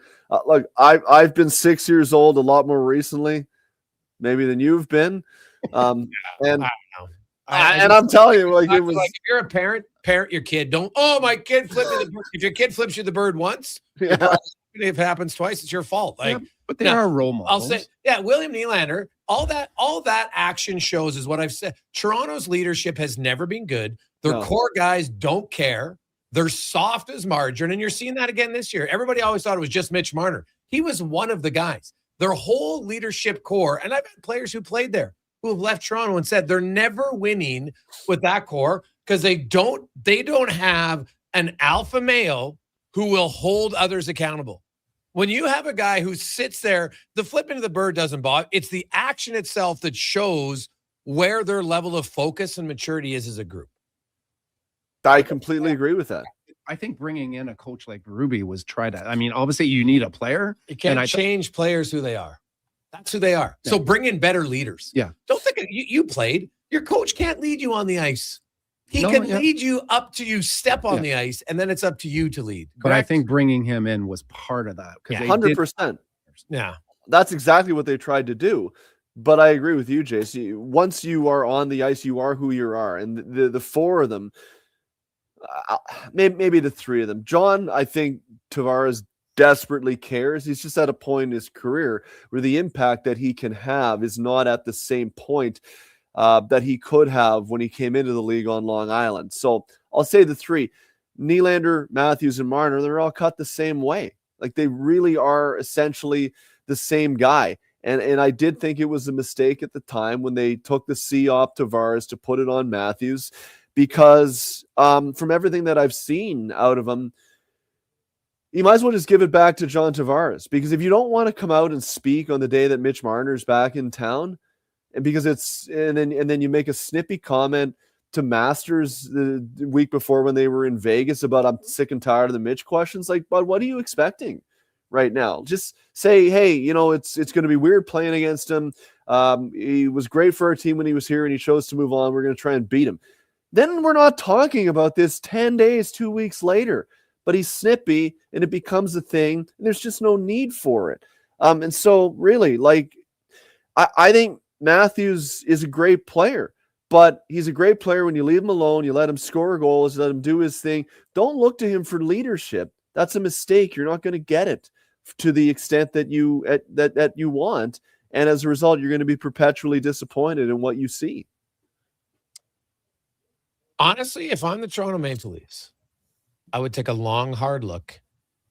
look, I've been 6 years old a lot more recently, maybe than you've been. And I don't know. And I'm telling you, like, it was like if you're a parent your kid. Don't. Oh, my kid flipped me the bird. If your kid flips you the bird once, if it happens twice, it's your fault. Like, but they are role models. I'll say, William Nylander. All that action shows is what I've said. Toronto's leadership has never been good. Their core guys don't care. They're soft as margarine, and you're seeing that again this year. Everybody always thought it was just Mitch Marner. He was one of the guys. Their whole leadership core, and I've had players who played there who have left Toronto and said they're never winning with that core because they don't have an alpha male who will hold others accountable. When you have a guy who sits there, the flipping of the bird doesn't bother. It's the action itself that shows where their level of focus and maturity is as a group. I completely agree with that. I think bringing in a coach like Ruby was obviously you need a player. You can't change players who they are. That's who they are. Yeah. So bring in better leaders. Yeah. Don't think you played. Your coach can't lead you on the ice. He can lead you up to you step on the ice, and then it's up to you to lead. Correct? But I think bringing him in was part of that. 100%. Yeah. That's exactly what they tried to do. But I agree with you, Jace. Once you are on the ice, you are who you are. And the four of them, maybe the three of them. John, I think Tavares desperately cares. He's just at a point in his career where the impact that he can have is not at the same point that he could have when he came into the league on Long Island. So I'll say the three: Nylander, Matthews, and Marner. They're all cut the same way. Like, they really are essentially the same guy. And I did think it was a mistake at the time when they took the C off Tavares to put it on Matthews, because from everything that I've seen out of him, you might as well just give it back to John Tavares, because if you don't want to come out and speak on the day that Mitch Marner's back in town, and because and then you make a snippy comment to Masters the week before when they were in Vegas about I'm sick and tired of the Mitch questions, like, bud, what are you expecting right now? Just say, hey, it's going to be weird playing against him. He was great for our team when he was here and he chose to move on. We're going to try and beat him. Then we're not talking about this 10 days, 2 weeks later. But he's snippy and it becomes a thing, and there's just no need for it. And so really, like, I think Matthews is a great player, but he's a great player when you leave him alone, you let him score goals, let him do his thing. Don't look to him for leadership. That's a mistake. You're not going to get it to the extent that you that you want. And as a result, you're going to be perpetually disappointed in what you see. Honestly, if I'm the Toronto Maple Leafs, I would take a long, hard look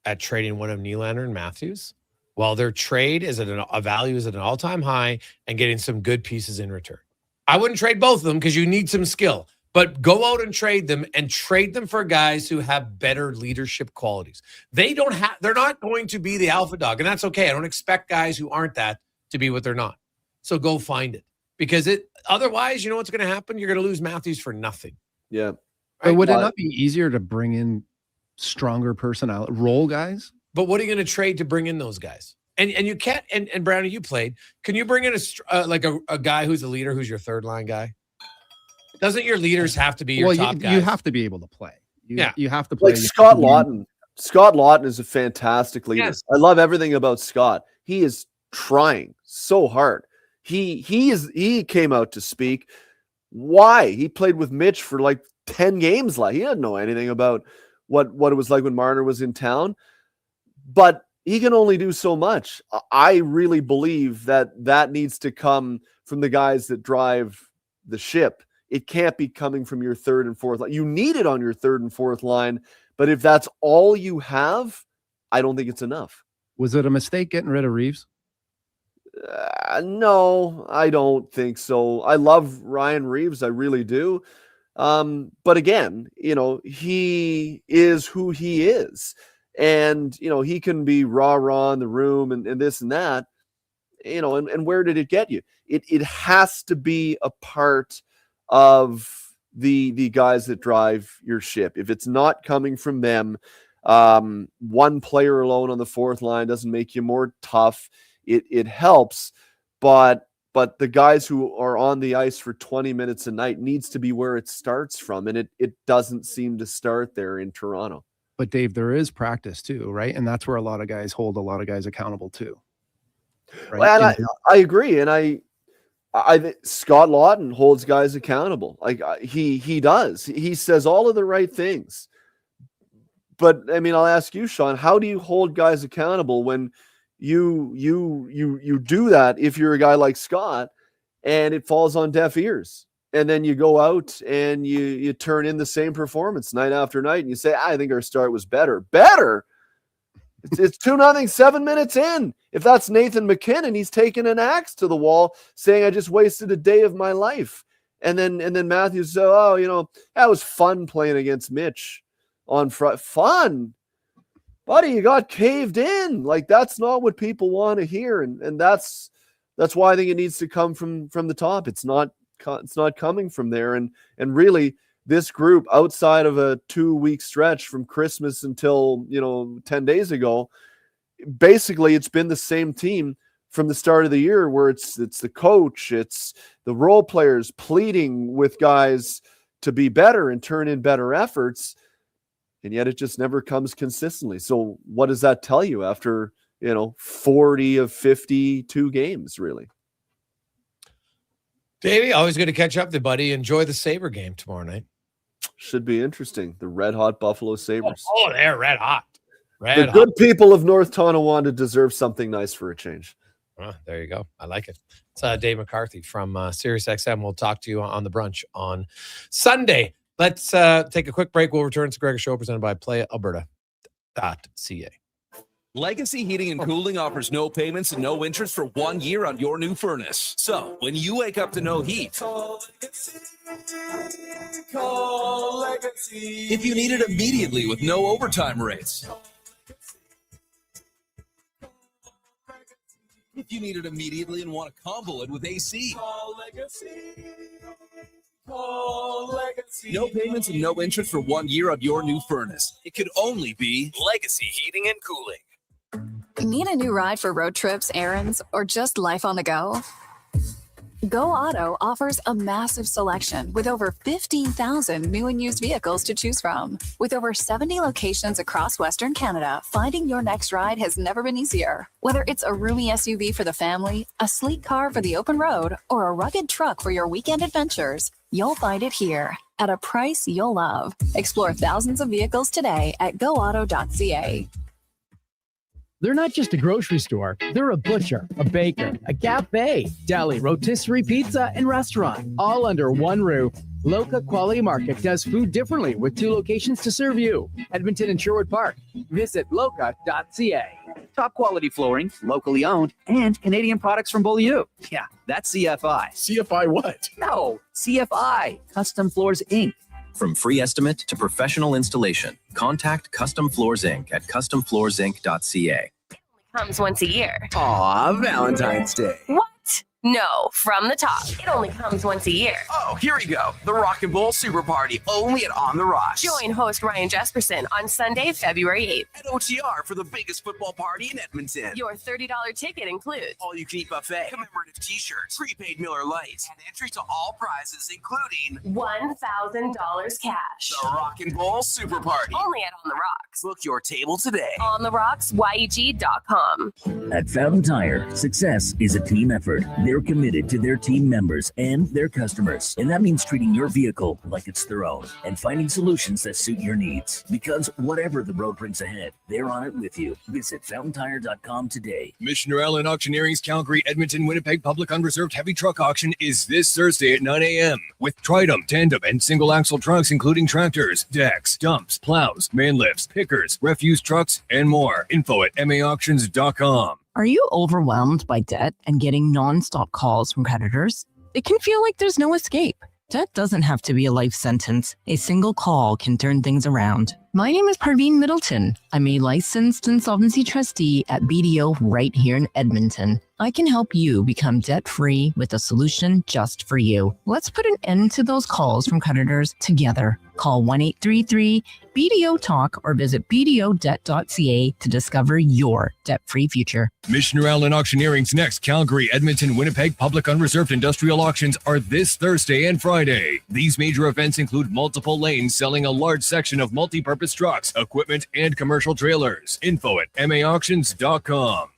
at trading one of Nylander and Matthews while their trade is at a value is at an all-time high and getting some good pieces in return. I wouldn't trade both of them because you need some skill. But go out and trade them for guys who have better leadership qualities. They're not going to be the alpha dog, and that's okay. I don't expect guys who aren't that to be what they're not. So go find it, because otherwise, you know what's going to happen? You're going to lose Matthews for nothing. Yeah. But would it not be easier to bring in stronger personality role guys? But what are you going to trade to bring in those guys? And you can't. And Brownie, you played. Can you bring in a guy who's a leader, who's your third line guy? Doesn't your leaders have to be your top guys? You have to be able to play. You have to play. Like Scott Lawton. Scott Lawton is a fantastic leader. Yes. I love everything about Scott. He is trying so hard. He came out to speak. Why? He played with Mitch for like 10 games. He didn't know anything about what it was like when Marner was in town. But he can only do so much. I really believe that needs to come from the guys that drive the ship. It can't be coming from your third and fourth line. You need it on your third and fourth line, but if that's all you have, I don't think it's enough. Was it a mistake getting rid of Reeves? No, I don't think so. I love Ryan Reeves. I really do. But again, he is who he is. And, he can be rah-rah in the room and this and that, and where did it get you? It has to be a part of the guys that drive your ship. If it's not coming from them, one player alone on the fourth line doesn't make you more tough. It helps, but the guys who are on the ice for 20 minutes a night needs to be where it starts from, and it doesn't seem to start there in Toronto. But Dave, there is practice too, right? And that's where a lot of guys hold a lot of guys accountable too. Right? Well, I agree, and I Scott Lawton holds guys accountable. Like he does. He says all of the right things. But I mean, I'll ask you, Sean, how do you hold guys accountable when you do that if you're a guy like Scott and it falls on deaf ears? And then you go out and you turn in the same performance night after night and you say, I think our start was better. Better? It's 2-0, 7 minutes in. If that's Nathan McKinnon, he's taking an axe to the wall saying, I just wasted a day of my life. And then Matthews said, that was fun playing against Mitch on Friday. Fun? Buddy, you got caved in. Like, that's not what people want to hear. And that's why I think it needs to come from the top. It's not coming from there. And really, this group, outside of a 2-week stretch from Christmas until 10 days ago, basically it's been the same team from the start of the year, where it's the coach, it's the role players pleading with guys to be better and turn in better efforts, and yet it just never comes consistently. So what does that tell you after 40 of 52 games, really? Davey, always good to catch up with you, buddy. Enjoy the Sabre game tomorrow night. Should be interesting. The red hot Buffalo Sabres. Oh, they're red hot. The good people of North Tonawanda deserve something nice for a change. There you go. I like it. It's Dave McCarthy from SiriusXM. We'll talk to you on the brunch on Sunday. Let's take a quick break. We'll return to Gregor Show, presented by PlayAlberta.ca. Legacy Heating and Cooling offers no payments and no interest for 1 year on your new furnace. So when you wake up to no heat, call Legacy. If you need it immediately with no overtime rates. If you need it immediately and want to combo it with AC. Call Legacy. Call Legacy. No payments and no interest for 1 year on your new furnace. It could only be Legacy Heating and Cooling. Need a new ride for road trips, errands, or just life on the go? Go Auto offers a massive selection with over 15,000 new and used vehicles to choose from. With over 70 locations across Western Canada, finding your next ride has never been easier. Whether it's a roomy SUV for the family, a sleek car for the open road, or a rugged truck for your weekend adventures, you'll find it here at a price you'll love. Explore thousands of vehicles today at goauto.ca. They're not just a grocery store. They're a butcher, a baker, a cafe, deli, rotisserie pizza, and restaurant, all under one roof. Loca Quality Market does food differently with 2 locations to serve you. Edmonton and Sherwood Park. Visit loca.ca. Top quality flooring, locally owned, and Canadian products from Beaulieu. Yeah, that's CFI. CFI what? No, CFI, Custom Floors Inc. From free estimate to professional installation, contact Custom Floors Inc. at customfloorsinc.ca. Comes once a year. Aw, Valentine's Day. What? No, from the top. It only comes once a year. Oh, here we go. The Rock and Roll Super Party, only at On the Rocks. Join host Ryan Jesperson on Sunday, February 8th. At OTR for the biggest football party in Edmonton. Your $30 ticket includes all-you-can-eat buffet, commemorative t-shirts, prepaid Miller Lights, and entry to all prizes, including $1,000 cash. the Rock and Roll Super Party. Only at On the Rocks. Book your table today. OnTheRocksYEG.com. At Fountain Tire, success is a team effort. They're committed to their team members and their customers. And that means treating your vehicle like it's their own and finding solutions that suit your needs. Because whatever the road brings ahead, they're on it with you. Visit fountaintire.com today. Commissioner Allen Auctioneering's Calgary, Edmonton, Winnipeg Public Unreserved Heavy Truck Auction is this Thursday at 9 a.m. with Tridem, tandem, and single axle trucks, including tractors, decks, dumps, plows, man lifts, pickers, refuse trucks, and more. Info at maauctions.com. Are you overwhelmed by debt and getting nonstop calls from creditors? It can feel like there's no escape. Debt doesn't have to be a life sentence. A single call can turn things around. My name is Parveen Middleton. I'm a licensed insolvency trustee at BDO right here in Edmonton. I can help you become debt-free with a solution just for you. Let's put an end to those calls from creditors together. Call 1-833-BDO-TALK or visit bdodebt.ca to discover your debt-free future. Commissioner Allen Auctioneering's next Calgary, Edmonton, Winnipeg Public Unreserved Industrial Auctions are this Thursday and Friday. These major events include multiple lanes selling a large section of multi-purpose trucks, equipment, and commercial trailers. Info at maauctions.com.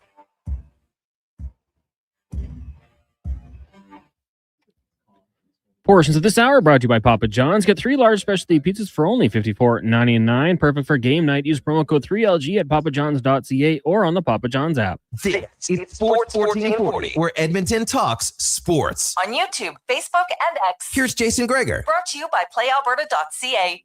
Portions of this hour brought to you by Papa John's. Get 3 large specialty pizzas for only $54.99. Perfect for game night. Use promo code 3LG at papajohns.ca or on the Papa John's app. This is Sports 1440, where Edmonton talks sports. On YouTube, Facebook, and X. Here's Jason Gregor. Brought to you by playalberta.ca.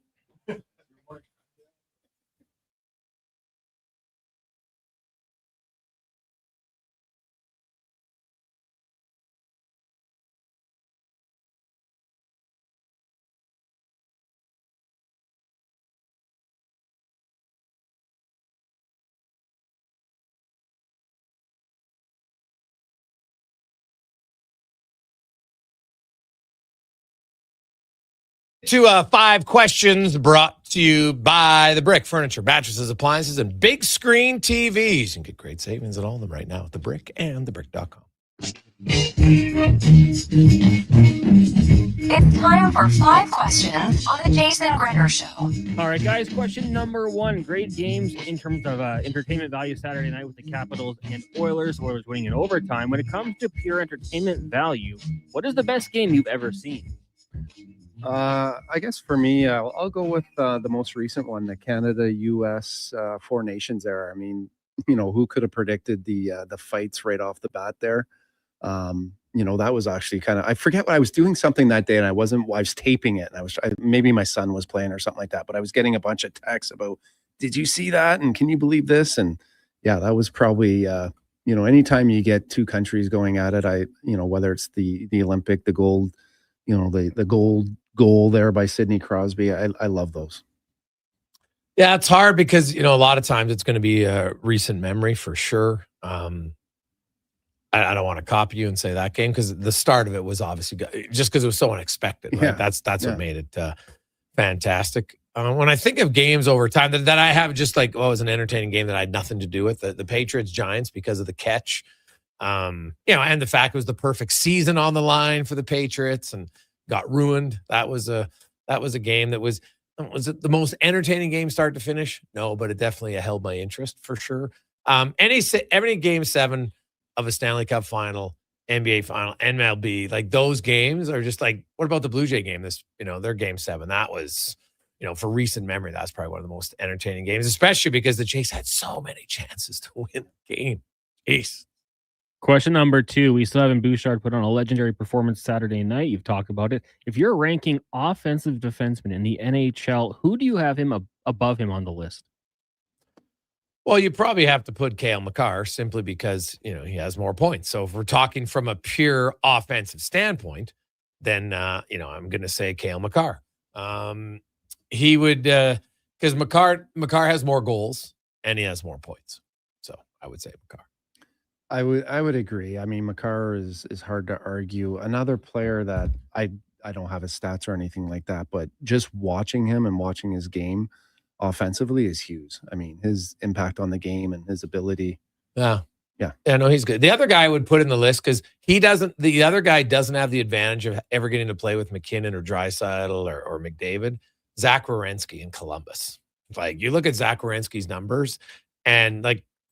To 5 questions brought to you by The Brick. Furniture, mattresses, appliances, and big screen TVs. You can get great savings on all of them right now at The Brick and thebrick.com. It's time for 5 questions on the Jason Gregor Show. All right, guys, question number 1. Great games in terms of entertainment value Saturday night with the Capitals and Oilers. Oilers winning in overtime. When it comes to pure entertainment value, what is the best game you've ever seen? I guess for me, I'll go with the most recent one, the Canada-U.S. Four Nations era. I mean, who could have predicted the fights right off the bat there? That was actually kind of, I forget what I was doing something that day and I was taping it and maybe my son was playing or something like that, but I was getting a bunch of texts about, did you see that? And can you believe this? And yeah, that was probably, anytime you get 2 countries going at it, whether it's the Olympic, the gold, the gold goal there by Sidney Crosby. I love those. Yeah, it's hard because, a lot of times it's going to be a recent memory for sure. I don't want to copy you and say that game because the start of it was obviously just because it was so unexpected. Right? Yeah. That's what made it fantastic. When I think of games over time that I have just like, it was an entertaining game that I had nothing to do with, the Patriots Giants because of the catch. And the fact it was the perfect season on the line for the Patriots and got ruined. That was a game that was it the most entertaining game start to finish? No, but it definitely held my interest for sure. Every game 7 of a Stanley Cup final, NBA final, MLB, like those games are just like, what about the Blue Jay game? Their game 7, that was, for recent memory, that's probably one of the most entertaining games, especially because the Jays had so many chances to win the game. Jeez. Question number 2. We still haven't Bouchard put on a legendary performance Saturday night. You've talked about it. If you're ranking offensive defensemen in the NHL, who do you have him above him on the list? Well, you probably have to put Cale Makar simply because, he has more points. So if we're talking from a pure offensive standpoint, then, I'm going to say Cale Makar. He would, because Makar has more goals and he has more points. So I would say Makar. I would agree. I mean, Makar is hard to argue. Another player that I don't have his stats or anything like that, but just watching him and watching his game offensively is Hughes. I mean, his impact on the game and his ability. Yeah. Yeah. Yeah, no, he's good. The other guy I would put in the list because the other guy doesn't have the advantage of ever getting to play with McKinnon or Draisaitl or McDavid. Zach Werenski in Columbus. Like, you look at Zach Werenski's numbers and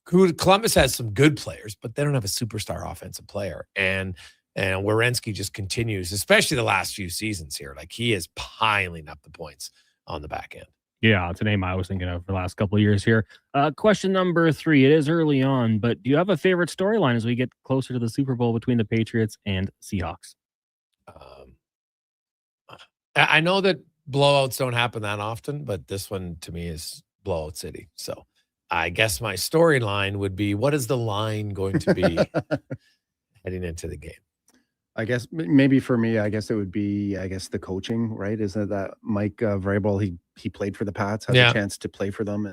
Columbus has some good players, but they don't have a superstar offensive player. And Werenski just continues, especially the last few seasons here. Like, he is piling up the points on the back end. Yeah, it's a name I was thinking of for the last couple of years here. Question number 3. It is early on, but do you have a favorite storyline as we get closer to the Super Bowl between the Patriots and Seahawks? I know that blowouts don't happen that often, but this one to me is blowout city. So I guess my storyline would be, what is the line going to be heading into the game? I guess maybe for me, I guess it would be, the coaching, right? Isn't it that Mike Vrabel, he played for the Pats, had a chance to play for them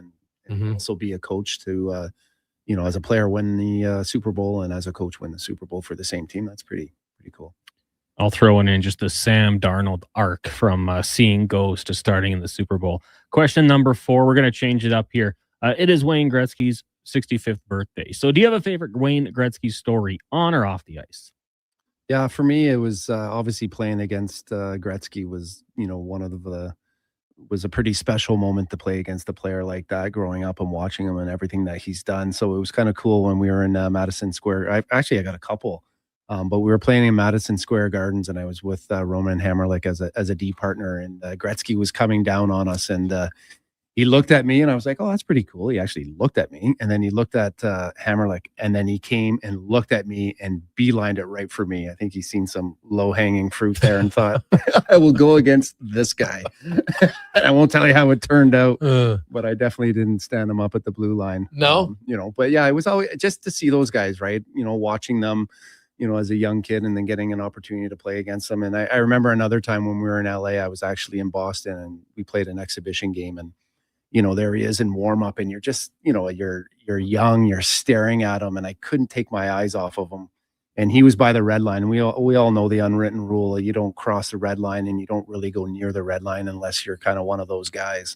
and also be a coach to, as a player win the Super Bowl and as a coach win the Super Bowl for the same team. That's pretty cool. I'll throw in just the Sam Darnold arc from seeing ghost to starting in the Super Bowl. Question number 4, we're going to change it up here. It is Wayne Gretzky's 65th birthday. So do you have a favorite Wayne Gretzky story on or off the ice? Yeah, for me, it was obviously playing against Gretzky was, was a pretty special moment to play against a player like that, growing up and watching him and everything that he's done. So it was kind of cool when we were in Madison Square. I got a couple, but we were playing in Madison Square Gardens, and I was with Roman Hammerlick as a D partner, and Gretzky was coming down on us, and he looked at me and I was like, oh, that's pretty cool. He actually looked at me, and then he looked at Hammerlick, and then he came and looked at me and beelined it right for me. I think he's seen some low-hanging fruit there and thought, I will go against this guy. I won't tell you how it turned out, but I definitely didn't stand him up at the blue line. No? But yeah, it was always just to see those guys, right? Watching them, as a young kid and then getting an opportunity to play against them. And I remember another time when we were in LA, I was actually in Boston and we played an exhibition game, and there he is in warm up, and you're just, you're young, you're staring at him, and I couldn't take my eyes off of him. And he was by the red line. And we all know the unwritten rule: you don't cross the red line, and you don't really go near the red line unless you're kind of one of those guys.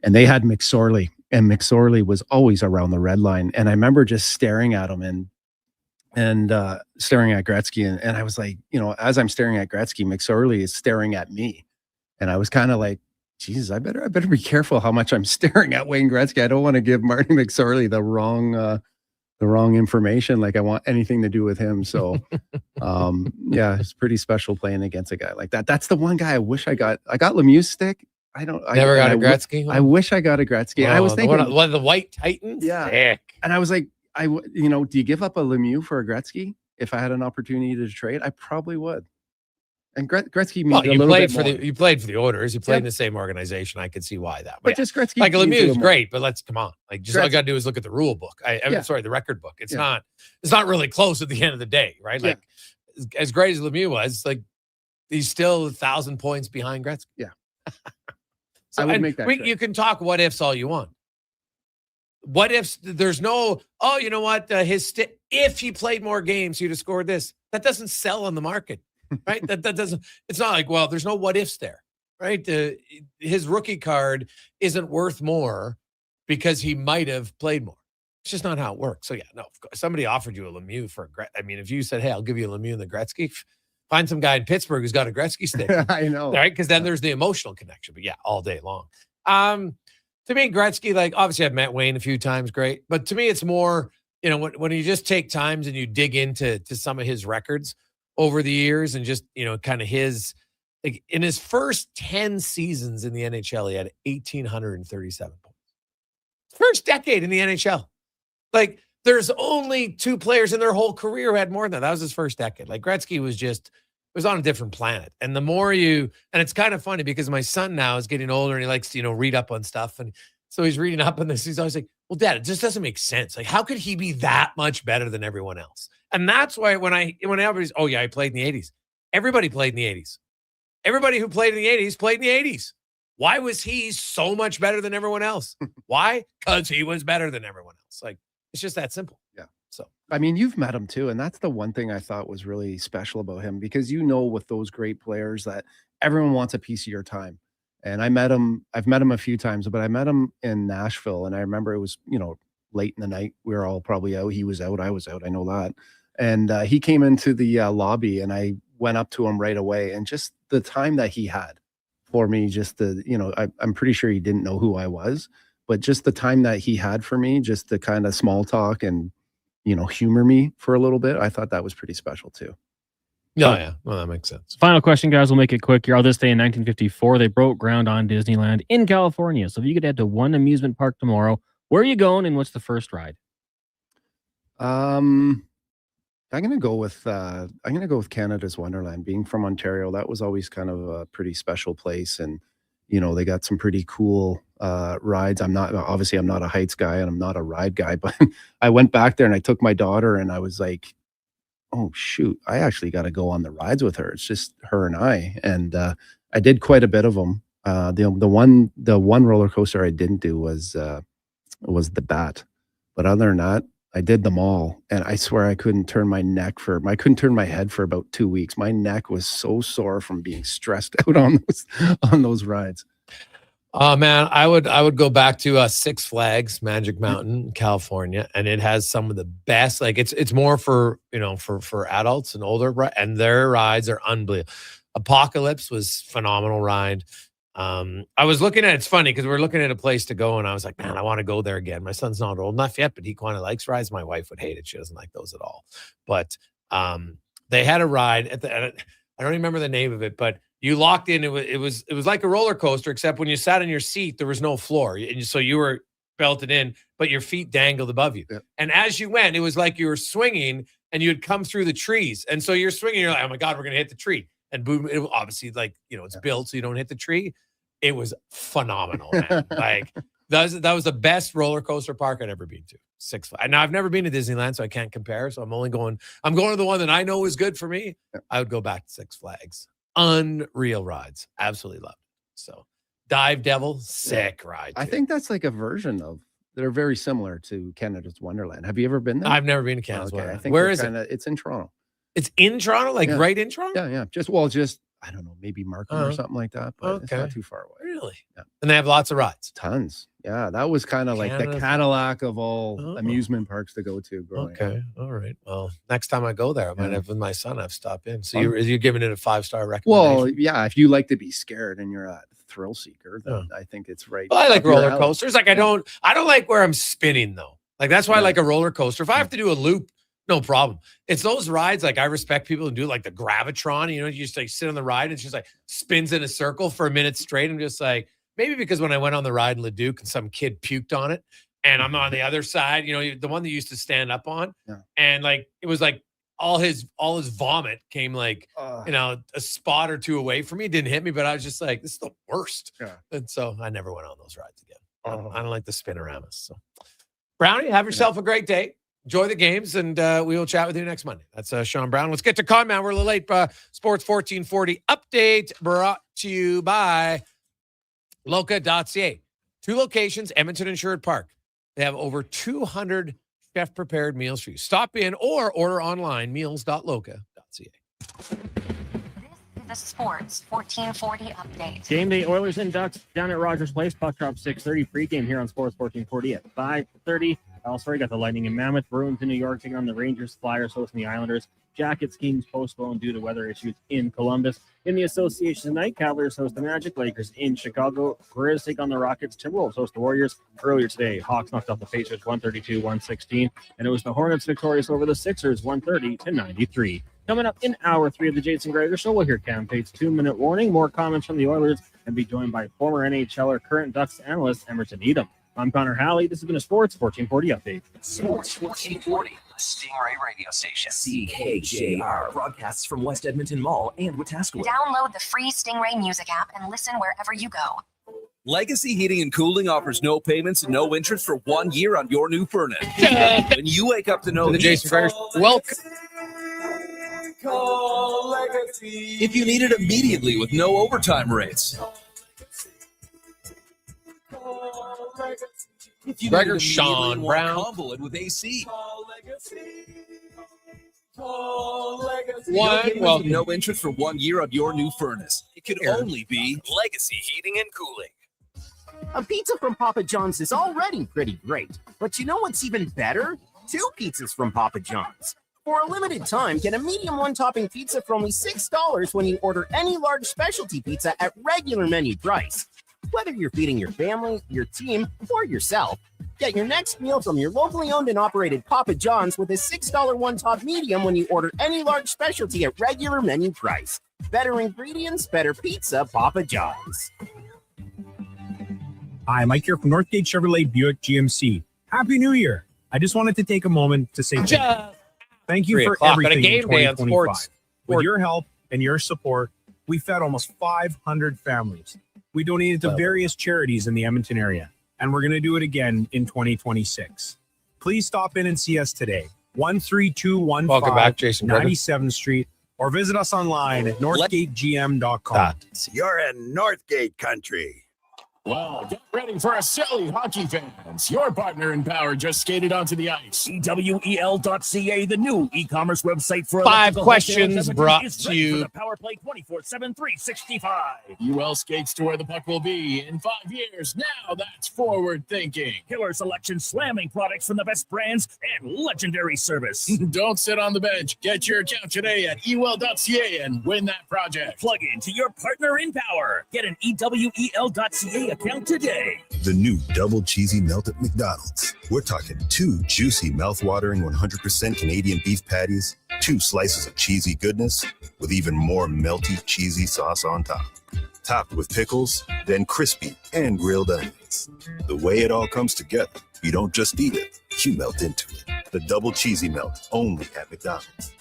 And they had McSorley, and McSorley was always around the red line. And I remember just staring at him and staring at Gretzky, and I was like, as I'm staring at Gretzky, McSorley is staring at me, and I was kind of like, Jesus, I better be careful how much I'm staring at Wayne Gretzky. I don't want to give Marty McSorley the wrong information. Like, I want anything to do with him. So, yeah, it's pretty special playing against a guy like that. That's the one guy I wish I got. I got Lemieux's stick. I never got a Gretzky. I wish I got a Gretzky. I was thinking, the White Titans. Yeah, Sick. And I was like, do you give up a Lemieux for a Gretzky? If I had an opportunity to trade, I probably would. And Gretzky means a little bit more. You played for the Oilers. You played in the same organization. I could see why that. But just Gretzky, like Lemieux is great, but come on. Like, just all you got to do is look at the rule book. The record book. It's not really close at the end of the day, right? Like, as great as Lemieux was, like, he's still 1,000 points behind Gretzky. Yeah. So I would make that trade. You can talk what ifs all you want. What ifs? There's no, you know what? If he played more games, he'd have scored this. That doesn't sell on the market. Right? that doesn't, it's not like, well, there's no what ifs there, right? His rookie card isn't worth more because he might have played more. It's just not how it works. So yeah, no, of course, somebody offered you a Lemieux if you said, hey, I'll give you a Lemieux and the Gretzky, find some guy in Pittsburgh who's got a Gretzky stick. I know. Right? Because then there's the emotional connection, but yeah, all day long. To me, Gretzky, like, obviously I've met Wayne a few times, great. But to me, it's more, when you just take times and you dig into some of his records over the years and just, kind of his, like, in his first 10 seasons in the NHL, he had 1,837 points. First decade in the NHL. Like, there's only 2 players in their whole career who had more than that. That was his first decade. Like, Gretzky was on a different planet. And the more and it's kind of funny because my son now is getting older and he likes to, read up on stuff. And So he's reading up on this. He's always like, well, Dad, it just doesn't make sense. Like, how could he be that much better than everyone else? And that's why when everybody's, oh yeah, he played in the 80s. Everybody played in the 80s. Everybody who played in the 80s played in the 80s. Why was he so much better than everyone else? Why? Because he was better than everyone else. Like, it's just that simple. Yeah. So, I mean, you've met him too. And that's the one thing I thought was really special about him, because with those great players that everyone wants a piece of your time. And I've met him a few times, but I met him in Nashville. And I remember it was, late in the night. We were all probably out. He was out. I was out. I know that. And he came into the lobby, and I went up to him right away. And just the time that he had for me, I'm pretty sure he didn't know who I was, but just the time that he had for me, just the kind of small talk and, humor me for a little bit. I thought that was pretty special too. Oh, yeah. Well, that makes sense. Final question, guys. We'll make it quick. You're all this day in 1954. They broke ground on Disneyland in California. So if you could head to one amusement park tomorrow, where are you going and what's the first ride? I'm gonna go with Canada's Wonderland. Being from Ontario, that was always kind of a pretty special place, and they got some pretty cool rides. I'm not a heights guy and I'm not a ride guy, but I went back there and I took my daughter and I was like, oh shoot, I actually got to go on the rides with her. It's just her and I, and I did quite a bit of them. The one roller coaster I didn't do was the Bat, but other than that, I did them all, and I swear I couldn't turn my head for about 2 weeks. My neck was so sore from being stressed out on those rides. Oh man, I would go back to Six Flags Magic Mountain, California, and it has some of the best. Like it's more for for adults and older, and their rides are unbelievable. Apocalypse was phenomenal ride. I was looking at, it's funny because we're looking at a place to go, and I was like, man, I want to go there again. My son's not old enough yet, but he kind of likes rides. My wife would hate it. She doesn't like those at all. But they had a ride at I don't remember the name of it, but you locked in. It was like a roller coaster, except when you sat in your seat, there was no floor. And so you were belted in, but your feet dangled above you. Yeah. And as you went, it was like you were swinging and you'd come through the trees. And so you're swinging, you're like, oh my God, we're going to hit the tree. And boom, it obviously it's built so you don't hit the tree. It was phenomenal, man. Like that was the best roller coaster park I'd ever been to. Six Flags. Now I've never been to Disneyland, so I can't compare. So I'm going to the one that I know is good for me. Yeah. I would go back to Six Flags. Unreal rides. Absolutely loved it. So Dive Devil, sick ride. I think that's like a version of, they're very similar to Canada's Wonderland. Have you ever been there? I've never been to Canada's Wonderland. I think where is it? It's in Toronto. It's in Toronto, right in Toronto? Yeah. Just I don't know, maybe Markham or something like that, but it's not too far away. Really? Yeah. And they have lots of rides. Tons. Yeah, that was kind of like the Cadillac of all amusement parks to go to growing up. All right. Well, next time I go there, I might have with my son, I've stopped in. So you're giving it a 5-star recommendation? Well, yeah, if you like to be scared and you're a thrill seeker, then I think it's right. Well, I like roller coasters. Like I don't like where I'm spinning though. Like that's why I like a roller coaster. If I have to do a loop, no problem. It's those rides, like I respect people who do like the Gravitron, you just like sit on the ride and it's just like spins in a circle for a minute straight. I'm just like, maybe because when I went on the ride in Leduc and some kid puked on it and I'm on the other side, the one that used to stand up on, and like it was like all his vomit came like a spot or two away from me. It didn't hit me, but I was just like, this is the worst. Yeah. And so I never went on those rides again. I don't like the spinoramas. So Brownie, have yourself a great day. Enjoy the games, and we will chat with you next Monday. That's Sean Brown. Let's get to Conman. We're a little late. Sports 1440 update brought to you by Loca.ca. 2 locations, Edmonton and Sherwood Park. They have over 200 chef-prepared meals for you. Stop in or order online, meals.loca.ca. The Sports 1440 update. Game day, Oilers and Ducks down at Rogers Place. Puck drop 6:30. Pregame here on Sports 1440 at 5:30. Elsewhere, you got the Lightning in Mammoth. Bruins in New York taking on the Rangers. Flyers hosting the Islanders. Jackets games postponed due to weather issues in Columbus. In the association tonight, Cavaliers host the Magic. Lakers in Chicago. Grizz take on the Rockets. Timberwolves host the Warriors. Earlier today, Hawks knocked off the Pacers 132-116. And it was the Hornets victorious over the Sixers 130-93. Coming up in hour 3 of the Jason Gregor Show, we'll hear Cam Pate's 2-minute warning, more comments from the Oilers, and be joined by former NHLer, current Ducks analyst Emerson Edom. I'm Connor Halley. This has been a Sports 1440 update. Sports 1440, the Stingray radio station. CKJR broadcasts from West Edmonton Mall and Wetaskiwin. Download the free Stingray music app and listen wherever you go. Legacy Heating and Cooling offers no payments and no interest for 1 year on your new furnace. When you wake up to know the Jason Gregor. Welcome. If you need it immediately with no overtime rates. If you Gregor, need it Sean immediately and want Brown. to combo it with AC. Well, no interest for 1 year on your new furnace. It could only be Legacy Heating and Cooling. A pizza from Papa John's is already pretty great, but you know what's even better? 2 pizzas from Papa John's. For a limited time, get a medium one-topping pizza for only $6 when you order any large specialty pizza at regular menu price. Whether you're feeding your family, your team, or yourself, get your next meal from your locally owned and operated Papa John's with a $6 one-top medium when you order any large specialty at regular menu price. Better ingredients, better pizza, Papa John's. Hi, Mike here from Northgate Chevrolet Buick GMC. Happy New Year. I just wanted to take a moment to say thank you for everything in 2025. With your help and your support, we fed almost 500 families. We donated to various charities in the Edmonton area, and we're going to do it again in 2026. Please stop in and see us today, 13215 welcome back, Jason Gregor. 97th Street, or visit us online at northgategm.com. You're in Northgate country. Well, get ready for a silly hockey fans. Your partner in power just skated onto the ice. EWEL.ca, the new e-commerce website for 5 questions brought to you. Power Play 24/7 365. UL skates to where the puck will be in 5 years. Now that's forward thinking. Killer selection, slamming products from the best brands, and legendary service. Don't sit on the bench. Get your account today at EWEL.ca and win that project. Plug into your partner in power. Get an EWEL.ca account today. The new double cheesy melt at McDonald's. We're talking 2 juicy, mouth-watering 100% Canadian beef patties, 2 slices of cheesy goodness, with even more melty, cheesy sauce on top. Topped with pickles, then crispy and grilled onions. The way it all comes together, you don't just eat it, you melt into it. The double cheesy melt, only at McDonald's.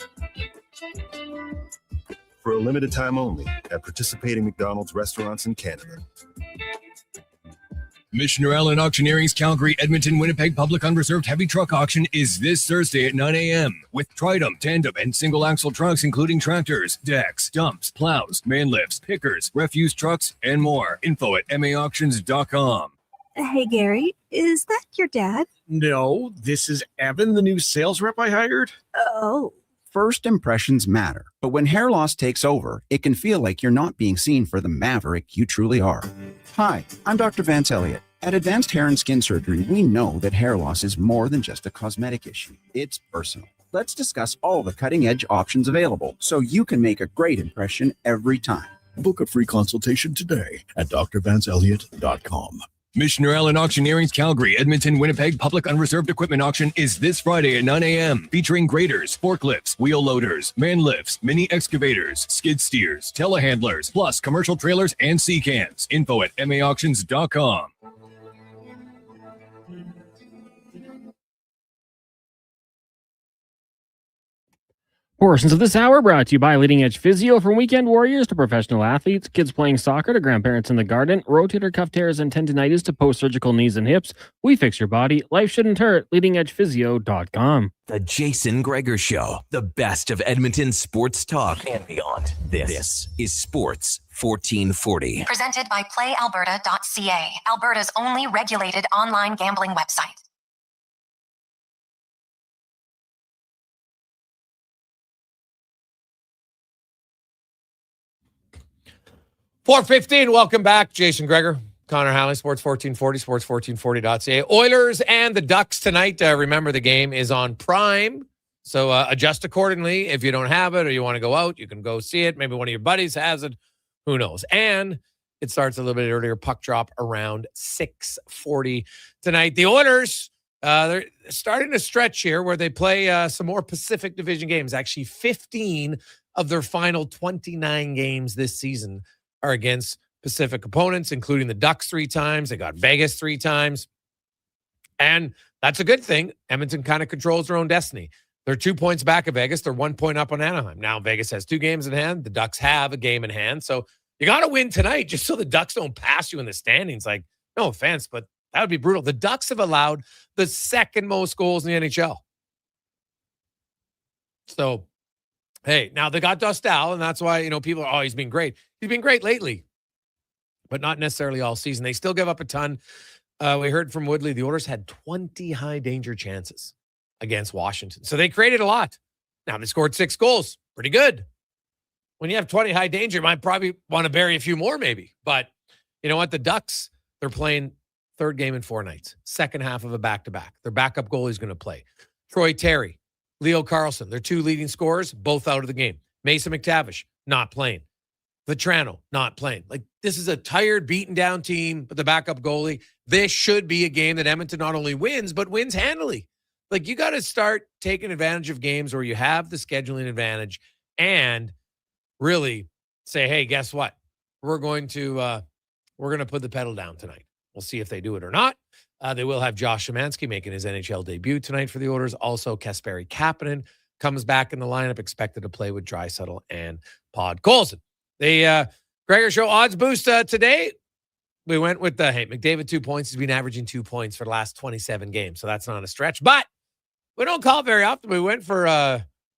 For a limited time only, at participating McDonald's restaurants in Canada. Missioner Allen Auctioneering's Calgary, Edmonton, Winnipeg Public Unreserved Heavy Truck Auction is this Thursday at 9 a.m. with Tridem, tandem, and single-axle trucks, including tractors, decks, dumps, plows, man lifts, pickers, refuse trucks, and more. Info at maauctions.com. Hey, Gary, is that your dad? No, this is Evan, the new sales rep I hired. Oh. First impressions matter, but when hair loss takes over, it can feel like you're not being seen for the maverick you truly are. Hi, I'm Dr. Vance Elliott. At Advanced Hair and Skin Surgery, we know that hair loss is more than just a cosmetic issue. It's personal. Let's discuss all the cutting-edge options available so you can make a great impression every time. Book a free consultation today at drvanceelliott.com. Missioner Allen Auctioneering's Calgary, Edmonton, Winnipeg Public Unreserved Equipment Auction is this Friday at 9 a.m. featuring graders, forklifts, wheel loaders, man lifts, mini excavators, skid steers, telehandlers, plus commercial trailers and sea cans. Info at maauctions.com. Portions of this hour brought to you by Leading Edge Physio. From weekend warriors to professional athletes, kids playing soccer to grandparents in the garden, rotator cuff tears and tendinitis to post-surgical knees and hips. We fix your body. Life shouldn't hurt. LeadingEdgePhysio.com. The Jason Gregor Show, the best of Edmonton sports talk and beyond. This is Sports 1440. Presented by PlayAlberta.ca, Alberta's only regulated online gambling website. 4:15. Welcome back, Jason Gregor, Connor Halley, Sports 1440, sports1440.ca. Oilers and the Ducks tonight. Remember, the game is on Prime, so adjust accordingly. If you don't have it or you want to go out, you can go see it. Maybe one of your buddies has it. Who knows? And it starts a little bit earlier. Puck drop around 6:40 tonight. The Oilers, they're starting to stretch here where they play some more Pacific Division games. Actually, 15 of their final 29 games this season are against Pacific opponents, including the Ducks 3 times. They got Vegas 3 times. And that's a good thing. Edmonton kind of controls their own destiny. They're 2 points back of Vegas. They're 1 point up on Anaheim. Now Vegas has 2 games in hand. The Ducks have a game in hand. So You got to win tonight just so the Ducks don't pass you in the standings. Like, no offense, but that would be brutal. The Ducks have allowed the second most goals in the NHL. So, hey, now they got Dostal, and that's why, people are, he's been great. He's been great lately, but not necessarily all season. They still give up a ton. We heard from Woodley, the Oilers had 20 high danger chances against Washington. So they created a lot. Now they scored 6 goals. Pretty good. When you have 20 high danger, you might probably want to bury a few more maybe. But you know what? The Ducks, they're playing third game in 4 nights. Second half of a back-to-back. Their backup goalie is going to play. Troy Terry, Leo Carlson, their 2 leading scorers, both out of the game. Mason McTavish, not playing. Vetrano, not playing. Like, this is a tired, beaten down team, but the backup goalie. This should be a game that Edmonton not only wins, but wins handily. Like, you got to start taking advantage of games where you have the scheduling advantage and really say, hey, guess what? We're going to put the pedal down tonight. We'll see if they do it or not. They will have Josh Szymanski making his NHL debut tonight for the Oilers. Also, Kasperi Kapanen comes back in the lineup, expected to play with Draisaitl and Podkolzin. The Gregor Show odds boost today. We went with McDavid 2 points. He's been averaging 2 points for the last 27 games, so that's not a stretch. But we don't call it very often. We went for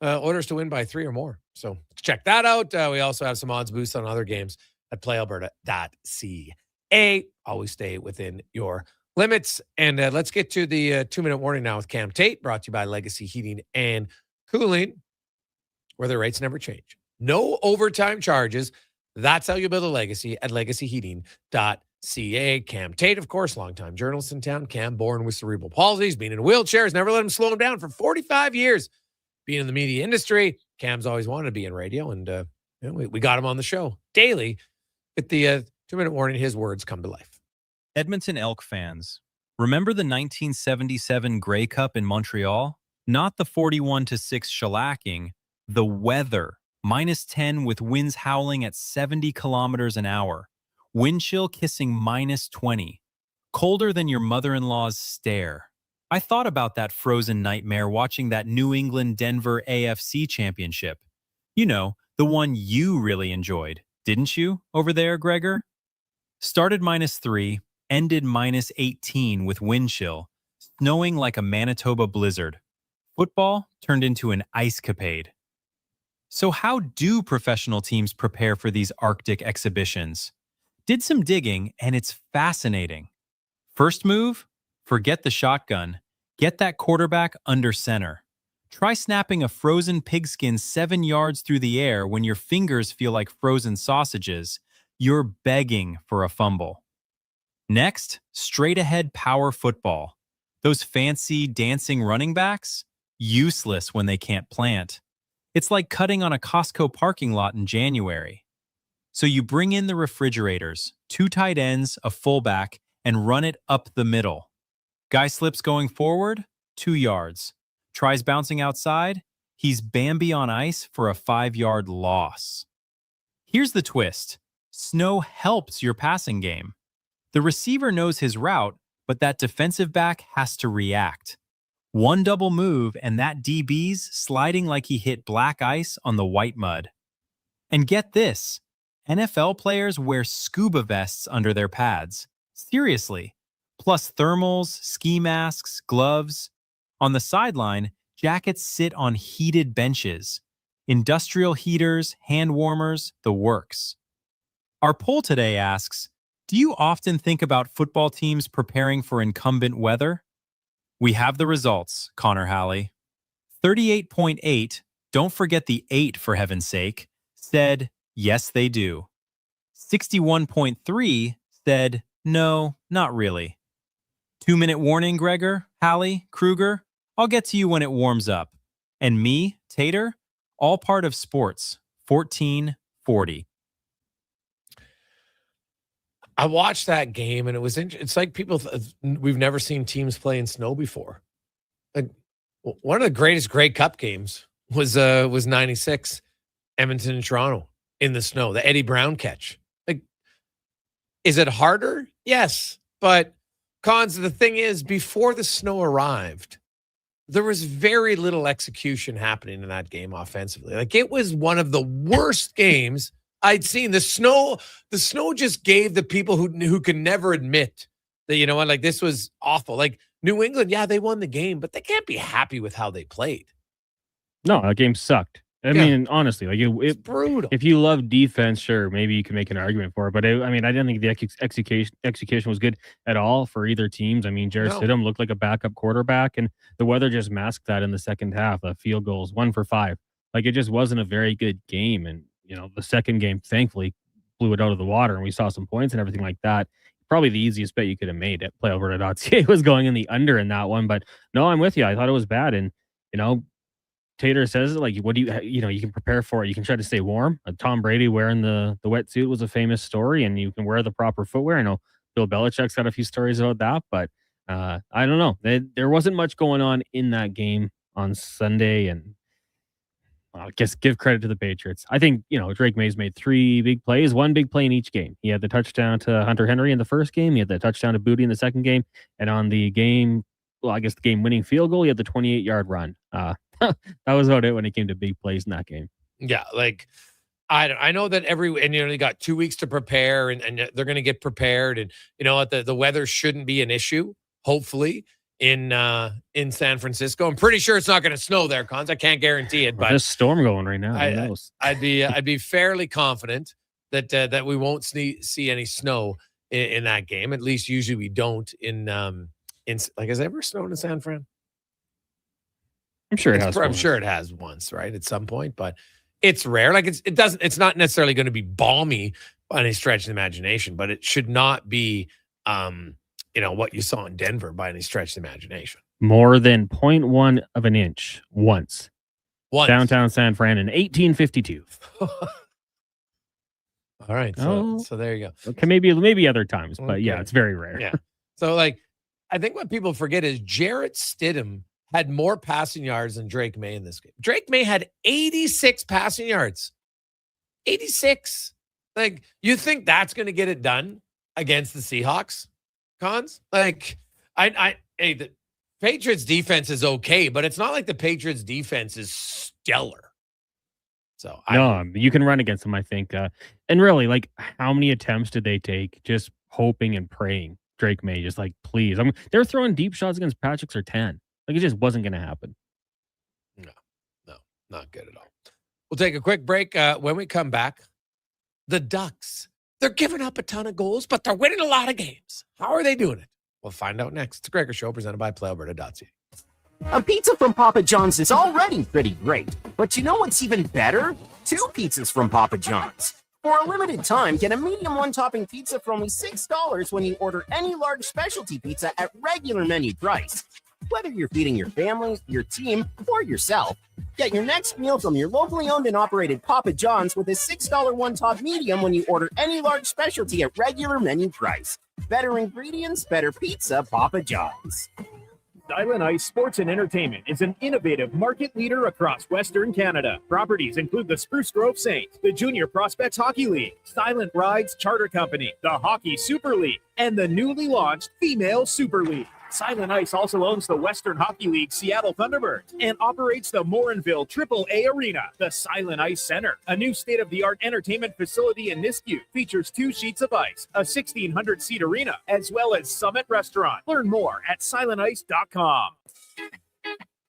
Oilers to win by 3 or more. So check that out. We also have some odds boosts on other games at playalberta.ca. Always stay within your limits. And let's get to the 2-minute warning now with Cam Tate, brought to you by Legacy Heating and Cooling, where the rates never change. No overtime charges. That's how you build a legacy at legacyheating.ca. Cam Tate, of course, longtime journalist in town. Cam, born with cerebral palsy. He's been in wheelchairs. Never let him slow him down for 45 years. Being in the media industry, Cam's always wanted to be in radio, and we got him on the show daily. With the 2-minute warning, his words come to life. Edmonton Elk fans, remember the 1977 Grey Cup in Montreal? Not the 41-6 shellacking, the weather. -10 with winds howling at 70 kilometers an hour. Wind chill kissing -20. Colder than your mother-in-law's stare. I thought about that frozen nightmare watching that New England-Denver AFC championship. You know, the one you really enjoyed, didn't you, over there, Gregor? Started -3, ended -18 with wind chill, snowing like a Manitoba blizzard. Football turned into an ice-capade. So how do professional teams prepare for these Arctic exhibitions? Did some digging, and it's fascinating. First move? Forget the shotgun. Get that quarterback under center. Try snapping a frozen pigskin 7 yards through the air when your fingers feel like frozen sausages. You're begging for a fumble. Next, straight-ahead power football. Those fancy dancing running backs? Useless when they can't plant. It's like cutting on a Costco parking lot in January. So you bring in the refrigerators, 2 tight ends, a fullback, and run it up the middle. Guy slips going forward, 2 yards. Tries bouncing outside, he's Bambi on ice for a 5-yard loss. Here's the twist. Snow helps your passing game. The receiver knows his route, but that defensive back has to react. One double move and that DB's sliding like he hit black ice on the white mud. And get this, NFL players wear scuba vests under their pads. Seriously. Plus thermals, ski masks, gloves. On the sideline, jackets sit on heated benches. Industrial heaters, hand warmers, the works. Our poll today asks, do you often think about football teams preparing for incumbent weather? We have the results, Connor Halley. 38.8, don't forget the 8 for heaven's sake, said, yes, they do. 61.3 said, no, not really. 2-minute warning, Gregor, Halley, Kruger. I'll get to you when it warms up. And me, Tater, all part of sports. 1440. I watched that game, and it was it's like we've never seen teams play in snow before. Like, one of the greatest Grey Cup games was 96, Edmonton and Toronto in the snow, the Eddie Brown catch. Like, is it harder? Yes, but Cons, the thing is, before the snow arrived, there was very little execution happening in that game offensively. Like, it was one of the worst games I'd seen. The snow just gave the people who can never admit that, you know what, like this was awful. Like New England, yeah, they won the game, but they can't be happy with how they played. No, that game sucked. I mean, honestly, like it's brutal. If you love defense, sure, maybe you can make an argument for it. But I didn't think the execution was good at all for either teams. I mean, Jarrett Stidham looked like a backup quarterback, and the weather just masked that in the second half. The field goals, 1 for 5. Like, it just wasn't a very good game. And, you know, the second game, thankfully, blew it out of the water, and we saw some points and everything like that. Probably the easiest bet you could have made at playalberta.ca was going in the under in that one. But no, I'm with you. I thought it was bad. And, you know, Tater says, like, what do you can prepare for it. You can try to stay warm. Tom Brady wearing the wetsuit was a famous story, and you can wear the proper footwear. I know Bill Belichick's got a few stories about that, but I don't know. There wasn't much going on in that game on Sunday, and I guess give credit to the Patriots. I think, you know, Drake May's made 3 big plays, 1 big play in each game. He had the touchdown to Hunter Henry in the first game. He had the touchdown to Booty in the second game. And on the game, well, I guess the game-winning field goal, he had the 28-yard run. That was about it when it came to big plays in that game. Yeah, like I know that and you know, they got 2 weeks to prepare, and they're going to get prepared, and you know what, the weather shouldn't be an issue. Hopefully in San Francisco, I'm pretty sure it's not going to snow there, Cons. I can't guarantee it, but there's a storm going right now. Who knows? I'd be fairly confident that we won't see any snow in that game. At least usually we don't in like, has it ever snowed in San Fran? I'm sure it has. I'm sure it has once, right, at some point, but it's rare. Like it's not necessarily going to be balmy by any stretch of the imagination, but it should not be, you know, what you saw in Denver by any stretch of the imagination. More than 0.1 of an inch once. Downtown San Fran in 1852. All right, so there you go. Okay, maybe other times, but yeah, it's very rare. Yeah. So like, I think what people forget is Jarrett Stidham had more passing yards than Drake May in this game. Drake May had 86 passing yards. 86. Like, you think that's going to get it done against the Seahawks, Cons? Like, the Patriots defense is okay, but it's not like the Patriots defense is stellar. So you can run against them, I think. And really, like, how many attempts did they take just hoping and praying Drake May just like, please? They're throwing deep shots against Patrick Surtain. Like, it just wasn't going to happen. No, not good at all. We'll take a quick break. When we come back, the Ducks, they're giving up a ton of goals, but they're winning a lot of games. How are they doing it? We'll find out next. It's a Gregor Show presented by playalberta.ca. A pizza from Papa John's is already pretty great, but you know what's even better? 2 pizzas from Papa John's. For a limited time, get a medium 1-topping pizza for only $6 when you order any large specialty pizza at regular menu price. Whether you're feeding your family, your team, or yourself, get your next meal from your locally owned and operated Papa John's with a $6 1-top medium when you order any large specialty at regular menu price. Better ingredients, better pizza, Papa John's. Silent Ice Sports and Entertainment is an innovative market leader across Western Canada. Properties include the Spruce Grove Saints, the Junior Prospects Hockey League, Silent Rides Charter Company, the Hockey Super League, and the newly launched Female Super League. Silent Ice also owns the Western Hockey League Seattle Thunderbirds and operates the Morinville AAA Arena. The Silent Ice Center, a new state-of-the-art entertainment facility in Nisku, features 2 sheets of ice, a 1,600-seat arena, as well as Summit Restaurant. Learn more at silentice.com.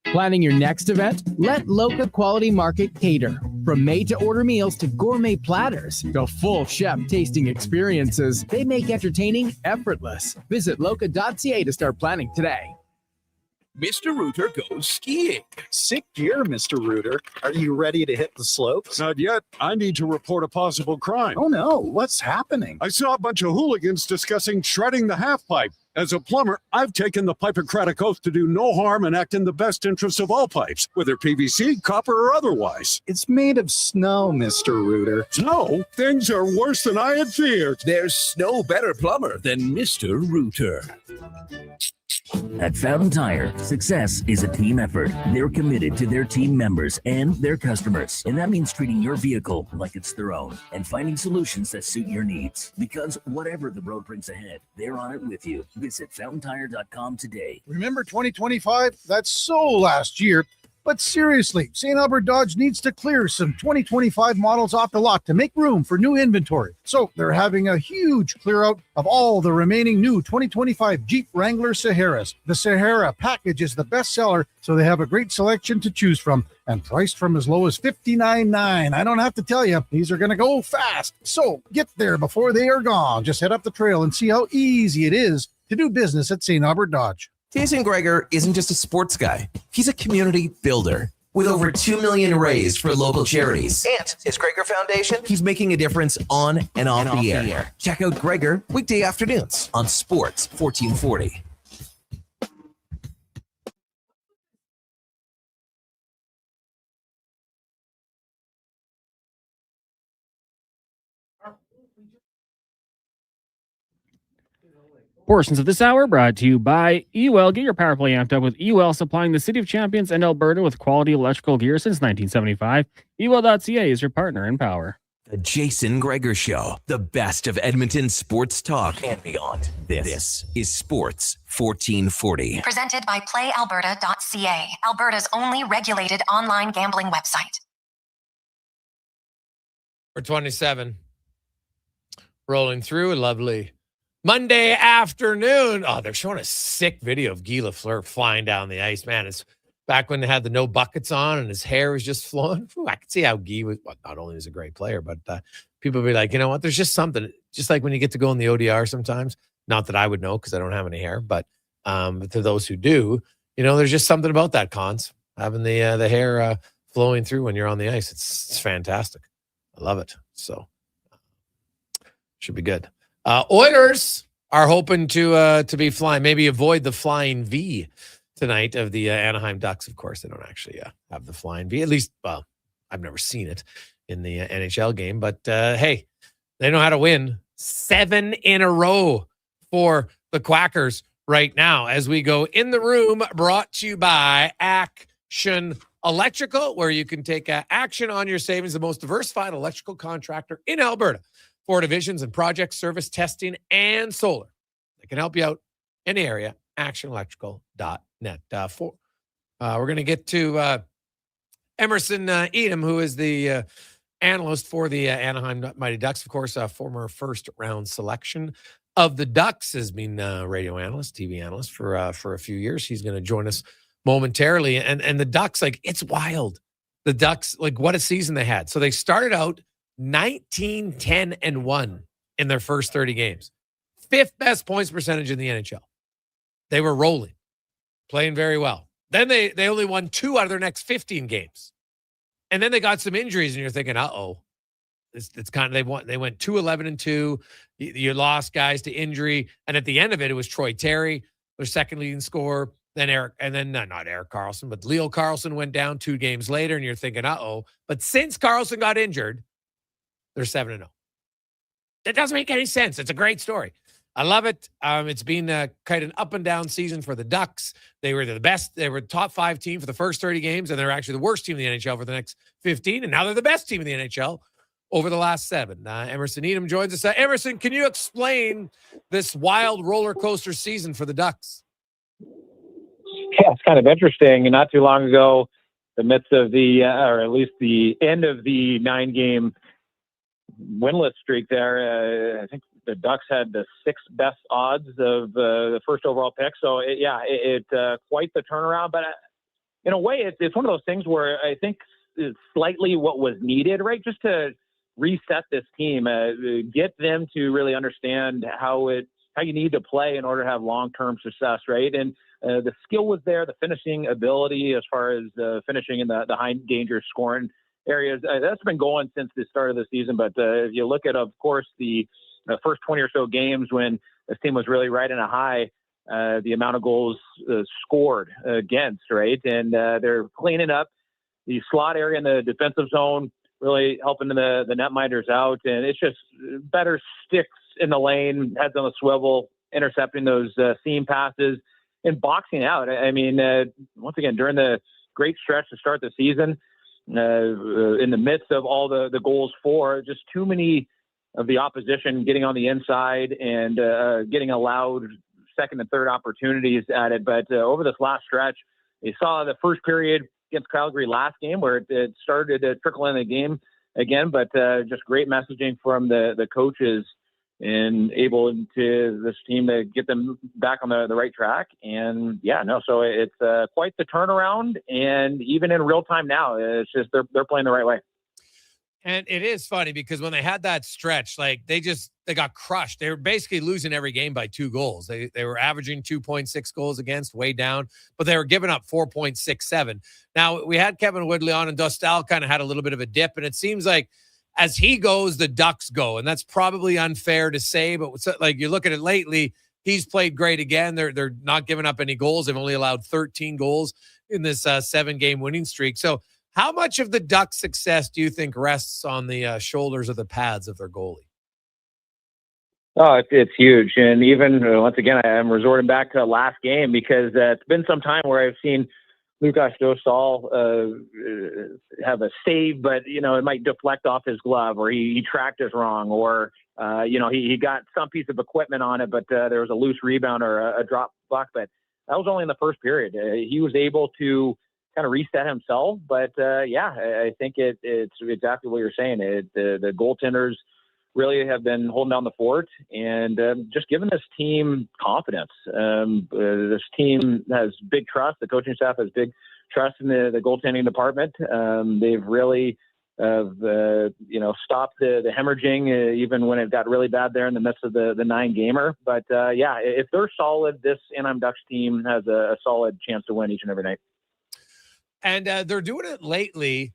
Planning your next event? Let Loca Quality Market cater. From made-to-order meals to gourmet platters to full chef tasting experiences, they make entertaining effortless. Visit loca.ca to start planning today. Mr. Rooter goes skiing. Sick gear, Mr. Rooter. Are you ready to hit the slopes? Not yet. I need to report a possible crime. Oh no, what's happening? I saw a bunch of hooligans discussing shredding the half pipe. As a plumber, I've taken the Pipocratic oath to do no harm and act in the best interests of all pipes, whether PVC, copper, or otherwise. It's made of snow, Mr. Rooter. Snow? Things are worse than I had feared. There's no better plumber than Mr. Rooter. At Fountain Tire, success is a team effort. They're committed to their team members and their customers. And that means treating your vehicle like it's their own and finding solutions that suit your needs. Because whatever the road brings ahead, they're on it with you. Visit fountaintire.com today. Remember 2025? That's so last year. But seriously, St. Albert Dodge needs to clear some 2025 models off the lot to make room for new inventory. So they're having a huge clear out of all the remaining new 2025 Jeep Wrangler Saharas. The Sahara package is the best seller, so they have a great selection to choose from and priced from as low as $59.9. I don't have to tell you, these are going to go fast. So get there before they are gone. Just head up the trail and see how easy it is to do business at St. Albert Dodge. Jason Gregor isn't just a sports guy. He's a community builder with over $2 million raised for local charities. And his Gregor Foundation, he's making a difference on and off the air. Check out Gregor weekday afternoons on Sports 1440. Portions of this hour brought to you by EWEL. Get your power play amped up with EWEL, supplying the City of Champions and Alberta with quality electrical gear since 1975. EWEL.ca is your partner in power. The Jason Gregor Show, the best of Edmonton sports talk and beyond. This is Sports 1440. Presented by PlayAlberta.ca, Alberta's only regulated online gambling website. We're 27. Rolling through a lovely Monday afternoon. Oh, they're showing a sick video of Guy Lafleur flying down the ice. Man, it's back when they had the no buckets on and his hair was just flowing. Ooh, I could see how Guy was, well, not only was a great player, but people be like, you know what? There's just something, just like when you get to go in the ODR sometimes. Not that I would know because I don't have any hair, but to those who do, you know, there's just something about that, Cons, having the hair flowing through when you're on the ice. It's fantastic. I love it. So should be good. Oilers are hoping to be flying, maybe avoid the flying V tonight of the Anaheim Ducks. Of course, they don't actually have the flying V. At least, well, I've never seen it in the NHL game. But hey, they know how to win. 7 in a row for the Quackers right now as we go in the room, brought to you by Action Electrical, where you can take action on your savings, the most diversified electrical contractor in Alberta. 4 divisions and project service, testing, and solar. They can help you out in the area. ActionElectrical.net. We're going to get to Emerson Edom, who is the analyst for the Anaheim Mighty Ducks. Of course, a former first-round selection of the Ducks, has been radio analyst, TV analyst for a few years. He's going to join us momentarily. And the Ducks, like, it's wild. The Ducks, like, what a season they had. So they started out 19-10-1 in their first 30 games. 5th best points percentage in the NHL. They were rolling, playing very well. Then they only won 2 out of their next 15 games. And then they got some injuries, and you're thinking, uh-oh. It's kind of, they went 2-11-2. You lost guys to injury. And at the end of it, it was Troy Terry, their second leading scorer. Then not Eric Carlson, but Leo Carlson went down 2 games later, and you're thinking, uh-oh. But since Carlson got injured, they're 7-0. That doesn't make any sense. It's a great story. I love it. It's been kind of an up and down season for the Ducks. They were the best. They were top 5 team for the first 30 games, and they're actually the worst team in the NHL for the next 15. And now they're the best team in the NHL over the last 7. Emerson Edom joins us. Emerson, can you explain this wild roller coaster season for the Ducks? Yeah, it's kind of interesting. Not too long ago, the midst of or at least the end of the 9-game winless streak there, I think the Ducks had the 6th best odds of the first overall pick. So it's quite the turnaround. But in a way, it's one of those things where I think it's slightly what was needed, right? Just to reset this team, get them to really understand how you need to play in order to have long-term success, right? And the skill was there, the finishing ability as far as finishing in the high danger scoring areas. That's been going since the start of the season. But if you look at, of course, the first 20 or so games when this team was really riding a high, the amount of goals scored against, right? And they're cleaning up the slot area in the defensive zone, really helping the netminders out. And it's just better sticks in the lane, heads on the swivel, intercepting those seam passes and boxing out. I mean, once again, during the great stretch to start the season, in the midst of all the goals for, just too many of the opposition getting on the inside and getting allowed second and third opportunities at it. But over this last stretch, you saw the first period against Calgary last game where it started to trickle in the game again, but just great messaging from the coaches and able to this team to get them back on the right track. And so it's quite the turnaround. And even in real time now, it's just they're playing the right way. And it is funny because when they had that stretch, like they got crushed. They were basically losing every game by 2 goals. They were averaging 2.6 goals against, way down, but they were giving up 4.67. Now we had Kevin Woodley on, and Dostal kind of had a little bit of a dip, and it seems like as he goes, the Ducks go, and that's probably unfair to say, but like you look at it lately, he's played great again. They're not giving up any goals. They've only allowed 13 goals in this 7-game winning streak. So how much of the Ducks' success do you think rests on the shoulders or the pads of their goalie? Oh, it's huge. And even, once again, I'm resorting back to last game because it's been some time where I've seen Lukas Dostal have a save, but, it might deflect off his glove, or he tracked us wrong, or, he got some piece of equipment on it, but there was a loose rebound or a drop puck. But that was only in the first period. He was able to kind of reset himself. But I think it's exactly what you're saying. The goaltenders really have been holding down the fort and just giving this team confidence. This team has big trust. The coaching staff has big trust in the goaltending department. They've really stopped the hemorrhaging even when it got really bad there in the midst of the 9-gamer. But if they're solid, this Anaheim Ducks team has a solid chance to win each and every night. And they're doing it lately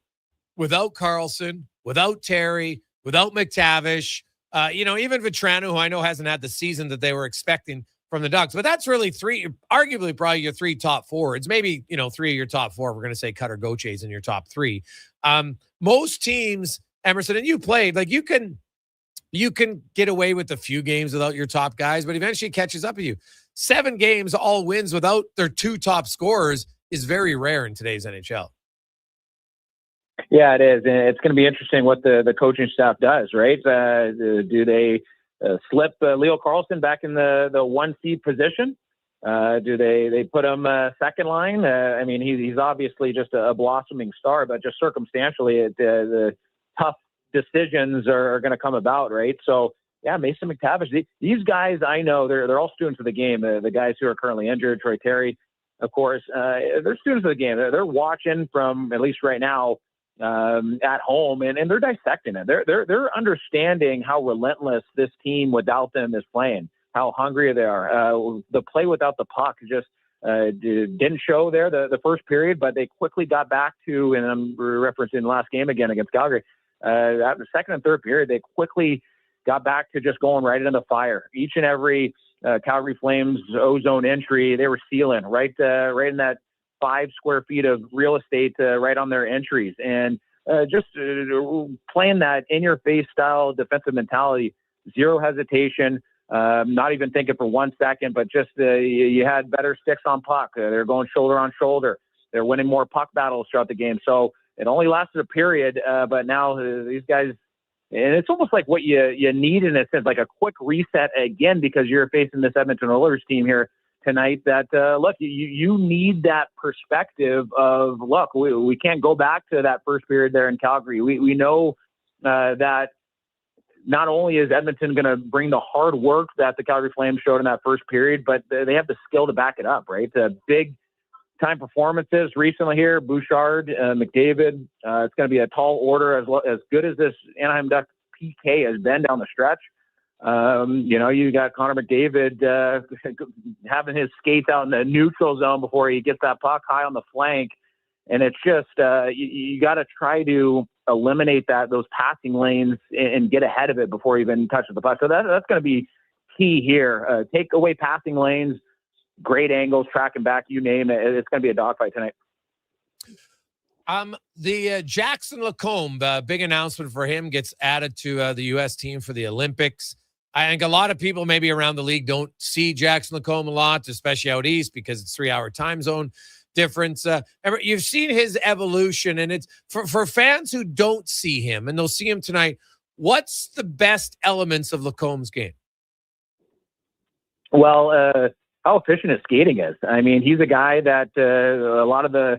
without Carlson, without Terry, without McTavish, even Vetrano, who I know hasn't had the season that they were expecting from the Ducks. But that's really arguably probably your 3 top forwards. Maybe, 3 of your top 4. We're going to say Cutter Gauthier in your top 3. Most teams, Emerson, and you played, like you can get away with a few games without your top guys, but eventually it catches up with you. 7 games, all wins without their 2 top scorers is very rare in today's NHL. Yeah, it is. And it's going to be interesting what the coaching staff does, right? Do they slip Leo Carlson back in the 1 seed position? Do they put him second line? I mean, he's obviously just a blossoming star, but just circumstantially, the tough decisions are going to come about, right? So, Mason McTavish, these guys, I know they're all students of the game. The guys who are currently injured, Troy Terry, of course, they're students of the game. They're watching from, at least right now, at home, and they're dissecting it. They're understanding how relentless this team without them is playing, how hungry they are. The play without the puck just didn't show there the first period, but they quickly got back to, and I'm referencing the last game again against Calgary, after the second and third period, they quickly got back to just going right into the fire. Each and every Calgary Flames ozone entry, they were sealing right in that 5 square feet of real estate right on their entries, and just playing that in-your-face style defensive mentality, zero hesitation, not even thinking for 1 second, but just you had better sticks on puck. They're going shoulder on shoulder. They're winning more puck battles throughout the game. So it only lasted a period, but now these guys, and it's almost like what you need in a sense, like a quick reset again, because you're facing this Edmonton Oilers team here tonight that, look, you need that perspective of, look, we can't go back to that first period there in Calgary. We know that not only is Edmonton going to bring the hard work that the Calgary Flames showed in that first period, but they have the skill to back it up, right? Big time performances recently here, Bouchard, McDavid. It's going to be a tall order as good as this Anaheim Ducks PK has been down the stretch. You got Connor McDavid having his skates out in the neutral zone before he gets that puck high on the flank. And it's just you got to try to eliminate those passing lanes and get ahead of it before you even touches the puck. So that's going to be key here. Take away passing lanes, great angles, tracking back, you name it. It's going to be a dogfight tonight. The Jackson Lacombe, big announcement for him, gets added to the U.S. team for the Olympics. I think a lot of people maybe around the league don't see Jackson Lacombe a lot, especially out east, because it's 3-hour time zone difference. You've seen his evolution, and it's for fans who don't see him, and they'll see him tonight. What's the best elements of Lacombe's game? Well, how efficient his skating is. I mean, he's a guy that a lot of the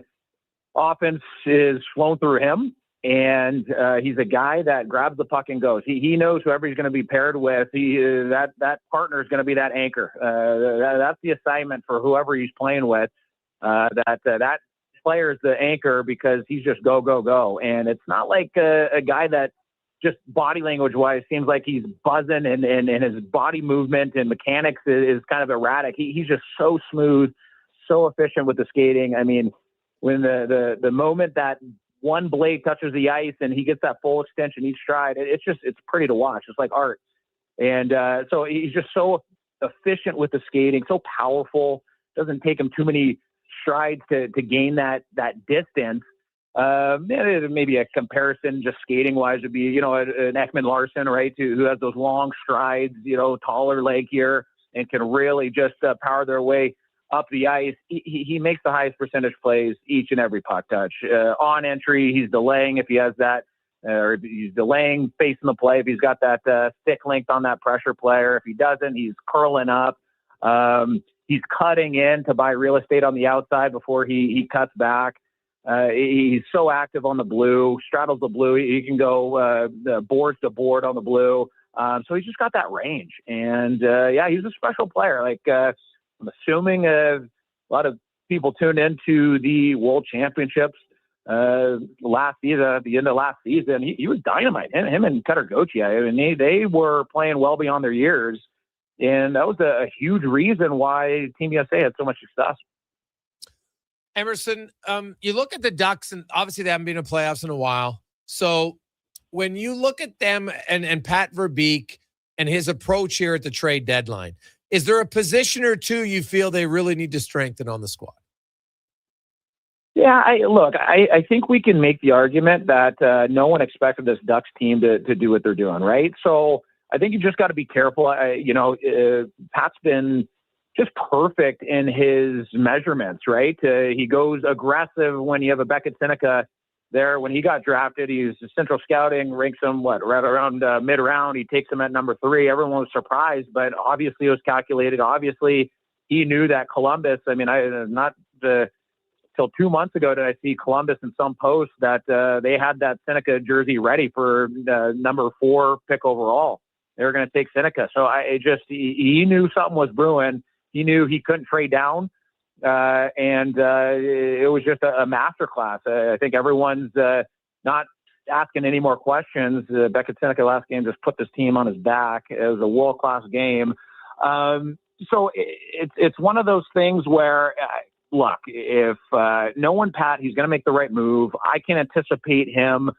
offense is flown through him. And he's a guy that grabs the puck and goes. He knows whoever he's going to be paired with. That partner is going to be that anchor. That's the assignment for whoever he's playing with. That player is the anchor because he's just go, go, go. And it's not like a guy that just body language wise seems like he's buzzing and his body movement and mechanics is kind of erratic. He's just so smooth, so efficient with the skating. I mean, when the moment that one blade touches the ice and he gets that full extension each stride, it's pretty to watch. It's like art. And so he's just so efficient with the skating, so powerful. Doesn't take him too many strides to gain that distance. Maybe a comparison just skating wise would be, an Ekman Larson, right? Who has those long strides, taller leg here and can really just power their way up the ice. He makes the highest percentage plays each and every puck touch. On entry, he's delaying if he has that, or he's delaying facing the play if he's got that stick length on that pressure player. If he doesn't, he's curling up. He's cutting in to buy real estate on the outside before he cuts back. He's so active on the blue, straddles the blue. He can go boards to board on the blue. So he's just got that range. And he's a special player. I'm assuming a lot of people tuned into the World Championships last season, at the end of last season. He was dynamite. Him and Cutter Gauthier, I mean, they were playing well beyond their years. And that was a huge reason why Team USA had so much success. Emerson, you look at the Ducks, and obviously they haven't been in playoffs in a while. So when you look at them and Pat Verbeek and his approach here at the trade deadline, is there a position or two you feel they really need to strengthen on the squad? Yeah, I think we can make the argument that no one expected this Ducks team to do what they're doing, right? So I think you just got to be careful. Pat's been just perfect in his measurements, right? He goes aggressive when you have a Beckett Seneca there. When he got drafted, he's Central Scouting, ranks him, right around mid-round. He takes him at number 3. Everyone was surprised, but obviously it was calculated. Obviously, he knew that Columbus, till 2 months ago did I see Columbus in some posts that they had that Seneca jersey ready for number 4 pick overall. They were going to take Seneca. So he knew something was brewing. He knew he couldn't trade down. It was just a masterclass. I think everyone's not asking any more questions. Beckett Seneca last game just put this team on his back. It was a world-class game. So it's one of those things where, look, if knowing Pat, he's going to make the right move. I can anticipate him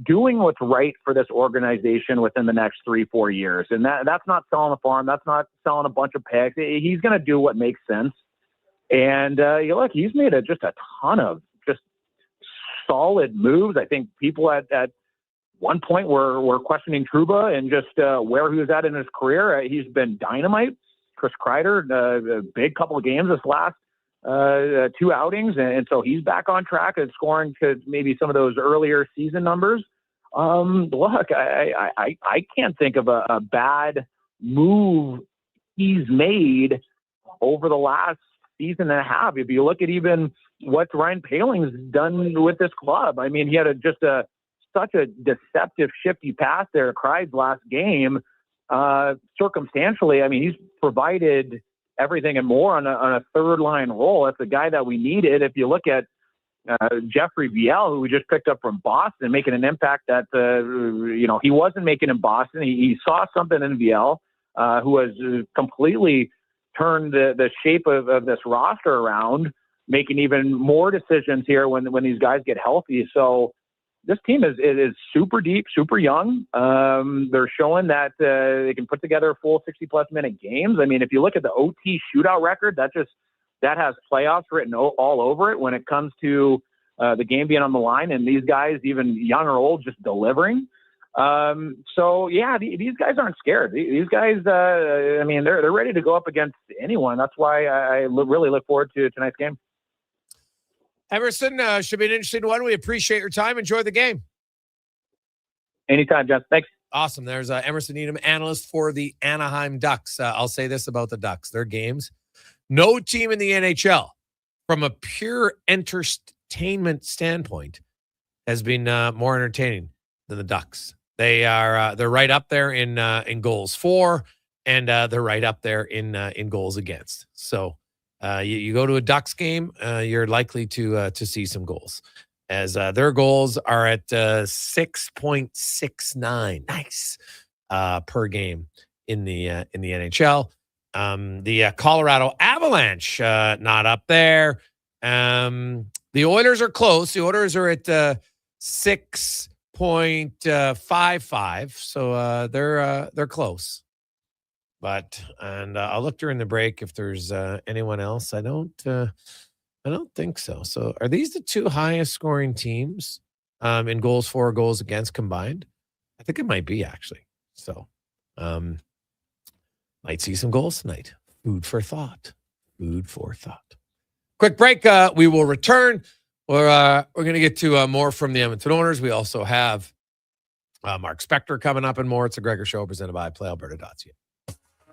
doing what's right for this organization within the next 3-4 years. And that's not selling a farm. That's not selling a bunch of picks. He's going to do what makes sense. And he's made just a ton of just solid moves. I think people at one point were questioning Trouba and just where he was at in his career. He's been dynamite. Chris Kreider, a big couple of games this last 2 outings, and so he's back on track and scoring to maybe some of those earlier season numbers. Look, I can't think of a bad move he's made over the last season and a half. If you look at even what Ryan Paling's done with this club, I mean, he had such a deceptive shifty pass there at Kreider's last game. Circumstantially, I mean, he's provided everything and more on a third line role. That's the guy that we needed. If you look at Jeffrey Viel, who we just picked up from Boston, making an impact that he wasn't making in Boston. He saw something in Viel, who has completely turned the shape of this roster around, making even more decisions here when these guys get healthy. So this team is super deep, super young. They're showing that they can put together full 60-plus minute games. I mean, if you look at the OT shootout record, that has playoffs written all over it when it comes to the game being on the line, and these guys, even young or old, just delivering. These guys aren't scared. These guys, they're ready to go up against anyone. That's why I really look forward to tonight's game. Emerson, should be an interesting one. We appreciate your time. Enjoy the game. Anytime, Jeff. Thanks. Awesome. There's Emerson Needham, analyst for the Anaheim Ducks. I'll say this about the Ducks. Their games, no team in the NHL from a pure entertainment standpoint, has been more entertaining than the Ducks. They're right up there in goals for, and they're right up there in goals against. So you go to a Ducks game, you're likely to see some goals, as their goals are at 6.69. Nice per game in the NHL. The Colorado Avalanche not up there. The Oilers are close. The Oilers are at 6.55, so they're close. But I'll look during the break if there's anyone else. I don't think so. So are these the two highest scoring teams in goals for, goals against combined? I think it might be, actually. So might see some goals tonight. Food for thought. Food for thought. Quick break. We will return. We're going to get to more from the Edmonton Oilers. We also have Mark Spector coming up and more. It's a Gregor Show presented by PlayAlberta.ca.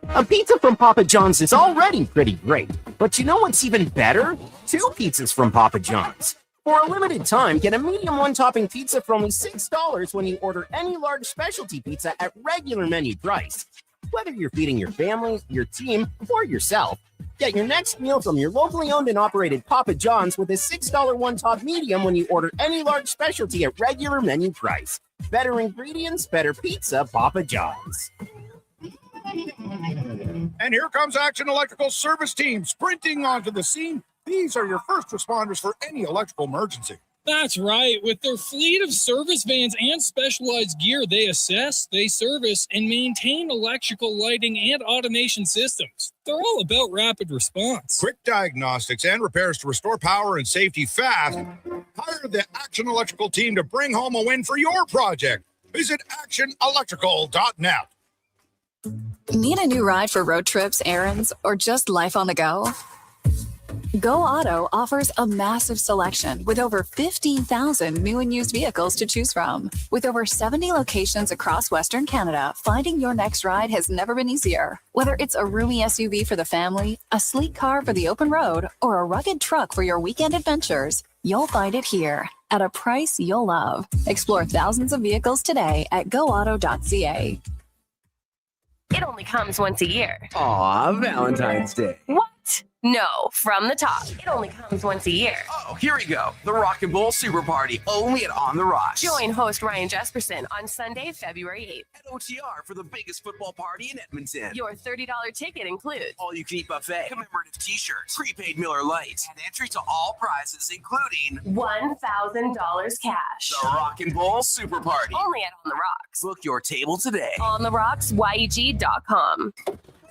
A pizza from Papa John's is already pretty great, but you know what's even better? 2 pizzas from Papa John's. For a limited time, get a medium one-topping pizza for only $6 when you order any large specialty pizza at regular menu price. Whether you're feeding your family, your team, or yourself, get your next meal from your locally owned and operated Papa John's with a $6 one-top medium when you order any large specialty at regular menu price. Better ingredients, better pizza, Papa John's. And here comes Action Electrical Service Team sprinting onto the scene. These are your first responders for any electrical emergency. That's right. With their fleet of service vans and specialized gear, they assess, they service, and maintain electrical lighting and automation systems. They're all about rapid response. Quick diagnostics and repairs to restore power and safety fast. Hire the Action Electrical team to bring home a win for your project. Visit actionelectrical.net. Need a new ride for road trips, errands, or just life on the go? Go Auto offers a massive selection with over 15,000 new and used vehicles to choose from. With over 70 locations across Western Canada, finding your next ride has never been easier. Whether it's a roomy SUV for the family, a sleek car for the open road, or a rugged truck for your weekend adventures, you'll find it here at a price you'll love. Explore thousands of vehicles today at goauto.ca. It only comes once a year. Aw, Valentine's Day. What? No, from the top. It only comes once a year. Oh, here we go. The Rock and Bowl Super Party, only at On the Rocks. Join host Ryan Jesperson on Sunday, February 8th. At OTR for the biggest football party in Edmonton. Your $30 ticket includes all-you-can-eat buffet, commemorative t-shirts, prepaid Miller Lights, and entry to all prizes, including $1,000 cash. The Rock and Bowl Super Party. Only at On the Rocks. Book your table today. OnTheRocksYEG.com.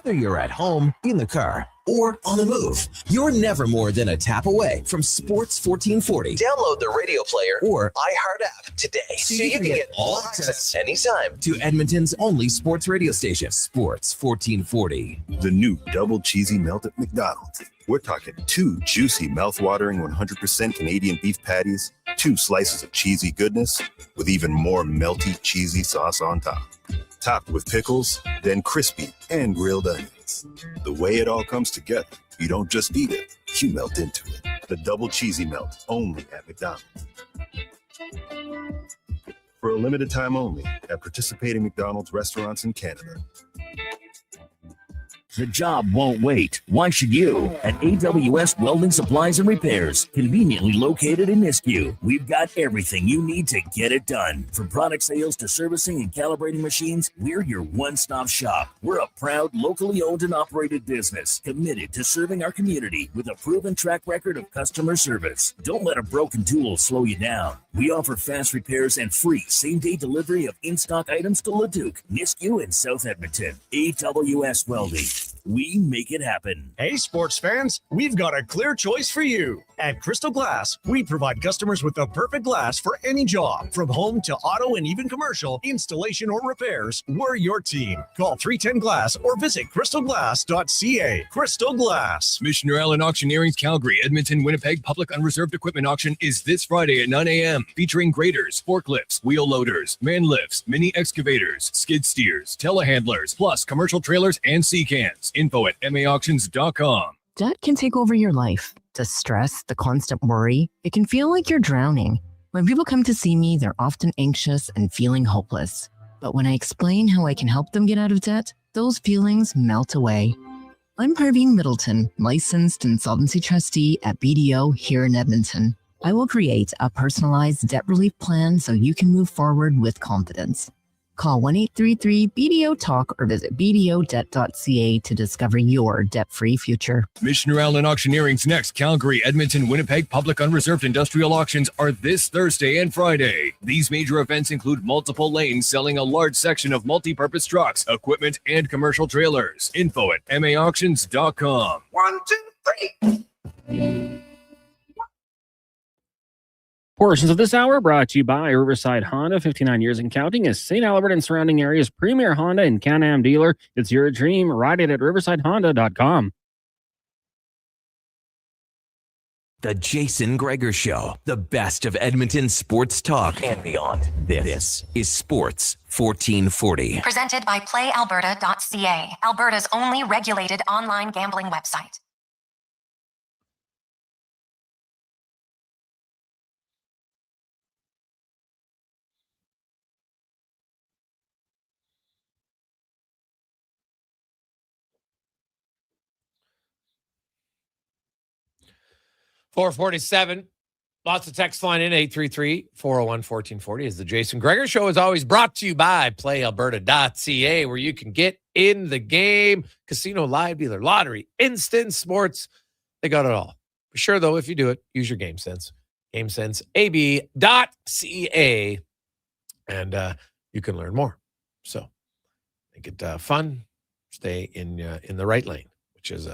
Whether you're at home, in the car, or on the move, you're never more than a tap away from Sports 1440. Download the radio player or iHeart app today so you can get all access anytime to Edmonton's only sports radio station, Sports 1440. The new double cheesy melt at McDonald's. We're talking 2 juicy, mouth-watering 100% Canadian beef patties, 2 slices of cheesy goodness, with even more melty, cheesy sauce on top. Topped with pickles, then crispy and grilled onions. The way it all comes together, you don't just eat it, you melt into it. The double cheesy melt, only at McDonald's. For a limited time only at participating McDonald's restaurants in Canada. The job won't wait. Why should you? At AWS Welding Supplies and Repairs, conveniently located in Nisku, we've got everything you need to get it done. From product sales to servicing and calibrating machines, we're your one-stop shop. We're a proud, locally owned and operated business, committed to serving our community with a proven track record of customer service. Don't let a broken tool slow you down. We offer fast repairs and free same-day delivery of in-stock items to Leduc, Nisku, and South Edmonton. AWS Welding. We make it happen. Hey, sports fans, we've got a clear choice for you. At Crystal Glass, we provide customers with the perfect glass for any job. From home to auto and even commercial, installation or repairs, we're your team. Call 310-GLASS or visit crystalglass.ca. Crystal Glass. Commissioner Allen Auctioneering's Calgary, Edmonton, Winnipeg Public Unreserved Equipment Auction is this Friday at 9 a.m. featuring graders, forklifts, wheel loaders, man lifts, mini excavators, skid steers, telehandlers, plus commercial trailers and sea cans. Info at maauctions.com. Debt can take over your life. The stress, the constant worry, it can feel like you're drowning. When people come to see me, they're often anxious and feeling hopeless. But when I explain how I can help them get out of debt, those feelings melt away. I'm Parveen Middleton, licensed insolvency trustee at BDO here in Edmonton. I will create a personalized debt relief plan so you can move forward with confidence. Call 1-833-BDO-TALK or visit bdodebt.ca to discover your debt-free future. Mission Island Auctioneering's next Calgary, Edmonton, Winnipeg public unreserved industrial auctions are this Thursday and Friday. These major events include multiple lanes selling a large section of multi-purpose trucks, equipment, and commercial trailers. Info at maauctions.com. 1, 2, 3. Portions of this hour brought to you by Riverside Honda, 59 years and counting, is St. Albert and surrounding areas' premier Honda and Can-Am dealer. It's your dream. Ride it at riversidehonda.com. The Jason Gregor Show, the best of Edmonton sports talk and beyond. This is Sports 1440. Presented by PlayAlberta.ca, Alberta's only regulated online gambling website. $447. Lots of text flying in. 833-401-1440 is the Jason Gregor Show. Is always brought to you by PlayAlberta.ca, where you can get in the game. Casino, live dealer, lottery, instant sports. They got it all. For sure, though, if you do it, use your game sense. GameSenseAB.ca, and you can learn more. So make it fun. Stay in the right lane, which is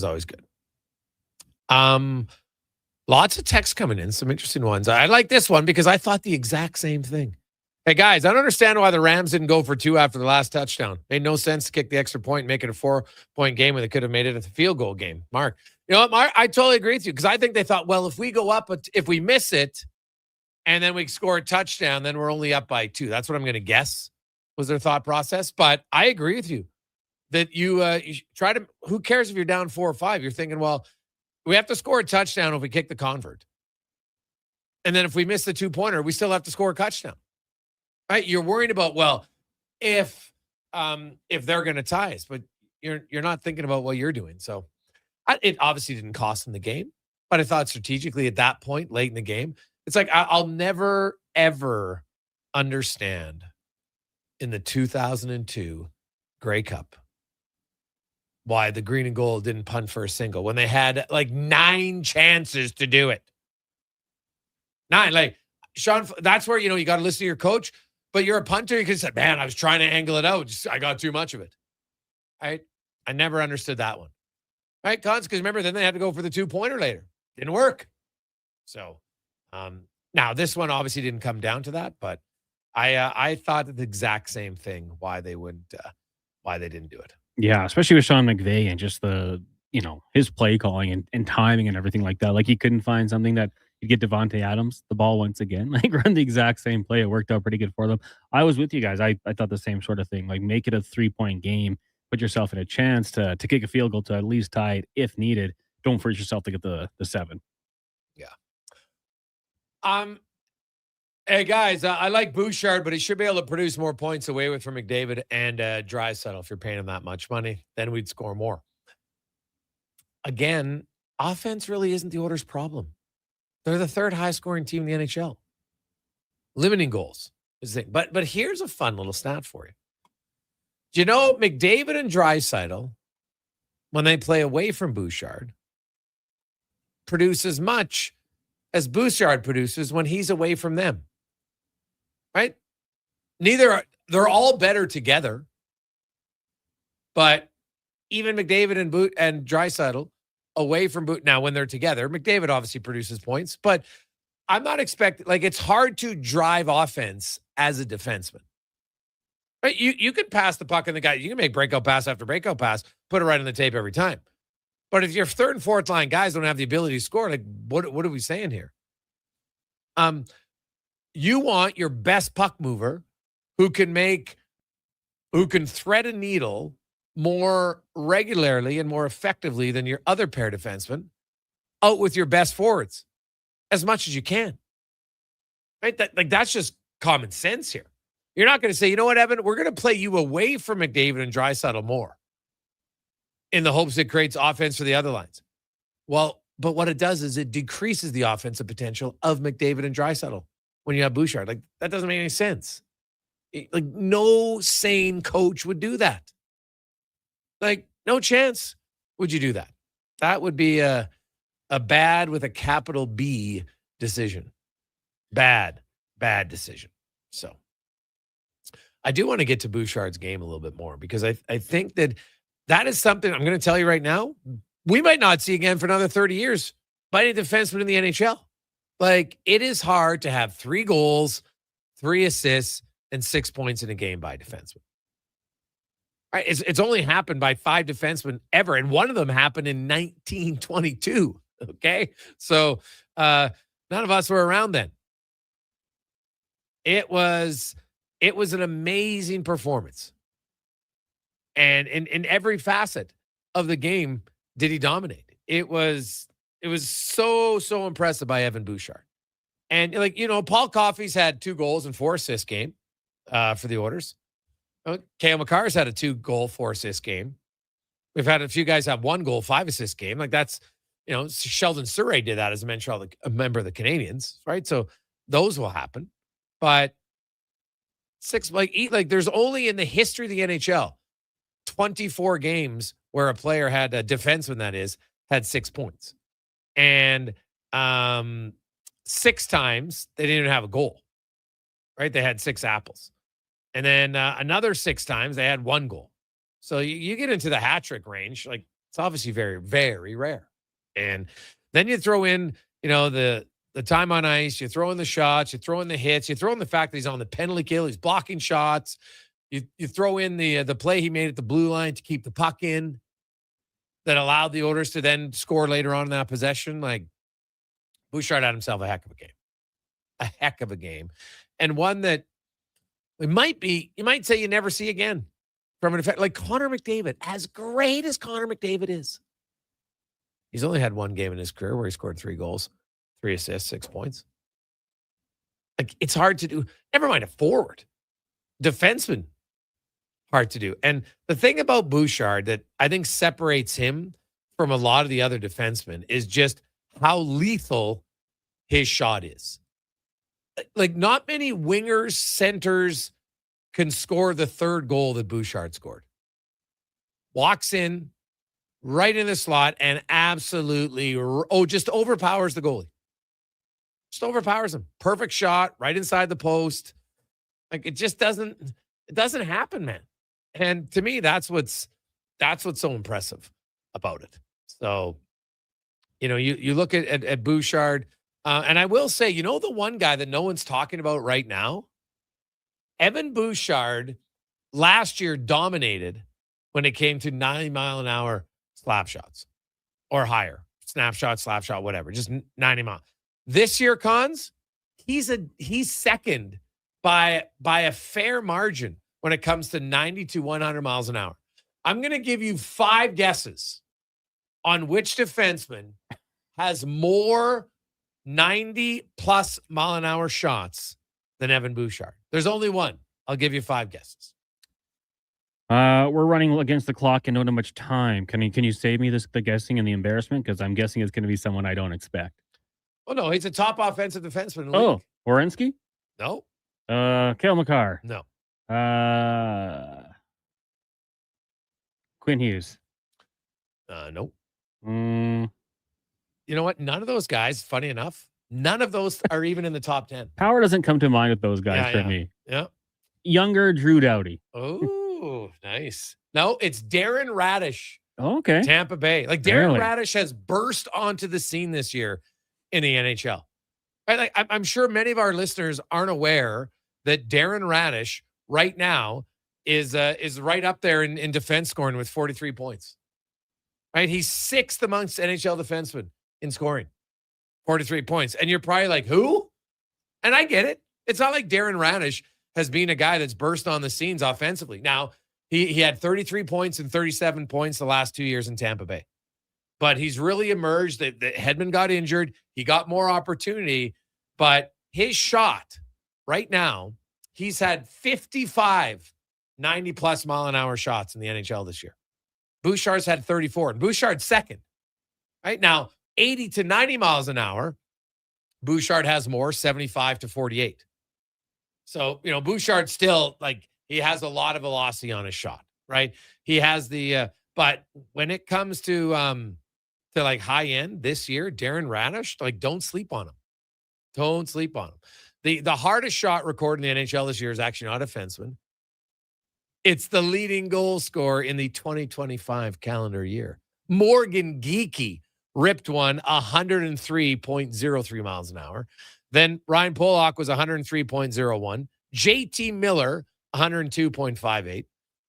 always good. Lots of texts coming in, some interesting ones. I like this one because I thought the exact same thing. Hey, guys, I don't understand why the Rams didn't go for 2 after the last touchdown. Made no sense to kick the extra point and make it a 4-point game when they could have made it a field goal game. Mark, you know what, Mark? I totally agree with you because I think they thought, well, if we go up, if we miss it and then we score a touchdown, then we're only up by 2. That's what I'm going to guess was their thought process. But I agree with you that you try to, who cares if you're down 4 or 5? You're thinking, well, we have to score a touchdown if we kick the convert. And then if we miss the 2-pointer, we still have to score a touchdown. Right? You're worried about, well, if they're going to tie us, but you're not thinking about what you're doing. So it obviously didn't cost them the game, but I thought strategically at that point, late in the game, it's like I'll never, ever understand in the 2002 Grey Cup why the green and gold didn't punt for a single when they had like 9 chances to do it. 9, like Sean, that's where, you got to listen to your coach, but you're a punter. You could have said, man, I was trying to angle it out. I got too much of it. Right. I never understood that one. Right. Cons, because remember, then they had to go for the 2-pointer later. Didn't work. So now this one obviously didn't come down to that, but I thought the exact same thing why they didn't do it. Yeah, especially with Sean McVay and just the, his play calling and timing and everything like that. Like he couldn't find something that he'd get Devontae Adams the ball once again, like run the exact same play. It worked out pretty good for them. I was with you guys. I thought the same sort of thing, like make it a 3-point game, put yourself in a chance to kick a field goal to at least tie it if needed. Don't force yourself to get the 7. Yeah. Hey, guys, I like Bouchard, but he should be able to produce more points away with from McDavid and Draisaitl. If you're paying him that much money, then we'd score more. Again, offense really isn't the Oilers' problem. They're the 3rd highest-scoring team in the NHL. Limiting goals is the thing. But here's a fun little stat for you. Do you know McDavid and Draisaitl, when they play away from Bouchard, produce as much as Bouchard produces when he's away from them? Right? They're all better together. But even McDavid and Draisaitl away from now when they're together, McDavid obviously produces points, but I'm not expecting, it's hard to drive offense as a defenseman. Right? You can pass the puck and you can make breakout pass after breakout pass, put it right on the tape every time. But if your 3rd and 4th line guys don't have the ability to score, what are we saying here? You want your best puck mover who can thread a needle more regularly and more effectively than your other pair defensemen. out with your best forwards as much as you can. Right? That's just common sense here. You're not going to say, you know what, Evan, we're going to play you away from McDavid and Draisaitl more in the hopes it creates offense for the other lines. Well, but what it does is it decreases the offensive potential of McDavid and Draisaitl when you have Bouchard. Like, that doesn't make any sense. Like, no sane coach would do that. Like, no chance would you do that. That would be a bad with a capital B decision. Bad decision. So I do want to get to Bouchard's game a little bit more because I think that is something I'm going to tell you right now. We might not see again for another 30 years by any defenseman in the NHL. Like, it is hard to have 3 goals, 3 assists, and 6 points in a game by a defenseman. Right? It's only happened by 5 defensemen ever, and one of them happened in 1922. Okay? So none of us were around then. It was an amazing performance. And in every facet of the game did he dominate. It was so impressive by Evan Bouchard. And Paul Coffey's had 2 goals and 4 assists game for the Oilers. Cale Makar's had a 2-goal, 4-assist game. We've had a few guys have 1 goal, 5-assist game. Like, that's, Sheldon Surrey did that as a member of the Canadians, right? So those will happen. But 6, there's only in the history of the NHL 24 games where a player had a defenseman, that is, had 6 points. And 6 times they didn't even have a goal, right? They had 6 apples. And then another 6 times they had 1 goal. So you get into the hat trick range. Like, it's obviously very, very rare. And then you throw in, the time on ice, you throw in the shots, you throw in the hits, you throw in the fact that he's on the penalty kill, he's blocking shots. You throw in the play he made at the blue line to keep the puck in that allowed the Oilers to then score later on in that possession. Like, Bouchard had himself a heck of a game. A heck of a game. And one that you might say you never see again from an effect. Like Connor McDavid, as great as Connor McDavid is, he's only had 1 game in his career where he scored 3 goals, 3 assists, 6 points. Like, it's hard to do. Never mind a forward. Defenseman, hard to do. And the thing about Bouchard that I think separates him from a lot of the other defensemen is just how lethal his shot is. Like, not many wingers, centers can score the 3rd goal that Bouchard scored. Walks in right in the slot and absolutely, just overpowers the goalie. Just overpowers him. Perfect shot right inside the post. Like, it doesn't happen, man. And to me, that's what's so impressive about it. So, you look at Bouchard, and I will say, the one guy that no one's talking about right now, Evan Bouchard last year dominated when it came to 90-mile-an-hour slap shots or higher. Snapshot, slap shot, whatever. Just 90 mile. This year, Cons, he's second by a fair margin when it comes to 90 to 100 miles an hour. I'm going to give you 5 guesses on which defenseman has more 90-plus mile-an-hour shots than Evan Bouchard. There's only one. I'll give you 5 guesses. We're running against the clock and don't have much time. Can you save me the guessing and the embarrassment? Because I'm guessing it's going to be someone I don't expect. Oh, no. He's a top offensive defenseman in the league. Oh, Werenski? No. Cale Makar? No. Quinn Hughes? Nope. You know what? None of those guys, funny enough, none of those are even in the top 10. Power doesn't come to mind with those guys for me. Yeah. Younger Drew Doughty. Oh, nice. No, it's Darren Radish. Oh, okay. Tampa Bay. Like, Darren Radish has burst onto the scene this year in the NHL. Right? Like, I'm sure many of our listeners aren't aware that Darren Radish right now is right up there in defense scoring with 43 points. Right? He's 6th amongst NHL defensemen in scoring. 43 points. And you're probably like, who? And I get it. It's not like Darren Radish has been a guy that's burst on the scenes offensively. Now, he had 33 points and 37 points the last 2 years in Tampa Bay. but he's really emerged. That Hedman got injured. He got more opportunity, but his shot right now, he's had 55 90-plus mile-an-hour shots in the NHL this year. Bouchard's had 34, and Bouchard's second. Right now, 80 to 90 miles an hour, Bouchard has more, 75 to 48. So, Bouchard still, he has a lot of velocity on his shot, right? He has the, but when it comes to high end this year, Darren Radish, don't sleep on him. Don't sleep on him. The hardest shot recorded in the NHL this year is actually not a defenseman. It's the leading goal scorer in the 2025 calendar year. Morgan Geekie ripped one 103.03 miles an hour. Then Ryan Pollock was 103.01. JT Miller, 102.58.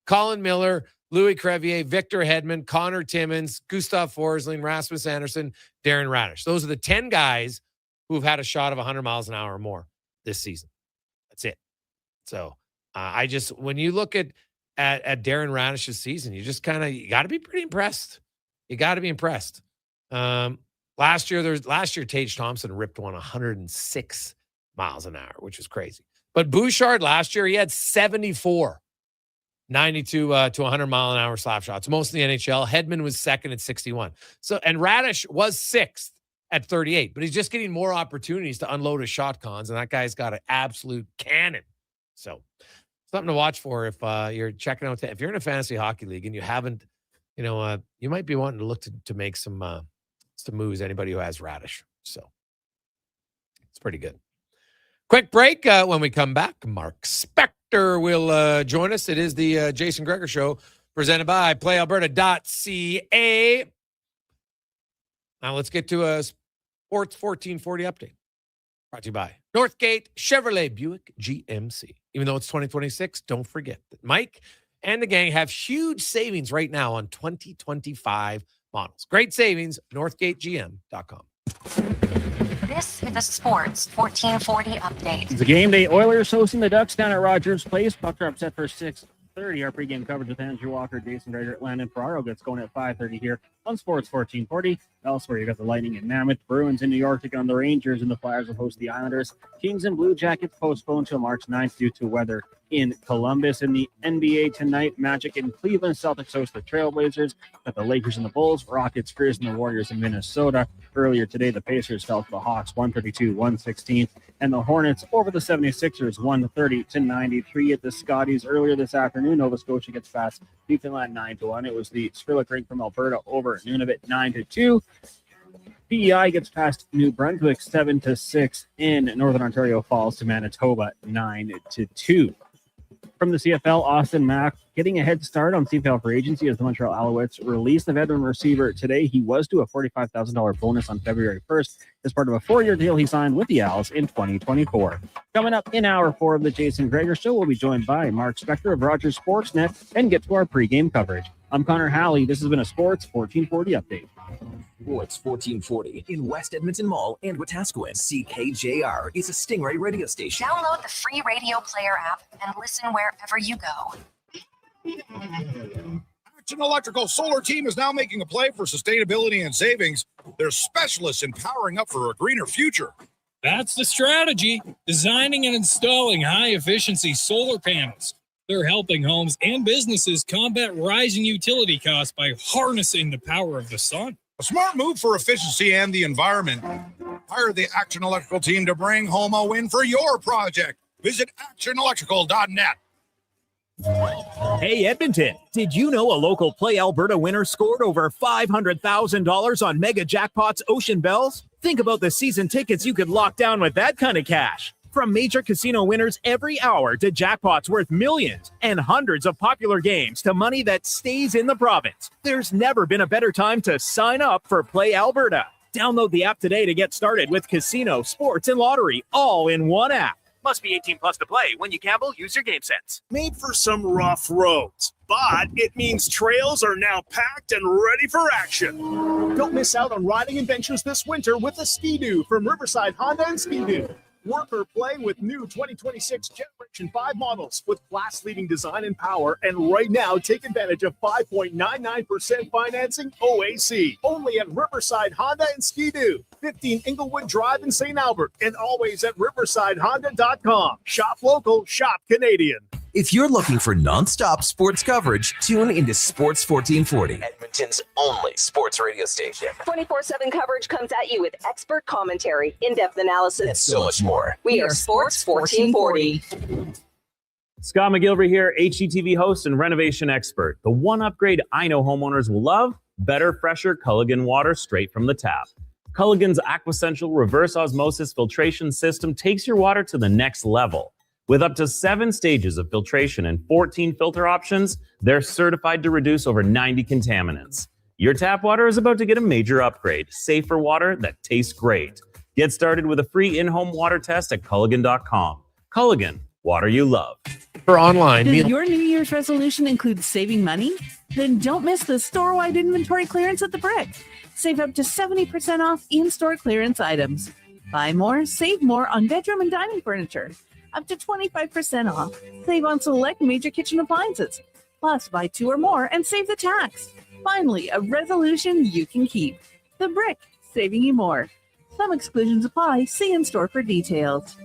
Colin Miller, Louis Crevier, Victor Hedman, Connor Timmins, Gustav Forsling, Rasmus Anderson, Darren Radish. Those are the 10 guys who've had a shot of 100 miles an hour or more this season. That's it. So when you look at Darren Radish's season, you got to be pretty impressed. You got to be impressed. Last year, Tage Thompson ripped one 106 miles an hour, which is crazy. But Bouchard last year, he had 74 92 to 100 mile an hour slap shots, most in the NHL. Hedman was second at 61. And Radish was sixth at 38, but he's just getting more opportunities to unload his shot cons, and that guy's got an absolute cannon. So something to watch for if you're checking out. If you're in a fantasy hockey league and you haven't, you might be wanting to look to make some moves. Anybody who has Radish, so it's pretty good. Quick break. When we come back, Mark Spector will join us. It is the Jason Gregor Show, presented by PlayAlberta.ca. Now let's get to a Sports 1440 update. Brought to you by Northgate Chevrolet Buick GMC. Even though it's 2026, don't forget that Mike and the gang have huge savings right now on 2025 models. Great savings, northgategm.com. This is the Sports 1440 update. It's a game day. Oilers hosting the Ducks down at Rogers Place. Puck drop set for 6:30. Our pregame coverage with Andrew Walker, Jason Gregor, Landon Ferraro gets going at 5:30 here on Sports 1440. Elsewhere, you got the Lightning in Mammoth, Bruins in New York take on the Rangers, and the Flyers will host the Islanders. Kings and Blue Jackets postponed till March 9th due to weather in Columbus. In the NBA tonight, Magic in Cleveland, Celtics host the Trailblazers. Got the Lakers and the Bulls, Rockets, Grizz, and the Warriors in Minnesota. Earlier today, the Pacers fell to the Hawks 132-116, and the Hornets over the 76ers 130-93 at the Scotties. Earlier this afternoon, Nova Scotia gets past Newfoundland 9-1. It was the Skrillex Rink from Alberta over Nunavut 9-2. PEI gets past New Brunswick 7-6, in Northern Ontario falls to Manitoba 9-2. From the CFL, Austin Mack getting a head start on CFL free agency as the Montreal Alouettes released the veteran receiver today. He was due a $45,000 bonus on February 1st as part of a 4-year deal he signed with the Owls in 2024. Coming up in hour 4 of the Jason Gregor Show, we'll be joined by Mark Spector of Rogers Sportsnet and get to our pregame coverage. I'm Connor Halley. This has been a Sports 1440 update. Sports 1440 in West Edmonton Mall and Wetaskiwin. CKJR is a Stingray radio station. Download the free Radio Player app and listen wherever you go. Action Electrical Solar Team is now making a play for sustainability and savings. They're specialists in powering up for a greener future. That's the strategy. Designing and installing high-efficiency solar panels. They're helping homes and businesses combat rising utility costs by harnessing the power of the sun. A smart move for efficiency and the environment. Hire the Action Electrical team to bring home a win for your project. Visit actionelectrical.net. Hey, Edmonton, did you know a local Play Alberta winner scored over $500,000 on Mega Jackpots Ocean Bells? Think about the season tickets you could lock down with that kind of cash. From major casino winners every hour to jackpots worth millions and hundreds of popular games to money that stays in the province, there's never been a better time to sign up for Play Alberta. Download the app today to get started with casino, sports, and lottery all in one app. Must be 18 plus to play. When you gamble, use your game sense. Made for some rough roads, but it means trails are now packed and ready for action. Don't miss out on riding adventures this winter with a Ski-Doo from Riverside Honda and Ski-Doo. Work or play with new 2026 Generation 5 models with class-leading design and power. And right now, take advantage of 5.99% financing OAC. Only at Riverside Honda and Ski-Doo, 15 Inglewood Drive in St. Albert, and always at riversidehonda.com. Shop local, shop Canadian. If you're looking for non-stop sports coverage, tune into Sports 1440, Edmonton's only sports radio station. 24/7 coverage comes at you with expert commentary, in-depth analysis, And so much more. We are Sports 1440. Scott McGilvery here, HGTV host and renovation expert. The one upgrade I know homeowners will love, better, fresher Culligan water straight from the tap. Culligan's Aquasential reverse osmosis filtration system takes your water to the next level. With up to 7 stages of filtration and 14 filter options, they're certified to reduce over 90 contaminants. Your tap water is about to get a major upgrade. Safer water that tastes great. Get started with a free in-home water test at Culligan.com. Culligan, water you love. For online. Does your New Year's resolution include saving money? Then don't miss the store-wide inventory clearance at the Brick. Save up to 70% off in-store clearance items. Buy more, save more on bedroom and dining furniture. Up to 25% off. Save on select major kitchen appliances. Plus, buy 2 or more and save the tax. Finally, a resolution you can keep. The Brick, saving you more. Some exclusions apply. See in-store for details.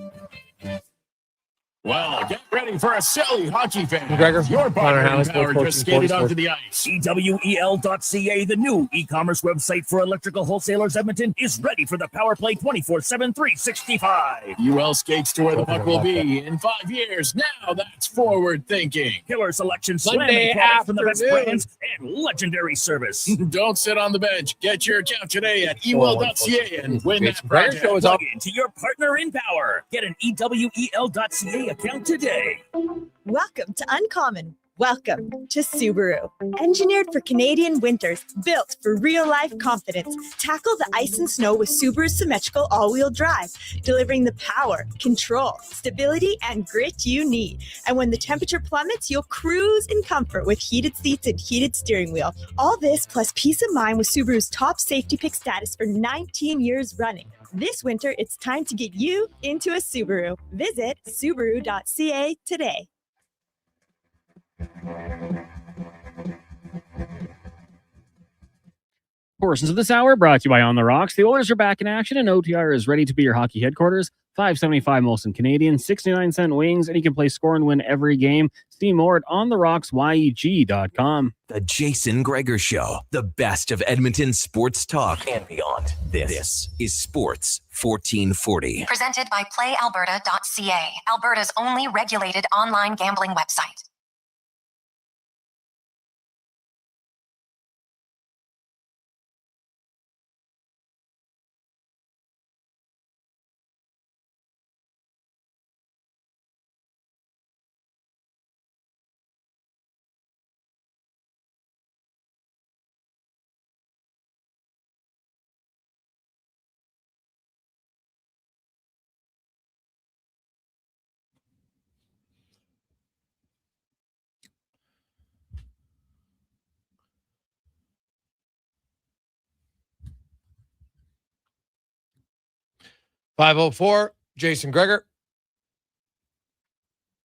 Well, get ready for a silly hockey fan. Gregor, Your Connor Halley, power Sport just 1440, skated onto the ice. EWEL.ca, the new e-commerce website for electrical wholesalers Edmonton, is ready for the Power Play 24/7 365. UL skates to where the puck will be in 5 years. Now that's forward thinking. Killer selection, Sunday slamming products from the best afternoon. brands, and legendary service. Don't sit on the bench. Get your account today at ewell.ca and win that Brand project. show is up into your partner in power. Get an EWEL.ca account today. Welcome to Uncommon. Welcome to Subaru. Engineered for Canadian winters, built for real-life confidence. Tackle the ice and snow with Subaru's symmetrical all-wheel drive, delivering the power, control, stability, and grit you need. And when the temperature plummets, you'll cruise in comfort with heated seats and heated steering wheel. All this plus peace of mind with Subaru's top safety pick status for 19 years running. This winter, it's time to get you into a Subaru. Visit Subaru.ca today. Portions of this hour brought to you by On the Rocks. The Oilers are back in action, and OTR is ready to be your hockey headquarters. $5.75 Molson Canadian, 69-cent wings, and you can play score and win every game. See more at ontherocksyeg.com. The Jason Gregor Show, the best of Edmonton sports talk and beyond. This is Sports 1440. Presented by PlayAlberta.ca, Alberta's only regulated online gambling website. .504, Jason Gregor,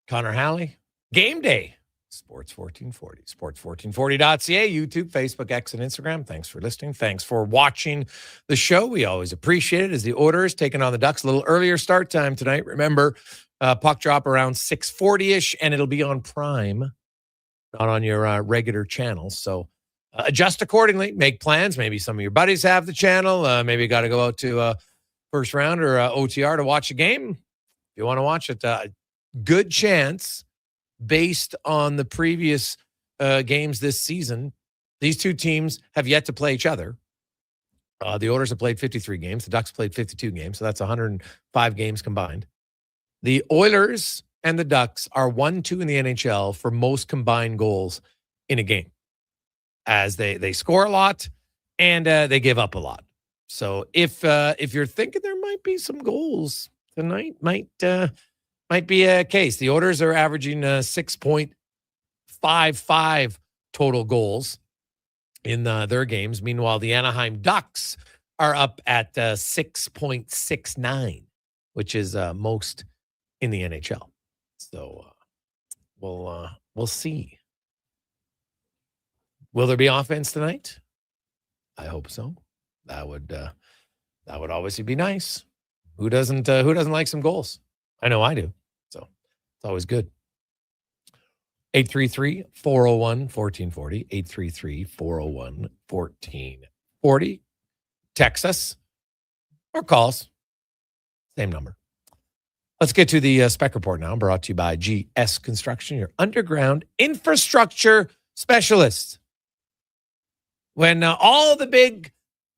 Connor Halley. Game day. Sports 1440. Sports1440.ca, YouTube, Facebook, X, and Instagram. Thanks for listening. Thanks for watching the show. We always appreciate it as the Oilers taking on the Ducks. A little earlier start time tonight. Remember, puck drop around 6:40-ish, and it'll be on Prime, not on your regular channels. So adjust accordingly. Make plans. Maybe some of your buddies have the channel. Maybe you got to go out to first round or OTR to watch a game. If you want to watch it, good chance based on the previous games this season. These two teams have yet to play each other. The Oilers have played 53 games. The Ducks played 52 games. So that's 105 games combined. The Oilers and the Ducks are 1-2 in the NHL for most combined goals in a game, as they score a lot and they give up a lot. So if you're thinking there might be some goals tonight, might be a case. The Oilers are averaging 6.55 total goals in their games. Meanwhile, the Anaheim Ducks are up at 6.69 which is most in the NHL. So we'll see. Will there be offense tonight? I hope so. That would obviously be nice. Who doesn't like some goals? I know I do. So it's always good. 833-401-1440. 833-401-1440. Text us or call us. Same number. Let's get to the spec report now, brought to you by GS Construction, your underground infrastructure specialist. When all the big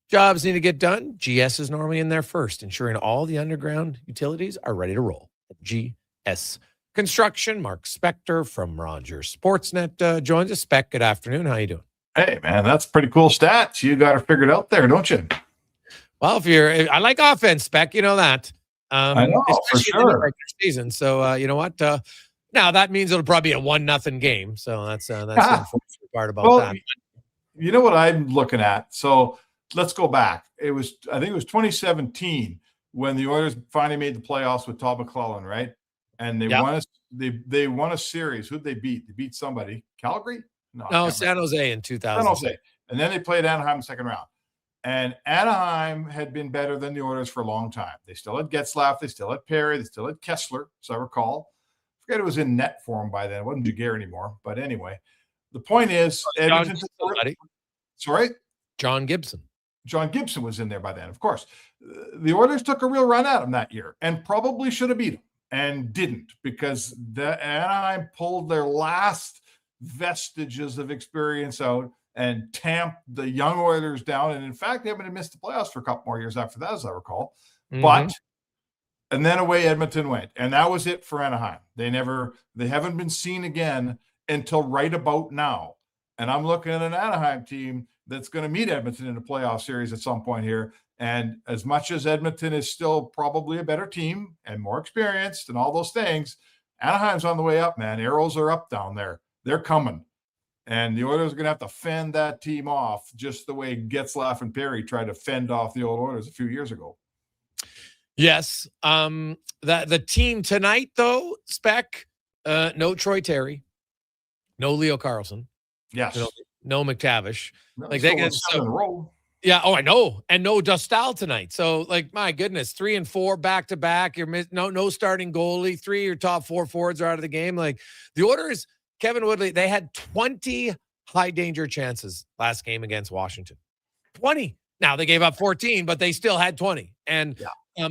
jobs need to get done, GS is normally in there first, ensuring all the underground utilities are ready to roll. GS Construction. Mark Spector from Rogers Sportsnet joins us. Spec, good afternoon. How you doing? Hey, man, that's pretty cool stats. You got it figured out there, don't you? Well, I like offense, Spec, you know that. I know, for especially in the sure. regular season. So, you know what? Now, that means it'll probably be a 1-0 game. So that's the unfortunate part about that. You know what I'm looking at? So let's go back. I think it was 2017 when the Oilers finally made the playoffs with Todd McClellan, right? And they won a series. Who'd they beat? They beat somebody. Calgary? No, San Jose in 2000. San Jose. And then they played Anaheim in the second round. And Anaheim had been better than the Oilers for a long time. They still had Getzlaf. They still had Perry. They still had Kessler, as I recall. I forget it was in net form by then. It wasn't Jaguar anymore. But anyway, the point is, John Gibson. John Gibson was in there by then, of course. The Oilers took a real run at him that year and probably should have beat him and didn't, because the Anaheim pulled their last vestiges of experience out and tamped the young Oilers down. And in fact, they haven't missed the playoffs for a couple more years after that, as I recall. Mm-hmm. And then away Edmonton went. And that was it for Anaheim. They haven't been seen again until right about now. And I'm looking at an Anaheim team that's going to meet Edmonton in a playoff series at some point here. And as much as Edmonton is still probably a better team and more experienced and all those things, Anaheim's on the way up, man. Arrows are up down there. They're coming. And the Oilers are going to have to fend that team off just the way Getzlaf and Perry tried to fend off the old Oilers a few years ago. Yes. The team tonight, though, Spec, no Troy Terry, no Leo Carlson. Yes. No McTavish. They get in a row. Yeah. Oh, I know. And no Dostal tonight. So, my goodness, 3 and 4 back to back. You're no starting goalie. 3 of your top 4 forwards are out of the game. The Oilers, Kevin Woodley, they had 20 high danger chances last game against Washington. 20. Now they gave up 14, but they still had 20. And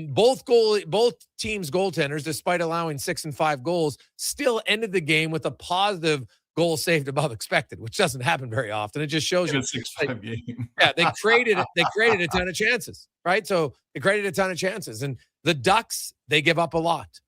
both teams' goaltenders, despite allowing 6 and 5 goals, still ended the game with a positive goal saved above expected, which doesn't happen very often. It just shows you. 6-5 game. They created a ton of chances, right? So they created a ton of chances. And the Ducks, they give up a lot.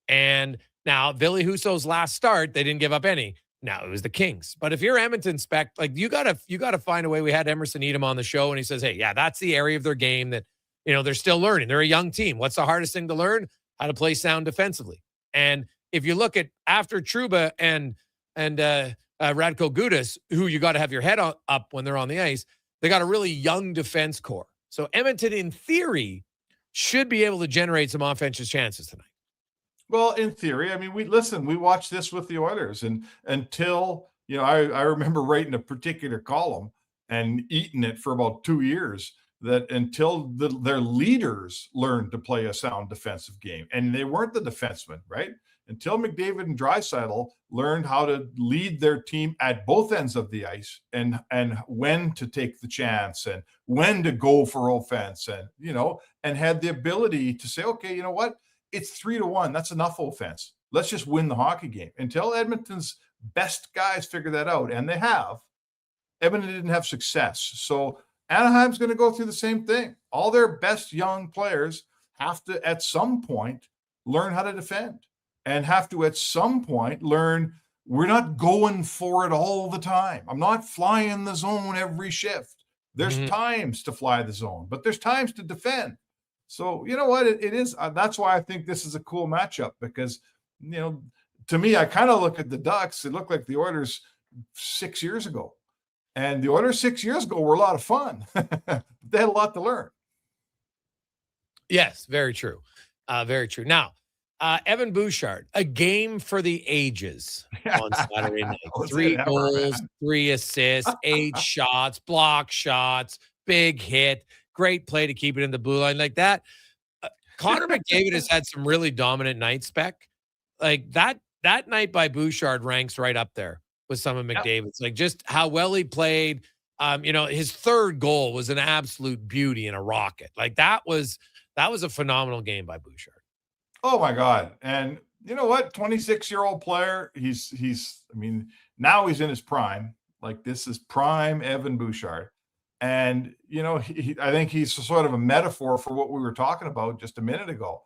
And now, Ville Husso's last start, they didn't give up any. Now, it was the Kings. But if you're Edmonton, Spec, you gotta find a way. We had Emerson Edom on the show, and he says, hey, yeah, that's the area of their game that, they're still learning. They're a young team. What's the hardest thing to learn? How to play sound defensively. And if you look at after Trouba and Radko Gudas, who you got to have your head up when they're on the ice, they got a really young defense core. So Edmonton, in theory, should be able to generate some offensive chances tonight. Well, in theory, I mean, we watched this with the Oilers, and until, I remember writing a particular column and eating it for about 2 years, that until their leaders learned to play a sound defensive game, and they weren't the defensemen, right? Until McDavid and Draisaitl learned how to lead their team at both ends of the ice and when to take the chance and when to go for offense and had the ability to say, okay, you know what? It's 3-1. That's enough offense. Let's just win the hockey game. Until Edmonton's best guys figure that out, and they have, Edmonton didn't have success. So Anaheim's going to go through the same thing. All their best young players have to, at some point, learn how to defend and have to, at some point, learn we're not going for it all the time. I'm not flying the zone every shift. There's times to fly the zone, but there's times to defend. So, you know what? It is. That's why I think this is a cool matchup because, to me, I kind of look at the Ducks. It looked like the Oilers 6 years ago. And the Oilers 6 years ago were a lot of fun. They had a lot to learn. Yes, very true. Very true. Now, Evan Bouchard, a game for the ages on Saturday night. 3 goals, 3 assists, 8 shots, block shots, big hit, great play to keep it in the blue line like that. Connor McDavid has had some really dominant nights, Spec. Like that night by Bouchard ranks right up there with some of McDavid's. Like just how well he played. His third goal was an absolute beauty and a rocket. Like that was a phenomenal game by Bouchard. Oh my God. And you know what? 26-year-old player. Now he's in his prime. Like this is prime Evan Bouchard. And, I think he's sort of a metaphor for what we were talking about just a minute ago.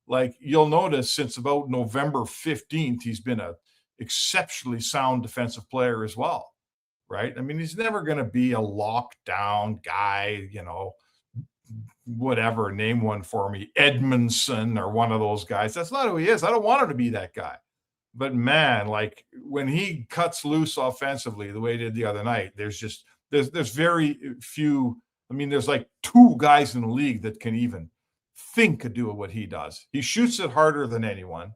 Like you'll notice since about November 15th, he's been a exceptionally sound defensive player as well. Right. I mean, he's never going to be a lockdown guy, whatever, name one for me, Edmondson or one of those guys. That's not who he is. I don't want him to be that guy. But man, like when he cuts loose offensively the way he did the other night, there's very few. I mean, there's like 2 guys in the league that can even think of doing what he does. He shoots it harder than anyone.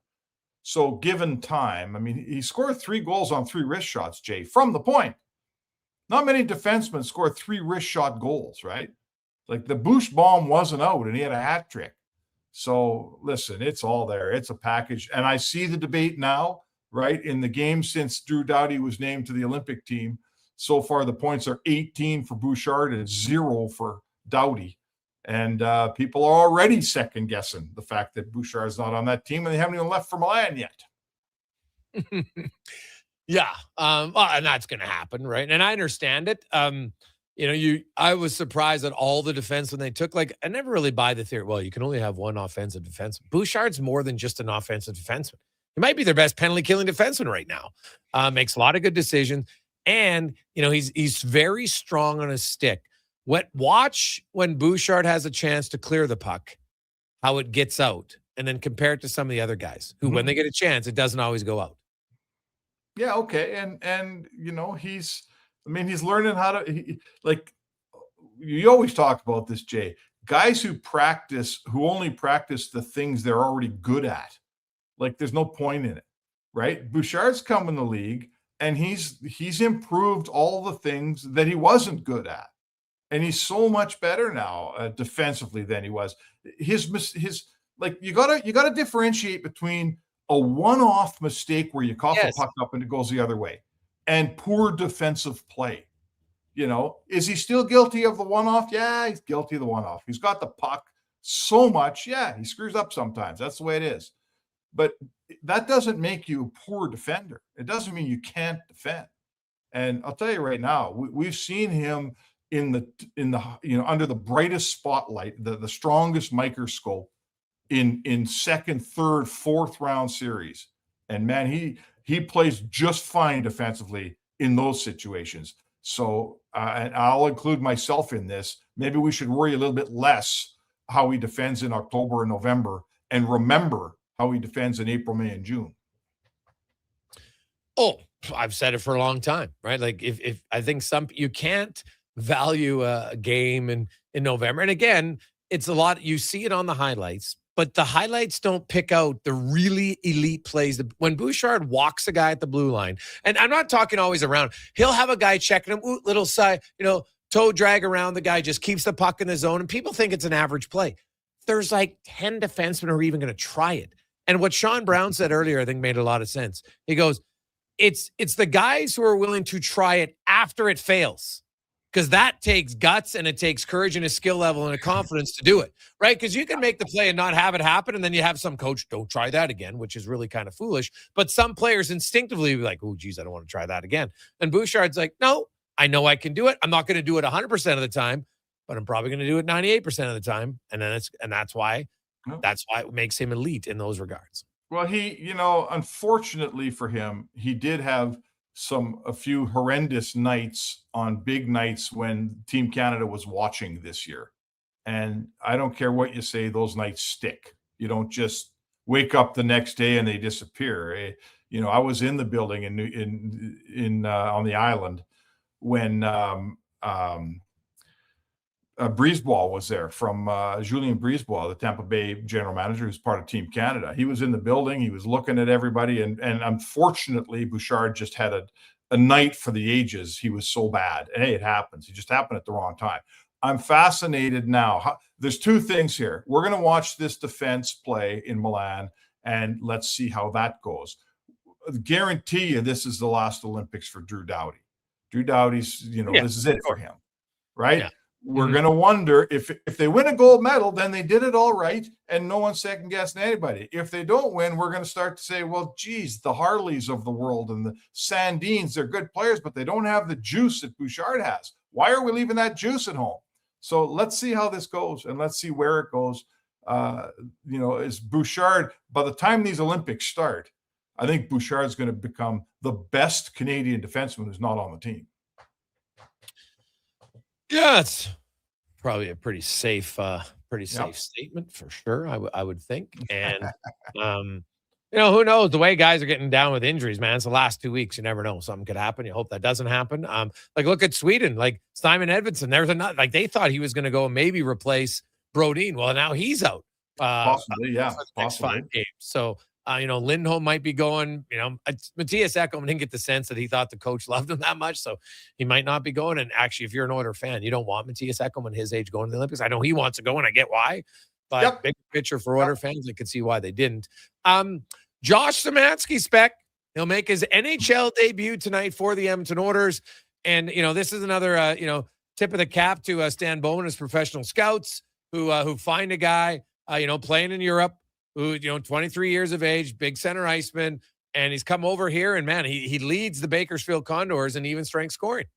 So given time, I mean, he scored 3 goals on 3 wrist shots, Jay, from the point. Not many defensemen score 3 wrist shot goals, right? Like the Boosh bomb wasn't out and he had a hat trick. So listen, it's all there. It's a package. And I see the debate now, right? In the game since Drew Doughty was named to the Olympic team, so far the points are 18 for Bouchard and 0 for Doughty. And people are already second guessing the fact that Bouchard's not on that team and they haven't even left for Milan yet. Yeah. And that's going to happen, right? And I understand it. I was surprised at all the defense when they took, like, I never really buy the theory. Well, you can only have one offensive defenseman. Bouchard's more than just an offensive defenseman. He might be their best penalty killing defenseman right now. Makes a lot of good decisions. And, he's very strong on his stick. Watch when Bouchard has a chance to clear the puck, how it gets out, and then compare it to some of the other guys who, when they get a chance, it doesn't always go out. Yeah. Okay. And he's learning how to, you always talk about this, Jay, guys who only practice the things they're already good at. Like there's no point in it, right? Bouchard's come in the league and he's improved all the things that he wasn't good at. And he's so much better now defensively than he was. You gotta differentiate between a one-off mistake where you cough a puck up and it goes the other way and poor defensive play. Is he still guilty of the one-off? Yeah, he's guilty of the one-off. He's got the puck so much. Yeah, he screws up sometimes. That's the way it is. But that doesn't make you a poor defender. It doesn't mean you can't defend. And I'll tell you right now, we've seen him in the under the brightest spotlight, the strongest microscope in second, third, fourth round series. And man, he plays just fine defensively in those situations. So, and I'll include myself in this. Maybe we should worry a little bit less how he defends in October and November and remember how he defends in April, May, and June. Oh, I've said it for a long time, right? Like if I think you can't value a game in November. And again, it's a lot. You see it on the highlights, but the highlights don't pick out the really elite plays. When Bouchard walks a guy at the blue line, and I'm not talking always around, he'll have a guy checking him, little side, toe drag around the guy, just keeps the puck in the zone. And people think it's an average play. There's like 10 defensemen who are even going to try it. And what Sean Brown said earlier, I think made a lot of sense. He goes, it's the guys who are willing to try it after it fails. Because that takes guts and it takes courage and a skill level and a confidence to do it, right? Because you can make the play and not have it happen, and then you have some coach, don't try that again, which is really kind of foolish. But some players instinctively be like, oh, geez, I don't want to try that again. And Bouchard's like, no, I know I can do it. I'm not going to do it 100% of the time, but I'm probably going to do it 98% of the time. And that's why it makes him elite in those regards. Well, unfortunately for him, he did have a few horrendous nights on big nights when Team Canada was watching this year. And I don't care what you say, those nights stick. You don't just wake up the next day and they disappear. I was in the building on the island when Brisebois was there from Julien Brisebois, the Tampa Bay general manager, who's part of Team Canada. He was in the building. He was looking at everybody. And unfortunately, Bouchard just had a night for the ages. He was so bad. And hey, it happens. He just happened at the wrong time. I'm fascinated now. There's two things here. We're going to watch this defense play in Milan, and let's see how that goes. I guarantee you this is the last Olympics for Drew Doughty. Drew Doughty's, this is it for him, right? Yeah. We're going to wonder if they win a gold medal, then they did it all right, and no one's second-guessing anybody. If they don't win, we're going to start to say, well, geez, the Harleys of the world and the Sandines, they're good players, but they don't have the juice that Bouchard has. Why are we leaving that juice at home? So let's see how this goes, and let's see where it goes. Is Bouchard, by the time these Olympics start, I think Bouchard's going to become the best Canadian defenseman who's not on the team. Yeah, it's probably a pretty safe statement for sure. I would think. And, who knows? The way guys are getting down with injuries, man, it's the last 2 weeks. You never know. Something could happen. You hope that doesn't happen. Look at Sweden, like Simon Edvinsson. They thought he was going to go and maybe replace Brodin. Well, now he's out. Possibly, yeah. For the next 5 games. So, Lindholm might be going, Matthias Ekholm didn't get the sense that he thought the coach loved him that much. So he might not be going. And actually, if you're an Oilers fan, you don't want Matthias Ekholm and his age going to the Olympics. I know he wants to go and I get why, but big picture for Oilers fans, I could see why they didn't. Josh Szymanski, Spec, he'll make his NHL debut tonight for the Edmonton Oilers. And, this is another, tip of the cap to Stan Bowman, his professional scouts who find a guy, playing in Europe, who, 23 years of age, big center iceman, and he's come over here, and man, he leads the Bakersfield Condors in even strength scoring.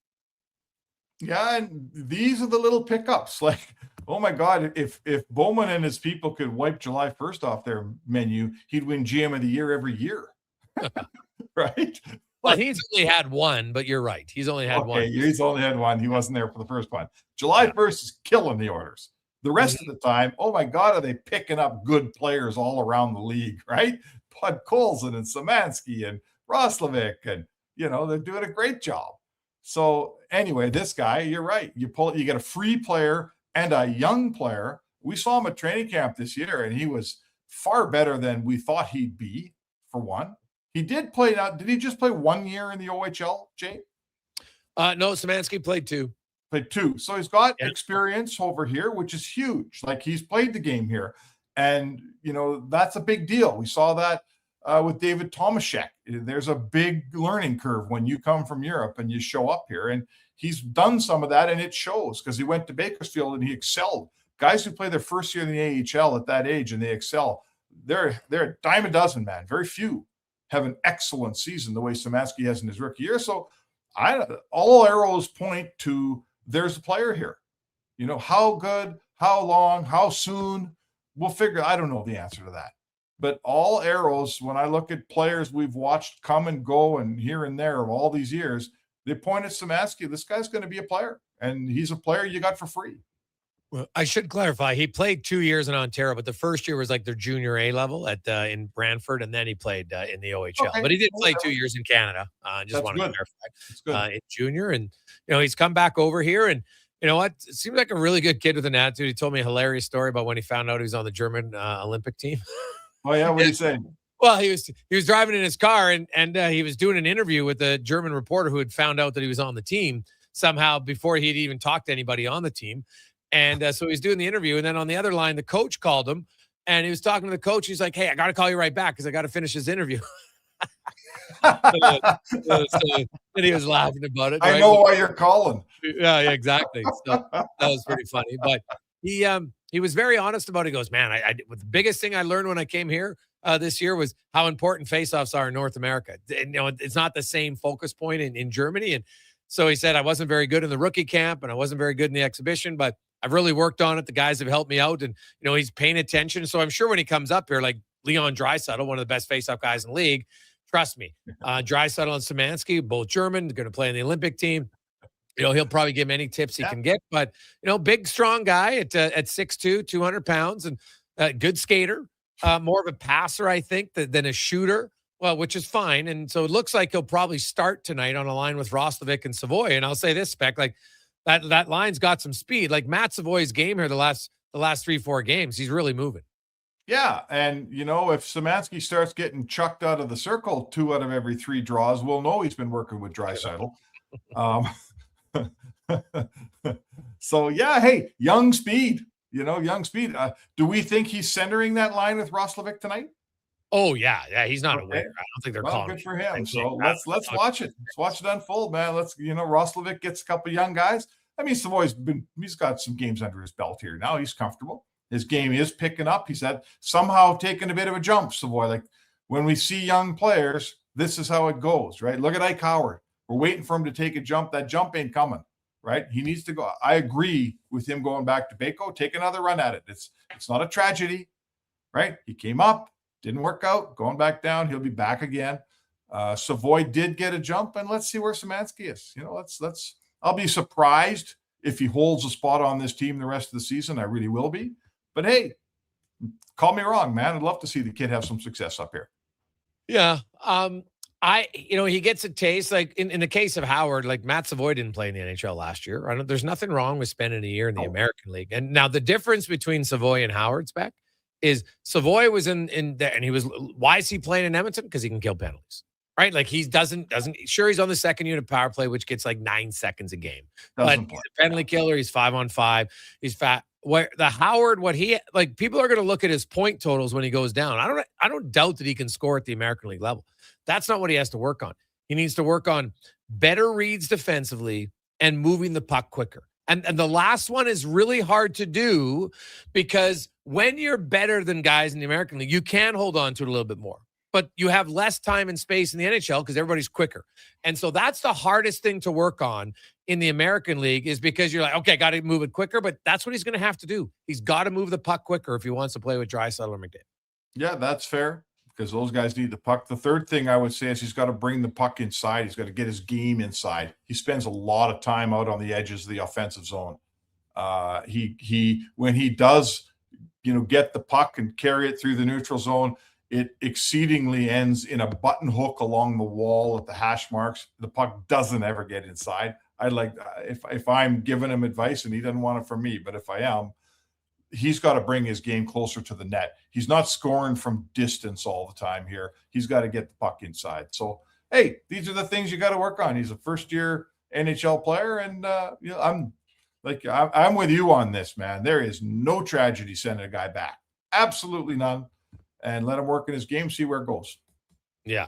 Yeah, and these are the little pickups. Like, oh my God, if Bowman and his people could wipe July 1st off their menu, he'd win GM of the year every year. Right? Well, he's only had one, but you're right. He's only had one. He's only had one. He wasn't there for the first one. July 1st is killing the Oilers. The rest of the time, oh my God, are they picking up good players all around the league, right? Bud Colson and Szymanski and Roslovic, and they're doing a great job. So anyway, this guy, you're right. You get a free player and a young player. We saw him at training camp this year, and he was far better than we thought he'd be. For one, he did play. Now, did he just play 1 year in the OHL, Jay? No, Szymanski played 2. Played 2. So he's got experience over here, which is huge. Like, he's played the game here. And, that's a big deal. We saw that with David Tomaszek. There's a big learning curve when you come from Europe and you show up here. And he's done some of that, and it shows because he went to Bakersfield and he excelled. Guys who play their first year in the AHL at that age and they excel, they're a dime a dozen, man. Very few have an excellent season the way Szymanski has in his rookie year. So all arrows point to there's a player here. How good, how long, how soon, we'll figure. I don't know the answer to that. But all arrows, when I look at players we've watched come and go and here and there of all these years, they point at Szymanski. This guy's going to be a player, and he's a player you got for free. Well, I should clarify. He played 2 years in Ontario, but the first year was like their junior A level in Brantford, and then he played in the OHL. Okay. But he did play 2 years in Canada. Just want to clarify. In junior, and he's come back over here, and you know what? It seems like a really good kid with an attitude. He told me a hilarious story about when he found out he was on the German Olympic team. Oh yeah, what did he say? Well, he was driving in his car, and he was doing an interview with a German reporter who had found out that he was on the team somehow before he had even talked to anybody on the team. And so he's doing the interview, and then on the other line, the coach called him, and he was talking to the coach. He's like, "Hey, I got to call you right back because I got to finish this interview." And he was laughing about it. I know why you're calling. Yeah, exactly. So that was pretty funny. But he was very honest about it. He goes, "Man, the biggest thing I learned when I came here this year was how important faceoffs are in North America. And, it's not the same focus point in Germany." And so he said, "I wasn't very good in the rookie camp, and I wasn't very good in the exhibition, but I've really worked on it. The guys have helped me out, and he's paying attention. So I'm sure when he comes up here, like Leon Draisaitl, one of the best faceoff guys in the league, trust me, Draisaitl and Szymanski, both German, going to play in the Olympic team. He'll probably give him any tips he can get. But big, strong guy at 6'2", 200 pounds, and good skater, more of a passer, I think, than a shooter. Well, which is fine. And so it looks like he'll probably start tonight on a line with Roslovic and Savoy. And I'll say this, Spec, like, That line's got some speed. Like Matt Savoy's game here the last 3-4 games, he's really moving. Yeah, and if Szymanski starts getting chucked out of the circle 2 out of every 3 draws, we'll know he's been working with Draisaitl. So yeah, hey, young speed. Young speed. Do we think he's centering that line with Roslovic tonight? Oh yeah, he's not a winner. I don't think they're calling. Good for him. So let's watch it. Let's watch it unfold, man. Roslovic gets a couple young guys. I mean, he's got some games under his belt here. Now he's comfortable. His game is picking up. He's somehow taken a bit of a jump, Savoy. Like when we see young players, this is how it goes, right? Look at Ike Howard. We're waiting for him to take a jump. That jump ain't coming, right? He needs to go. I agree with him going back to Baco. Take another run at it. It's not a tragedy, right? He came up, didn't work out, going back down. He'll be back again. Savoy did get a jump, and let's see where Szymanski is. I'll be surprised if he holds a spot on this team the rest of the season. I really will be. But hey, call me wrong, man. I'd love to see the kid have some success up here. Yeah. He gets a taste. Like in the case of Howard, like Matt Savoy didn't play in the NHL last year. There's nothing wrong with spending a year in the American League. And now the difference between Savoy and Howard's back is Savoy was in there, and why is he playing in Edmonton? Because he can kill penalties. Right? Like he doesn't sure, he's on the second unit power play, which gets like 9 seconds a game. But he's a penalty killer. He's 5-on-5. He's fat. Where the Howard, people are going to look at his point totals when he goes down. I don't doubt that he can score at the American League level. That's not what he has to work on. He needs to work on better reads defensively and moving the puck quicker. And the last one is really hard to do because when you're better than guys in the American League, you can hold on to it a little bit more. But you have less time and space in the NHL because everybody's quicker. And so that's the hardest thing to work on in the American League is because you're like, okay, got to move it quicker. But that's what he's going to have to do. He's got to move the puck quicker if he wants to play with Draisaitl or McDavid. Yeah, that's fair because those guys need the puck. The third thing I would say is he's got to bring the puck inside. He's got to get his game inside. He spends a lot of time out on the edges of the offensive zone. When he does, get the puck and carry it through the neutral zone, it exceedingly ends in a button hook along the wall at the hash marks. The puck doesn't ever get inside. If I'm giving him advice and he doesn't want it from me, but if I am, he's got to bring his game closer to the net. He's not scoring from distance all the time here. He's got to get the puck inside. So, hey, these are the things you got to work on. He's a first-year NHL player, and I'm with you on this, man. There is no tragedy sending a guy back. Absolutely none. And let him work in his game, see where it goes. Yeah.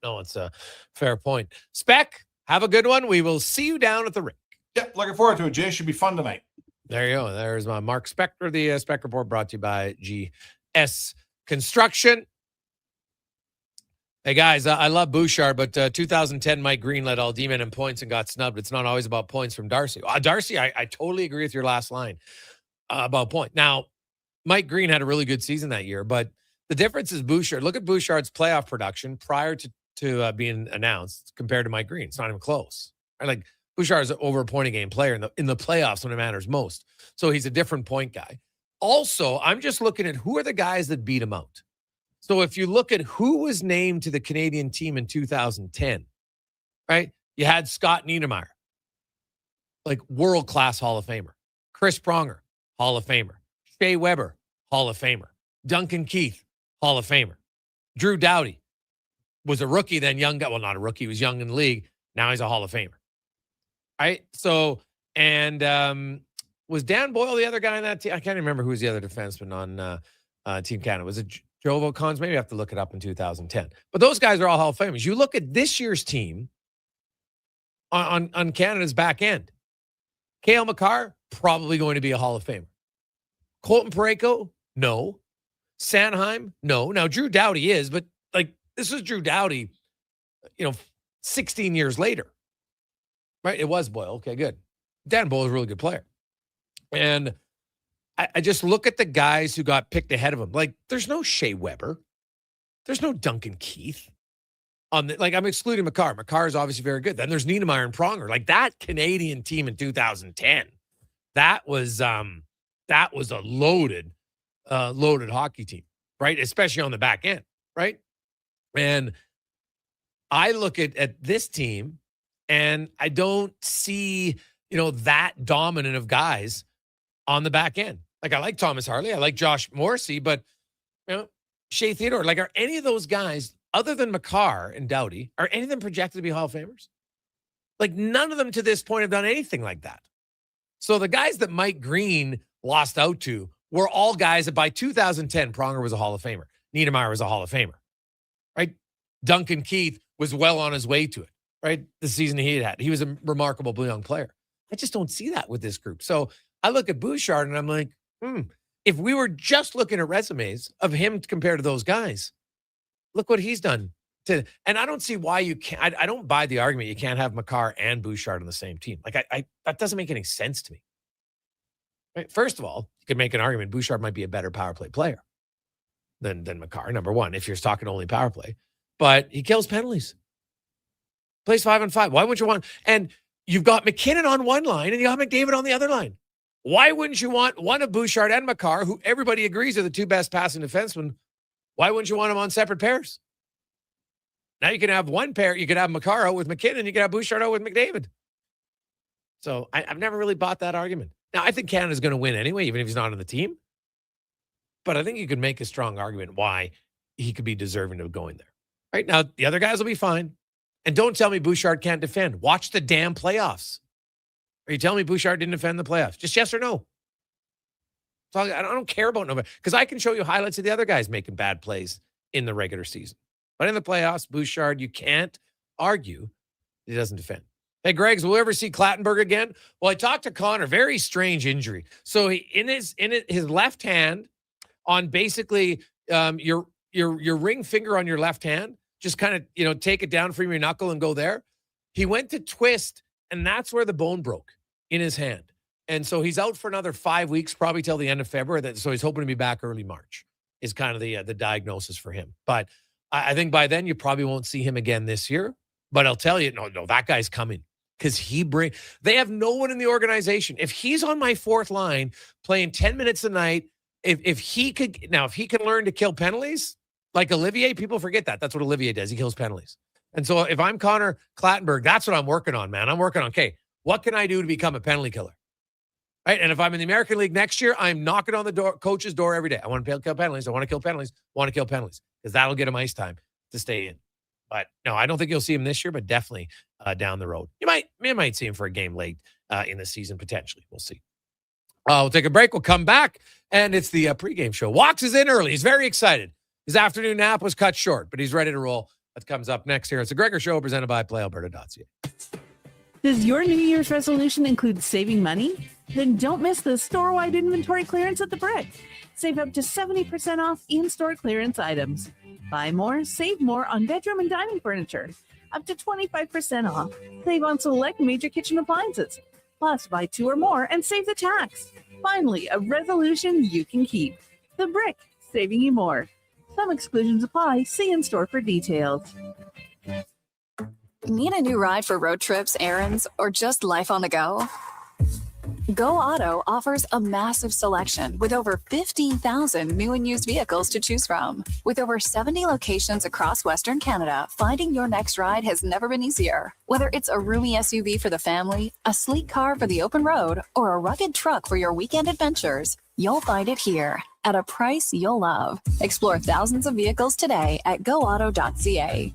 No, it's a fair point. Spec, have a good one. We will see you down at the rink. Yeah, looking forward to it, Jay. Should be fun tonight. There you go. There's my Mark Spector, the Spec Report brought to you by GS Construction. Hey, guys, I love Bouchard, but 2010 Mike Green led all D-men in points and got snubbed. It's not always about points from Darcy. Darcy, I totally agree with your last line about point. Now, Mike Green had a really good season that year, but the difference is Bouchard. Look at Bouchard's playoff production prior to being announced compared to Mike Green. It's not even close. Right? Like Bouchard is over a point a game player in the playoffs when it matters most. So he's a different point guy. Also, I'm just looking at who are the guys that beat him out. So if you look at who was named to the Canadian team in 2010, right? You had Scott Niedermayer, like world-class Hall of Famer. Chris Pronger, Hall of Famer. Shea Weber, Hall of Famer. Duncan Keith, Hall of Famer. Drew Doughty was a rookie, then young guy. Well, not a rookie. He was young in the league. Now he's a Hall of Famer. Right? So, and was Dan Boyle the other guy on that team? I can't remember who was the other defenseman on Team Canada. Was it Joe Volcons? Maybe I have to look it up in 2010. But those guys are all Hall of Famers. You look at this year's team on Canada's back end. Cale Makar, probably going to be a Hall of Famer. Colton Parayko, no. Sanheim, no. Now, Drew Doughty is, but this is Drew Doughty, 16 years later. Right? It was Boyle. Okay, good. Dan Boyle is a really good player. And I just look at the guys who got picked ahead of him. Like, there's no Shea Weber. There's no Duncan Keith. I'm excluding Makar. Makar is obviously very good. Then there's Niedermayer and Pronger. Like, that Canadian team in 2010, that was a loaded hockey team, right? Especially on the back end, right? And I look at this team and I don't see, that dominant of guys on the back end. Like, I like Thomas Harley. I like Josh Morrissey, but, Shea Theodore, like, are any of those guys, other than Makar and Doughty, are any of them projected to be Hall of Famers? Like, none of them to this point have done anything like that. So the guys that Mike Green lost out to were all guys that by 2010, Pronger was a Hall of Famer. Niedermeyer was a Hall of Famer, right? Duncan Keith was well on his way to it, right? The season he had. He was a remarkable young player. I just don't see that with this group. So I look at Bouchard and I'm like, if we were just looking at resumes of him compared to those guys, look what he's done. And I don't see why you can't. I don't buy the argument you can't have Makar and Bouchard on the same team. Like, that doesn't make any sense to me. Right? First of all, you could make an argument Bouchard might be a better power play player than Makar, number one, if you're talking only power play. But he kills penalties. Plays 5-on-5. Why wouldn't you want? And you've got McKinnon on one line and you got McDavid on the other line. Why wouldn't you want one of Bouchard and Makar, who everybody agrees are the two best passing defensemen? Why wouldn't you want them on separate pairs? Now you can have one pair. You could have Makar out with McKinnon. You could have Bouchard out with McDavid. So I've never really bought that argument. Now, I think Canada's going to win anyway, even if he's not on the team. But I think you could make a strong argument why he could be deserving of going there. Right now, the other guys will be fine. And don't tell me Bouchard can't defend. Watch the damn playoffs. Are you telling me Bouchard didn't defend the playoffs? Just yes or no. So I don't care about nobody because I can show you highlights of the other guys making bad plays in the regular season. But in the playoffs, Bouchard, you can't argue he doesn't defend. Hey, Greggs, will we ever see Clattenburg again? Well, I talked to Connor. Very strange injury. So in his left hand, on basically your ring finger on your left hand, just kind of take it down from your knuckle and go there. He went to twist, and that's where the bone broke in his hand. And so he's out for another 5 weeks, probably till the end of February. So he's hoping to be back early March. Is kind of the diagnosis for him. But I think by then you probably won't see him again this year. But I'll tell you, no, that guy's coming because they have no one in the organization. If he's on my fourth line playing 10 minutes a night, if he can learn to kill penalties like Olivier, people forget that. That's what Olivier does. He kills penalties. And so if I'm Connor Clattenburg, that's what I'm working on, man. I'm working on, okay, what can I do to become a penalty killer? Right. And if I'm in the American League next year, I'm knocking on the coach's door every day. I want to kill penalties. I want to kill penalties. I want to kill penalties because that'll get him ice time to stay in. But no, I don't think you'll see him this year, but definitely down the road. You might see him for a game late in the season, potentially. We'll see. We'll take a break. We'll come back, and it's the pregame show. Walks is in early. He's very excited. His afternoon nap was cut short, but he's ready to roll. That comes up next here. It's the Gregor Show presented by PlayAlberta.ca. Does your New Year's resolution include saving money? Then don't miss the store-wide inventory clearance at the Brick. Save up to 70% off in-store clearance items. Buy more, save more on bedroom and dining furniture. Up to 25% off. Save on select major kitchen appliances. Plus, buy 2 or more and save the tax. Finally, a resolution you can keep. The Brick, saving you more. Some exclusions apply. See in-store for details. Need a new ride for road trips, errands, or just life on the go? Go Auto offers a massive selection with over 15,000 new and used vehicles to choose from. With over 70 locations across Western Canada, finding your next ride has never been easier. Whether it's a roomy SUV for the family, a sleek car for the open road, or a rugged truck for your weekend adventures, you'll find it here at a price you'll love. Explore thousands of vehicles today at goauto.ca.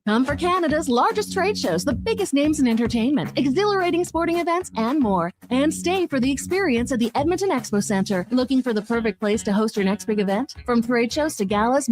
Come for Canada's largest trade shows, the biggest names in entertainment, exhilarating sporting events, and more. And stay for the experience at the Edmonton Expo Centre. Looking for the perfect place to host your next big event? From trade shows to galas,